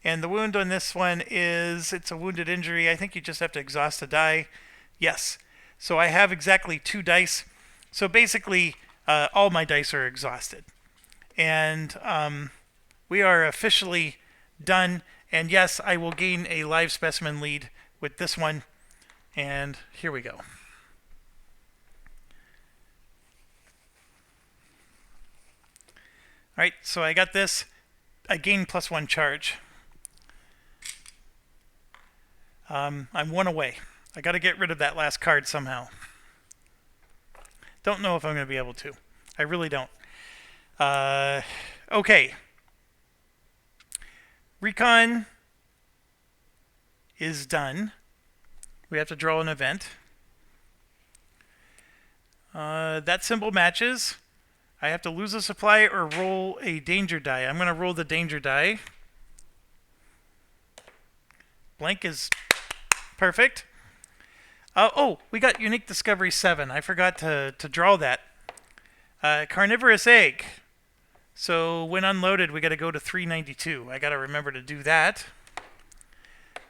And the wound on this one is, it's a wounded injury. I think you just have to exhaust a die. Yes. So I have exactly 2 dice. So basically, all my dice are exhausted. And we are officially done. And yes, I will gain a live specimen lead with this one. And here we go. All right, so I got this. I gained +1 charge. I'm 1 away. I got to get rid of that last card somehow. Don't know if I'm going to be able to. I really don't. Okay. Recon is done. We have to draw an event. That symbol matches. I have to lose a supply or roll a danger die. I'm going to roll the danger die. Blank is perfect. Oh, we got Unique Discovery 7. I forgot to draw that. Carnivorous Egg. So when unloaded, we got to go to 392. I got to remember to do that.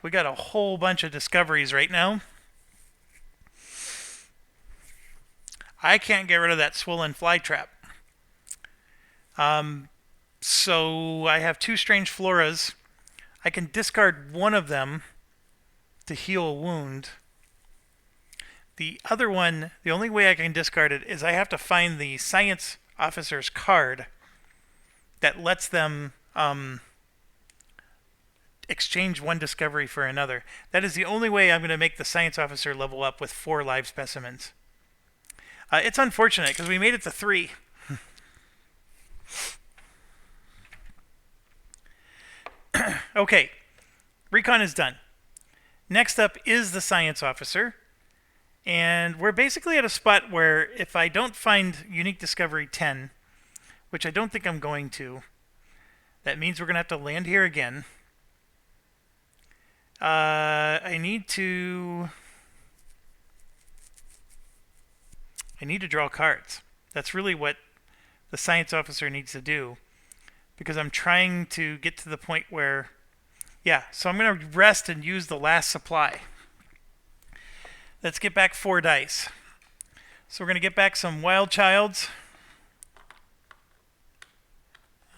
We got a whole bunch of discoveries right now. I can't get rid of that swollen fly trap. So I have 2 strange floras. I can discard one of them to heal a wound. The other one, the only way I can discard it is I have to find the science officer's card that lets them exchange one discovery for another. That is the only way I'm going to make the science officer level up with 4 live specimens. It's unfortunate because we made it to 3. Okay, recon is done. Next up is the science officer. And we're basically at a spot where if I don't find Unique Discovery 10, which I don't think I'm going to, that means we're going to have to land here again. I need to draw cards. That's really what the science officer needs to do, because I'm trying to get to the point where, yeah, so I'm going to rest and use the last supply. Let's get back 4 dice. So we're going to get back some Wild Childs.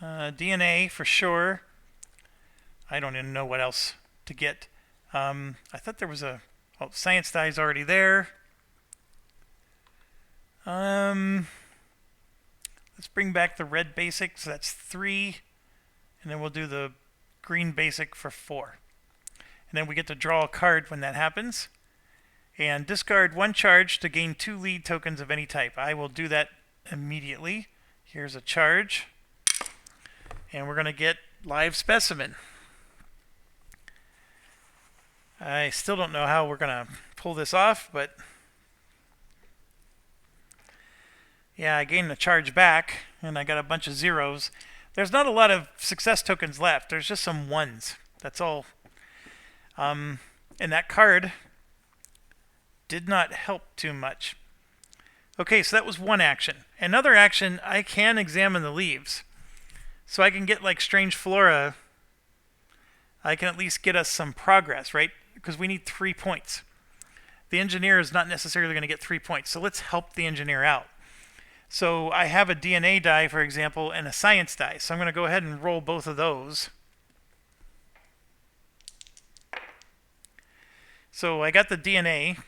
DNA for sure. I don't even know what else to get. I thought there was science die is already there. Let's bring back the red basic, so that's 3. And then we'll do the green basic for 4. And then we get to draw a card when that happens. And discard 1 charge to gain 2 lead tokens of any type. I will do that immediately. Here's a charge. And we're going to get live specimen. I still don't know how we're going to pull this off, but yeah, I gained the charge back, and I got a bunch of zeros. There's not a lot of success tokens left. There's just some ones. That's all. And that card did not help too much. Okay, so that was one action. Another action, I can examine the leaves. So I can get like strange flora. I can at least get us some progress, right? Because we need 3 points. The engineer is not necessarily going to get 3 points. So let's help the engineer out. So I have a DNA die, for example, and a science die. So I'm going to go ahead and roll both of those. So I got the DNA.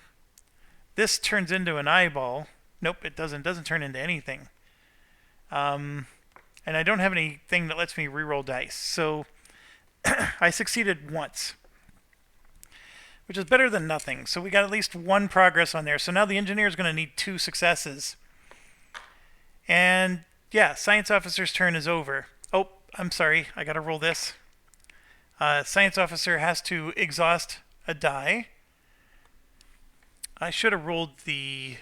This turns into an eyeball. Nope, it doesn't. It doesn't turn into anything. And I don't have anything that lets me reroll dice. So I succeeded once, which is better than nothing. So we got at least 1 progress on there. So now the engineer is going to need 2 successes. And yeah, science officer's turn is over. Oh, I'm sorry. I got to roll this. Science officer has to exhaust a die. I should have rolled the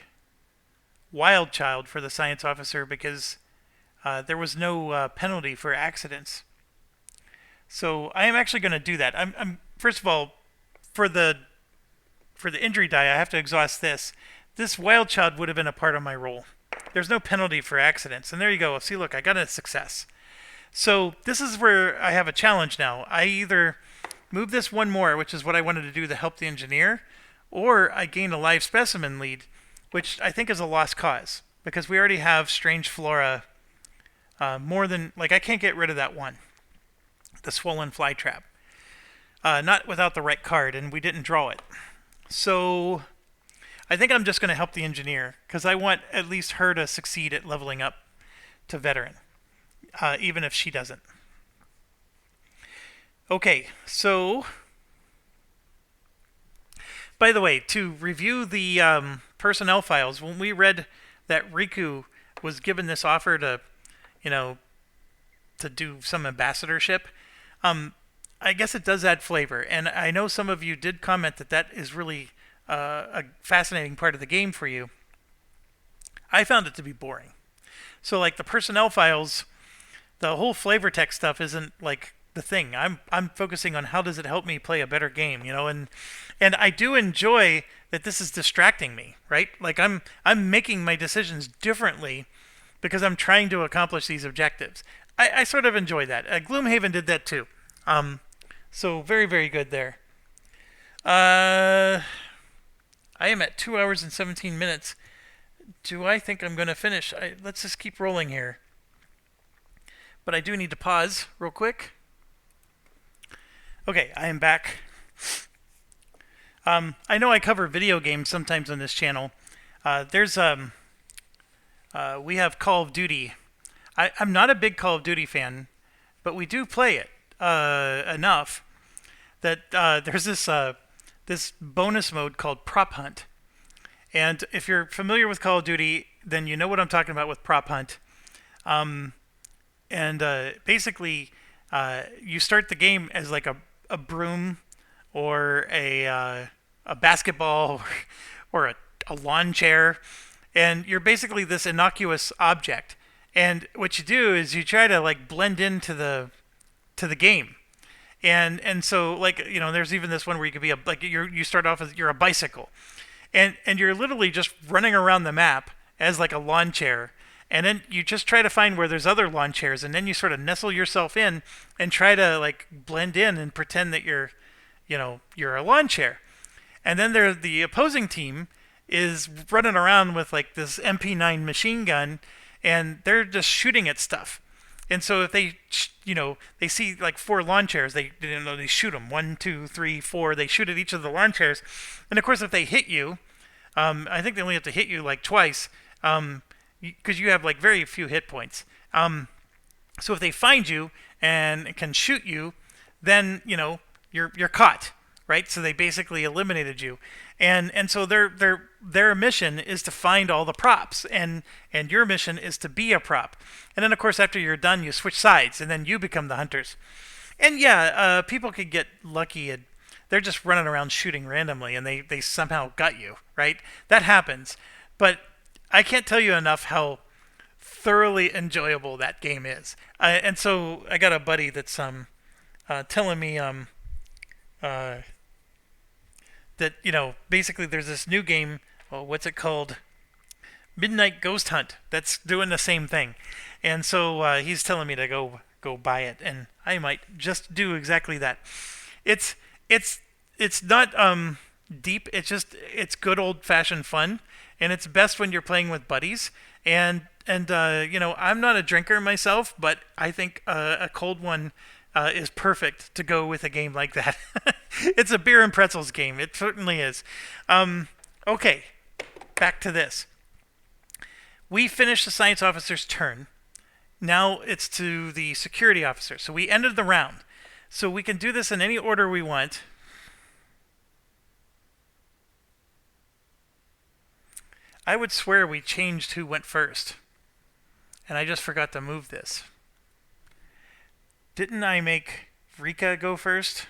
wild child for the science officer because there was no penalty for accidents. So I am actually going to do that. I'm first of all, for the injury die, I have to exhaust this. This wild child would have been a part of my roll. There's no penalty for accidents. And there you go. See, look, I got a success. So this is where I have a challenge now. I either move this 1 more, which is what I wanted to do to help the engineer, or I gain a live specimen lead, which I think is a lost cause because we already have strange flora more than, like, I can't get rid of that one, the swollen fly trap. Not without the right card, and we didn't draw it. So I think I'm just going to help the engineer because I want at least her to succeed at leveling up to veteran, even if she doesn't. Okay, so by the way, to review the personnel files, when we read that Riku was given this offer to, to do some ambassadorship, I guess it does add flavor. And I know some of you did comment that that is really a fascinating part of the game for you. I found it to be boring. So like the personnel files, the whole flavor text stuff isn't like the thing. I'm focusing on how does it help me play a better game, and I do enjoy that this is distracting me, right? Like I'm making my decisions differently because I'm trying to accomplish these objectives. I sort of enjoy that. Gloomhaven did that too. So very, very good there. I am at 2 hours and 17 minutes. Do I think I'm going to finish? Let's just keep rolling here. But I do need to pause real quick. Okay, I am back. I know I cover video games sometimes on this channel. We have Call of Duty. I'm not a big Call of Duty fan, but we do play it enough that there's this bonus mode called Prop Hunt. And if you're familiar with Call of Duty, then you know what I'm talking about with Prop Hunt. Basically, you start the game as like a broom or a basketball or a lawn chair, and you're basically this innocuous object. And what you do is you try to like blend into the game. And so like there's even this one where you could be you start off as you're a bicycle, and you're literally just running around the map as like a lawn chair. And then you just try to find where there's other lawn chairs, and then you sort of nestle yourself in and try to like blend in and pretend that you're a lawn chair. And then the opposing team is running around with like this MP9 machine gun, and they're just shooting at stuff. And so if they see like 4 lawn chairs, they shoot them 1, 2, 3, 4. They shoot at each of the lawn chairs, and of course if they hit you, I think they only have to hit you like twice. Because you have like very few hit points. So if they find you and can shoot you, then you're caught, right? So they basically eliminated you, and so their mission is to find all the props, and your mission is to be a prop. And then of course after you're done, you switch sides, and then you become the hunters. And yeah, people could get lucky. they're just running around shooting randomly and they somehow got you, right? That happens. But I can't tell you enough how thoroughly enjoyable that game is. And so I got a buddy that's telling me that basically there's this new game. Well, what's it called? Midnight Ghost Hunt. That's doing the same thing, and so he's telling me to go buy it, and I might just do exactly that. It's not deep. It's good old fashioned fun, and it's best when you're playing with buddies. And I'm not a drinker myself, but I think a cold one is perfect to go with a game like that. It's a beer and pretzels game. It certainly is. Okay, back to this. We finished the science officer's turn. Now it's to the security officer. So we ended the round. So we can do this in any order we want. I would swear we changed who went first. And I just forgot to move this. Didn't I make Rika go first?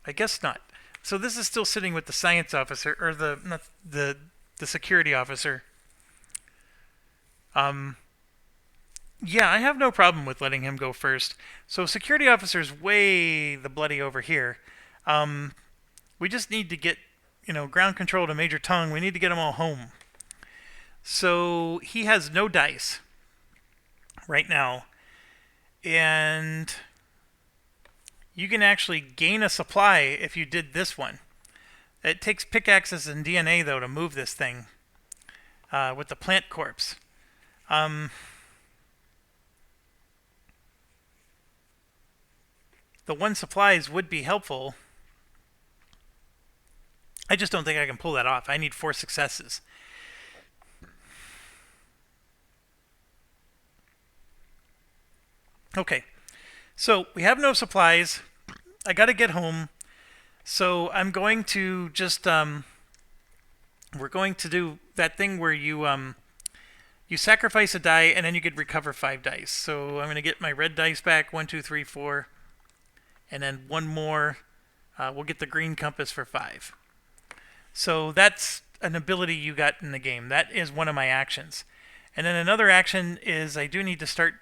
I guess not. So this is still sitting with the science officer, or the security officer. Yeah, I have no problem with letting him go first. So security officer's way the bloody over here. We just need to get, ground control to Major Tongue. We need to get them all home. So he has no dice right now. And you can actually gain a supply if you did this one. It takes pickaxes and DNA, though, to move this thing with the plant corpse. The one supplies would be helpful. I just don't think I can pull that off. I need 4 successes. Okay. So we have no supplies. I got to get home. So I'm going to just we're going to do that thing where you sacrifice a die and then you could recover 5 dice. So I'm going to get my red dice back, 1, 2, 3, 4, and then one more. We'll get the green compass for 5. So that's an ability you got in the game. That is one of my actions. And then another action is I do need to start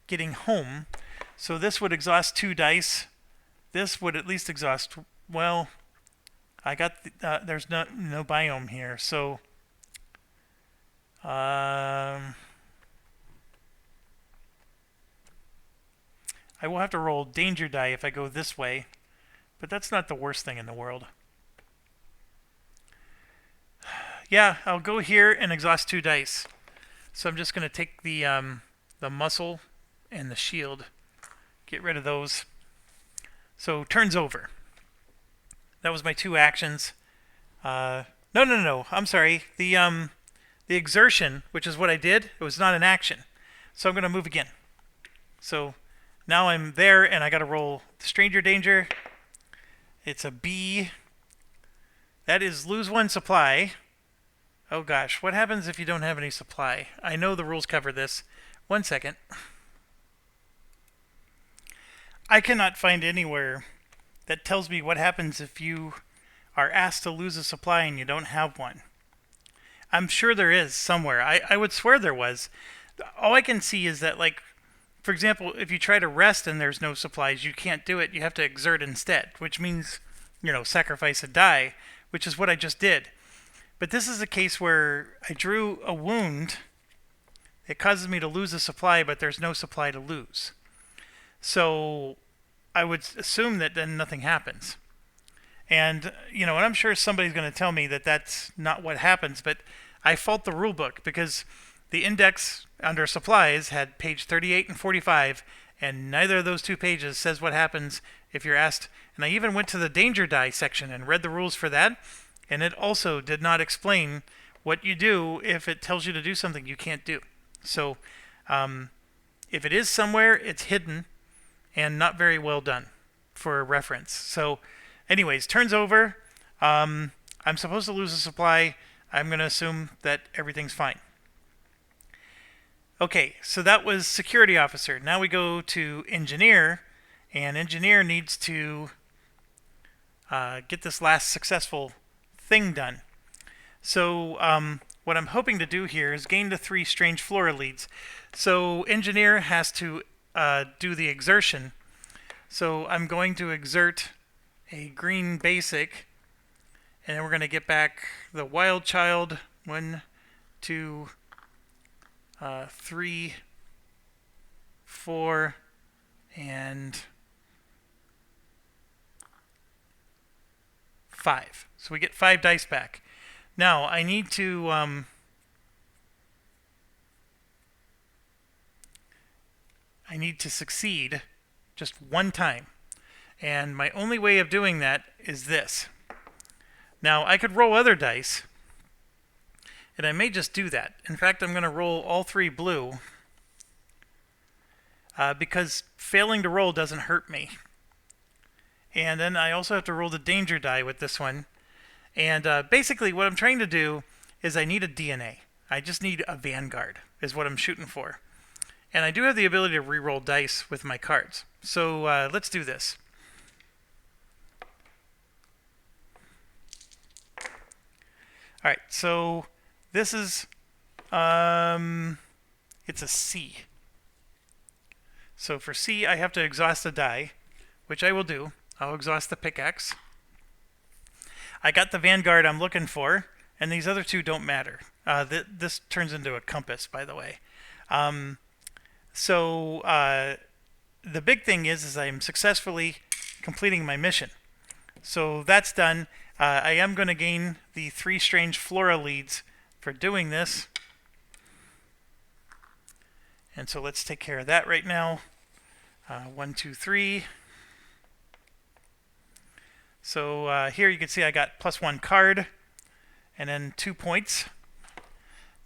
getting home. So this would exhaust 2 dice. This would at least exhaust, well, I got, there's no biome here. So, I will have to roll danger die if I go this way. But that's not the worst thing in the world. Yeah, I'll go here and exhaust 2 dice. So I'm just going to take the muscle and the shield. Get rid of those. So turns over. That was my 2 actions. No. I'm sorry. The exertion, which is what I did, it was not an action. So I'm going to move again. So now I'm there and I got to roll stranger danger. It's a B. That is lose 1 supply. Oh gosh, what happens if you don't have any supply? I know the rules cover this. 1 second. I cannot find anywhere that tells me what happens if you are asked to lose a supply and you don't have one. I'm sure there is somewhere. I would swear there was. All I can see is that, like, for example, if you try to rest and there's no supplies, you can't do it. You have to exert instead, which means, sacrifice a die, which is what I just did. But this is a case where I drew a wound. It causes me to lose a supply, but there's no supply to lose. So I would assume that then nothing happens. And, and I'm sure somebody's going to tell me that that's not what happens, but I fault the rule book because the index under supplies had page 38 and 45, and neither of those 2 pages says what happens if you're asked. And I even went to the danger die section and read the rules for that, and it also did not explain what you do if it tells you to do something you can't do. So if it is somewhere, it's hidden and not very well done for reference. So anyways, turns over. I'm supposed to lose a supply. I'm going to assume that everything's fine. Okay, so that was security officer. Now we go to engineer, and engineer needs to get this last successful thing done. So what I'm hoping to do here is gain the 3 strange flora leads. So engineer has to do the exertion. So I'm going to exert a green basic, and then we're going to get back the wild child. 1, 2, 3, 4, and 5. So we get 5 dice back. Now I need to succeed just 1 time. And my only way of doing that is this. Now I could roll other dice, and I may just do that. In fact, I'm going to roll all 3 blue because failing to roll doesn't hurt me. And then I also have to roll the danger die with this one. And basically what I'm trying to do is I need a DNA. I just need a Vanguard is what I'm shooting for. And I do have the ability to re-roll dice with my cards. So let's do this. Alright, so this is, it's a C. So for C, I have to exhaust a die, which I will do. I'll exhaust the pickaxe. I got the Vanguard I'm looking for, and these other 2 don't matter. This turns into a compass, by the way. The big thing is I'm successfully completing my mission. So that's done. I am going to gain the 3 strange flora leads for doing this. And so let's take care of that right now. 1, 2, 3. So here you can see I got +1 card and then 2 points.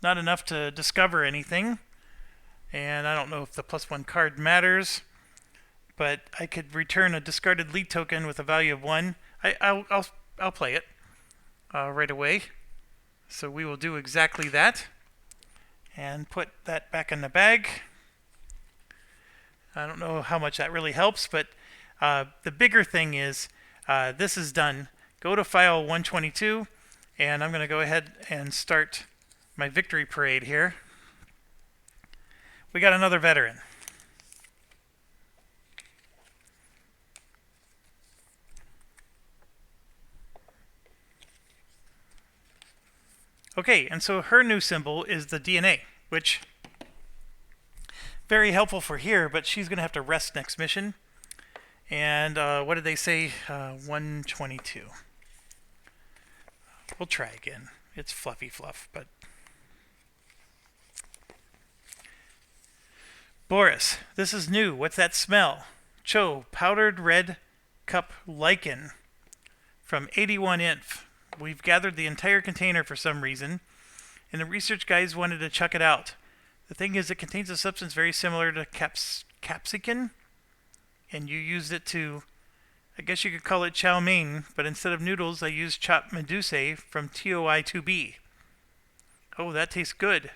Not enough to discover anything. And I don't know if the +1 card matters, but I could return a discarded lead token with a value of 1. I'll play it right away. So we will do exactly that and put that back in the bag. I don't know how much that really helps, but the bigger thing is this is done. Go to file 122, and I'm going to go ahead and start my victory parade here. We got another veteran. Okay, and so her new symbol is the DNA, which very helpful for here, but she's going to have to rest next mission. And what did they say? 122. We'll try again. It's fluffy fluff, but... Boris, this is new. What's that smell? Cho, powdered red cup lichen from 81 Inf. We've gathered the entire container for some reason, and the research guys wanted to chuck it out. The thing is, it contains a substance very similar to capsicum, and you used it to, I guess you could call it chow mein, but instead of noodles, I used chopped medusae from TOI2B. Oh, that tastes good.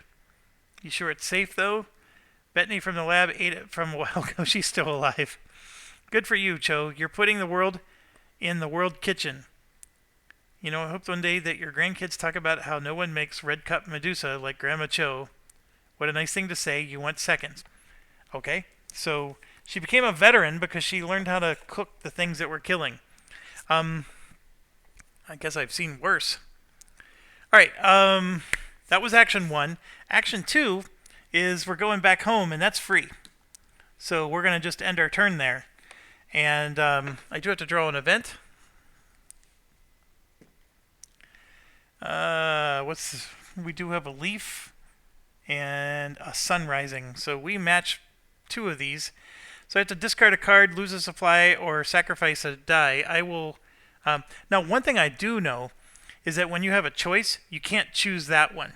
You sure it's safe, though? Bettany from the lab ate it from a while ago. She's still alive. Good for you, Cho. You're putting the world in the world kitchen. You know, I hope one day that your grandkids talk about how no one makes red cup medusa like Grandma Cho. What a nice thing to say. You want seconds. Okay, so she became a veteran because she learned how to cook the things that were killing. I guess I've seen worse. All right, that was action 1. Action 2 is we're going back home, and that's free. So we're going to just end our turn there. And I do have to draw an event. We do have a leaf and a sun rising. So we match 2 of these. So I have to discard a card, lose a supply, or sacrifice a die. I will... now, one thing I do know is that when you have a choice, you can't choose that one.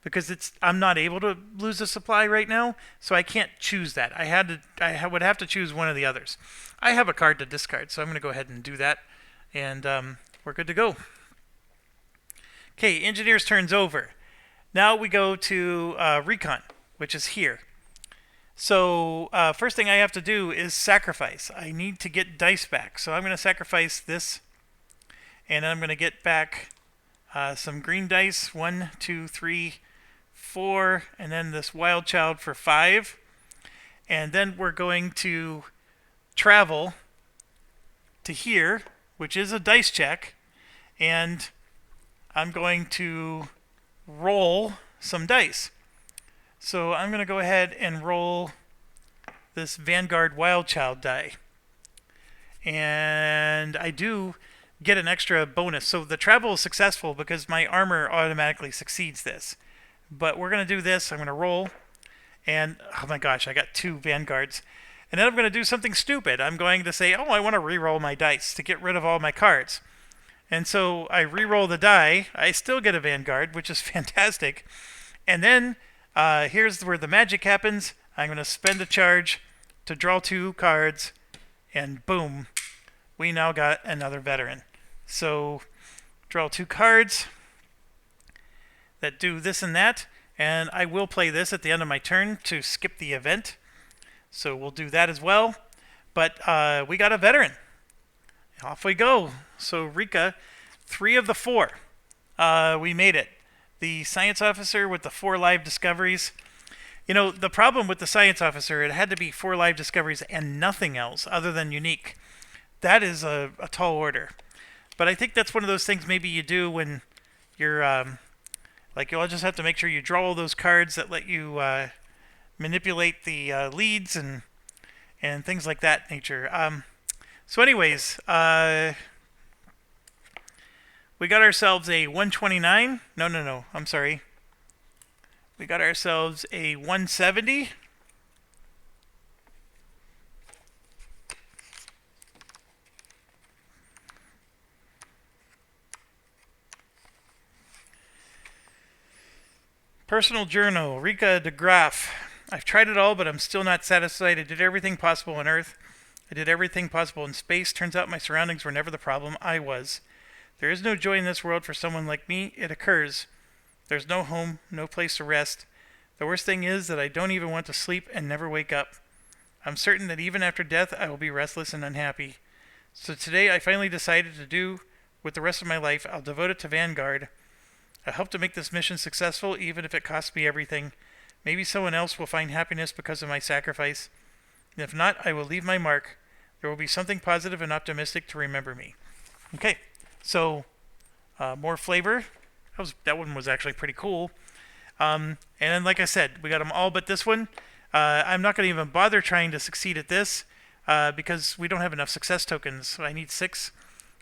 Because I'm not able to lose a supply right now, so I can't choose that. I would have to choose one of the others. I have a card to discard, so I'm going to go ahead and do that, and we're good to go. Okay, engineers turns over. Now we go to recon. which is here. So first thing I have to do is sacrifice. I need to get dice back. So I'm going to sacrifice this, and I'm going to get back some green dice. 1, 2, 3, 4, and then this wild child for 5. And then we're going to travel to here, which is a dice check, and I'm going to roll some dice. So I'm going to go ahead and roll this Vanguard Wild Child die. And I do get an extra bonus. So the travel is successful because my armor automatically succeeds this. But we're going to do this. I'm going to roll. And, oh my gosh, I got 2 Vanguards. And then I'm going to do something stupid. I'm going to say, oh, I want to re-roll my dice to get rid of all my cards. And so I re-roll the die. I still get a Vanguard, which is fantastic. And then here's where the magic happens. I'm going to spend a charge to draw 2 cards, and boom, we now got another veteran. So draw 2 cards that do this and that, and I will play this at the end of my turn to skip the event. So we'll do that as well. But we got a veteran. Off we go. So Rika, 3 of the 4. We made it. The science officer with the 4 live discoveries. You know, the problem with the science officer, it had to be 4 live discoveries and nothing else other than unique. That is a tall order. But I think that's one of those things maybe you do when you're, like, you'll just have to make sure you draw all those cards that let you manipulate the leads and things like that nature. So anyways, we got ourselves a 129. No, I'm sorry. We got ourselves a 170. Personal journal, Rika de Graaf. I've tried it all, but I'm still not satisfied. I did everything possible on Earth. I did everything possible in space. Turns out my surroundings were never the problem. I was. There is no joy in this world for someone like me. It occurs. There's no home, no place to rest. The worst thing is that I don't even want to sleep and never wake up. I'm certain that even after death, I will be restless and unhappy. So today, I finally decided to do with the rest of my life. I'll devote it to Vanguard. I hope to make this mission successful, even if it costs me everything. Maybe someone else will find happiness because of my sacrifice. And if not, I will leave my mark. There will be something positive and optimistic to remember me. Okay, so more flavor. That one was actually pretty cool. And then, like I said, we got them all but this one. I'm not going to even bother trying to succeed at this because we don't have enough success tokens. So I need 6.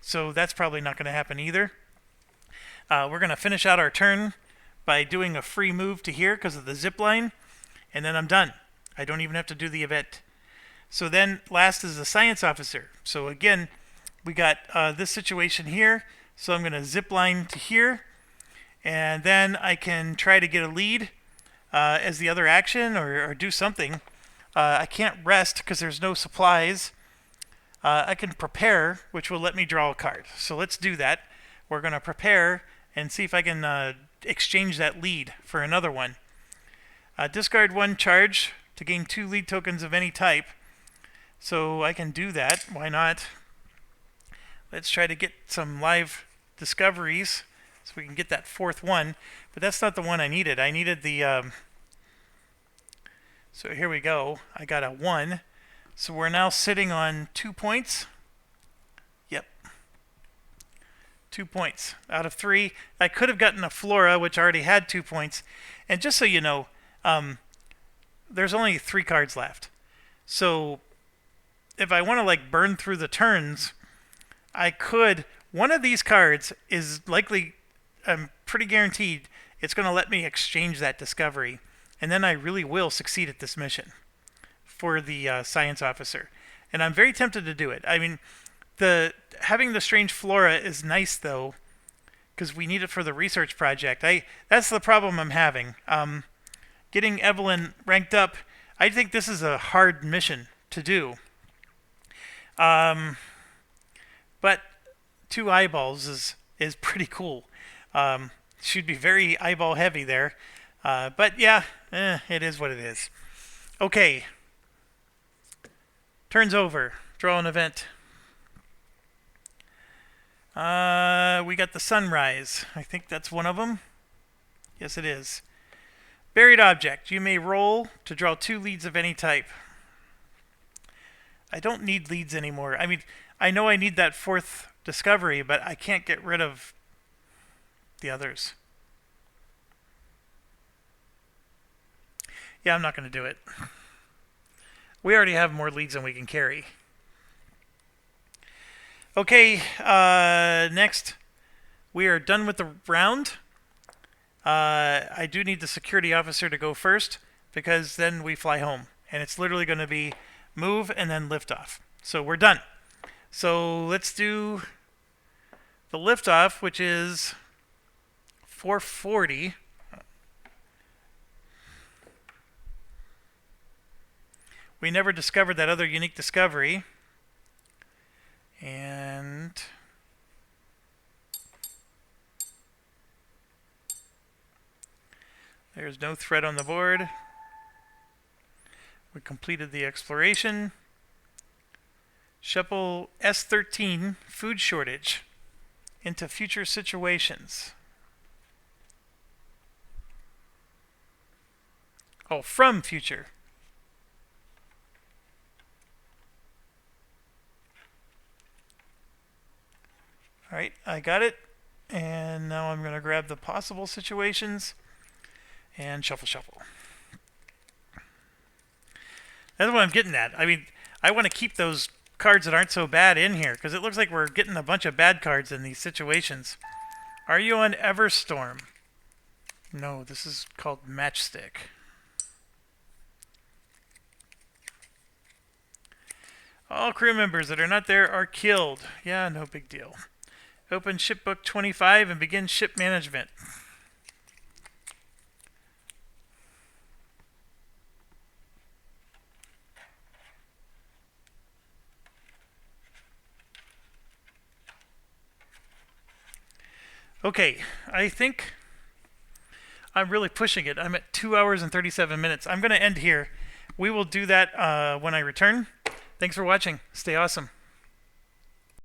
So that's probably not going to happen either. We're going to finish out our turn by doing a free move to here because of the zip line. And then I'm done. I don't even have to do the event. So then last is the science officer. So again, we got this situation here. So I'm going to zip line to here. And then I can try to get a lead as the other action or do something. I can't rest because there's no supplies. I can prepare, which will let me draw a card. So let's do that. We're going to prepare and see if I can exchange that lead for another one. Discard 1 charge to gain 2 lead tokens of any type. So I can do that. Why not? Let's try to get some live discoveries so we can get that 4th one. But that's not the one I needed. I needed the... So here we go. I got a 1. So we're now sitting on 2 points. Yep. 2 points out of 3. I could have gotten a Flora, which already had 2 points. And just so you know, there's only 3 cards left. So if I want to like burn through the turns, I could. One of these cards is likely, I'm pretty guaranteed, it's going to let me exchange that discovery. And then I really will succeed at this mission for the science officer. And I'm very tempted to do it. I mean, having the strange flora is nice though, because we need it for the research project. That's the problem I'm having. Getting Evelyn ranked up, I think this is a hard mission to do. But 2 eyeballs is pretty cool. She'd be very eyeball heavy there. But yeah, it is what it is. Okay. Turns over. Draw an event. We got the sunrise. I think that's one of them. Yes, it is. Buried object. You may roll to draw 2 leads of any type. I don't need leads anymore. I mean, I know I need that 4th discovery, but I can't get rid of the others. Yeah, I'm not going to do it. We already have more leads than we can carry. Okay, next. We are done with the round. I do need the security officer to go first, because then we fly home. And it's literally going to be move and then lift off. So we're done. So let's do the liftoff, which is 4:40. We never discovered that other unique discovery. And there's no threat on the board. We completed the exploration. Shuffle S13, food shortage, into future situations. Oh, from future. Alright, I got it. And now I'm going to grab the possible situations and shuffle. That's what I'm getting at. I mean, I want to keep those cards that aren't so bad in here, because it looks like we're getting a bunch of bad cards in these situations. Are you on Everstorm? No, this is called Matchstick. All crew members that are not there are killed. Yeah, no big deal. Open shipbook 25 and begin ship management. Okay, I think I'm really pushing it. I'm at 2 hours and 37 minutes. I'm going to end here. We will do that when I return. Thanks for watching. Stay awesome.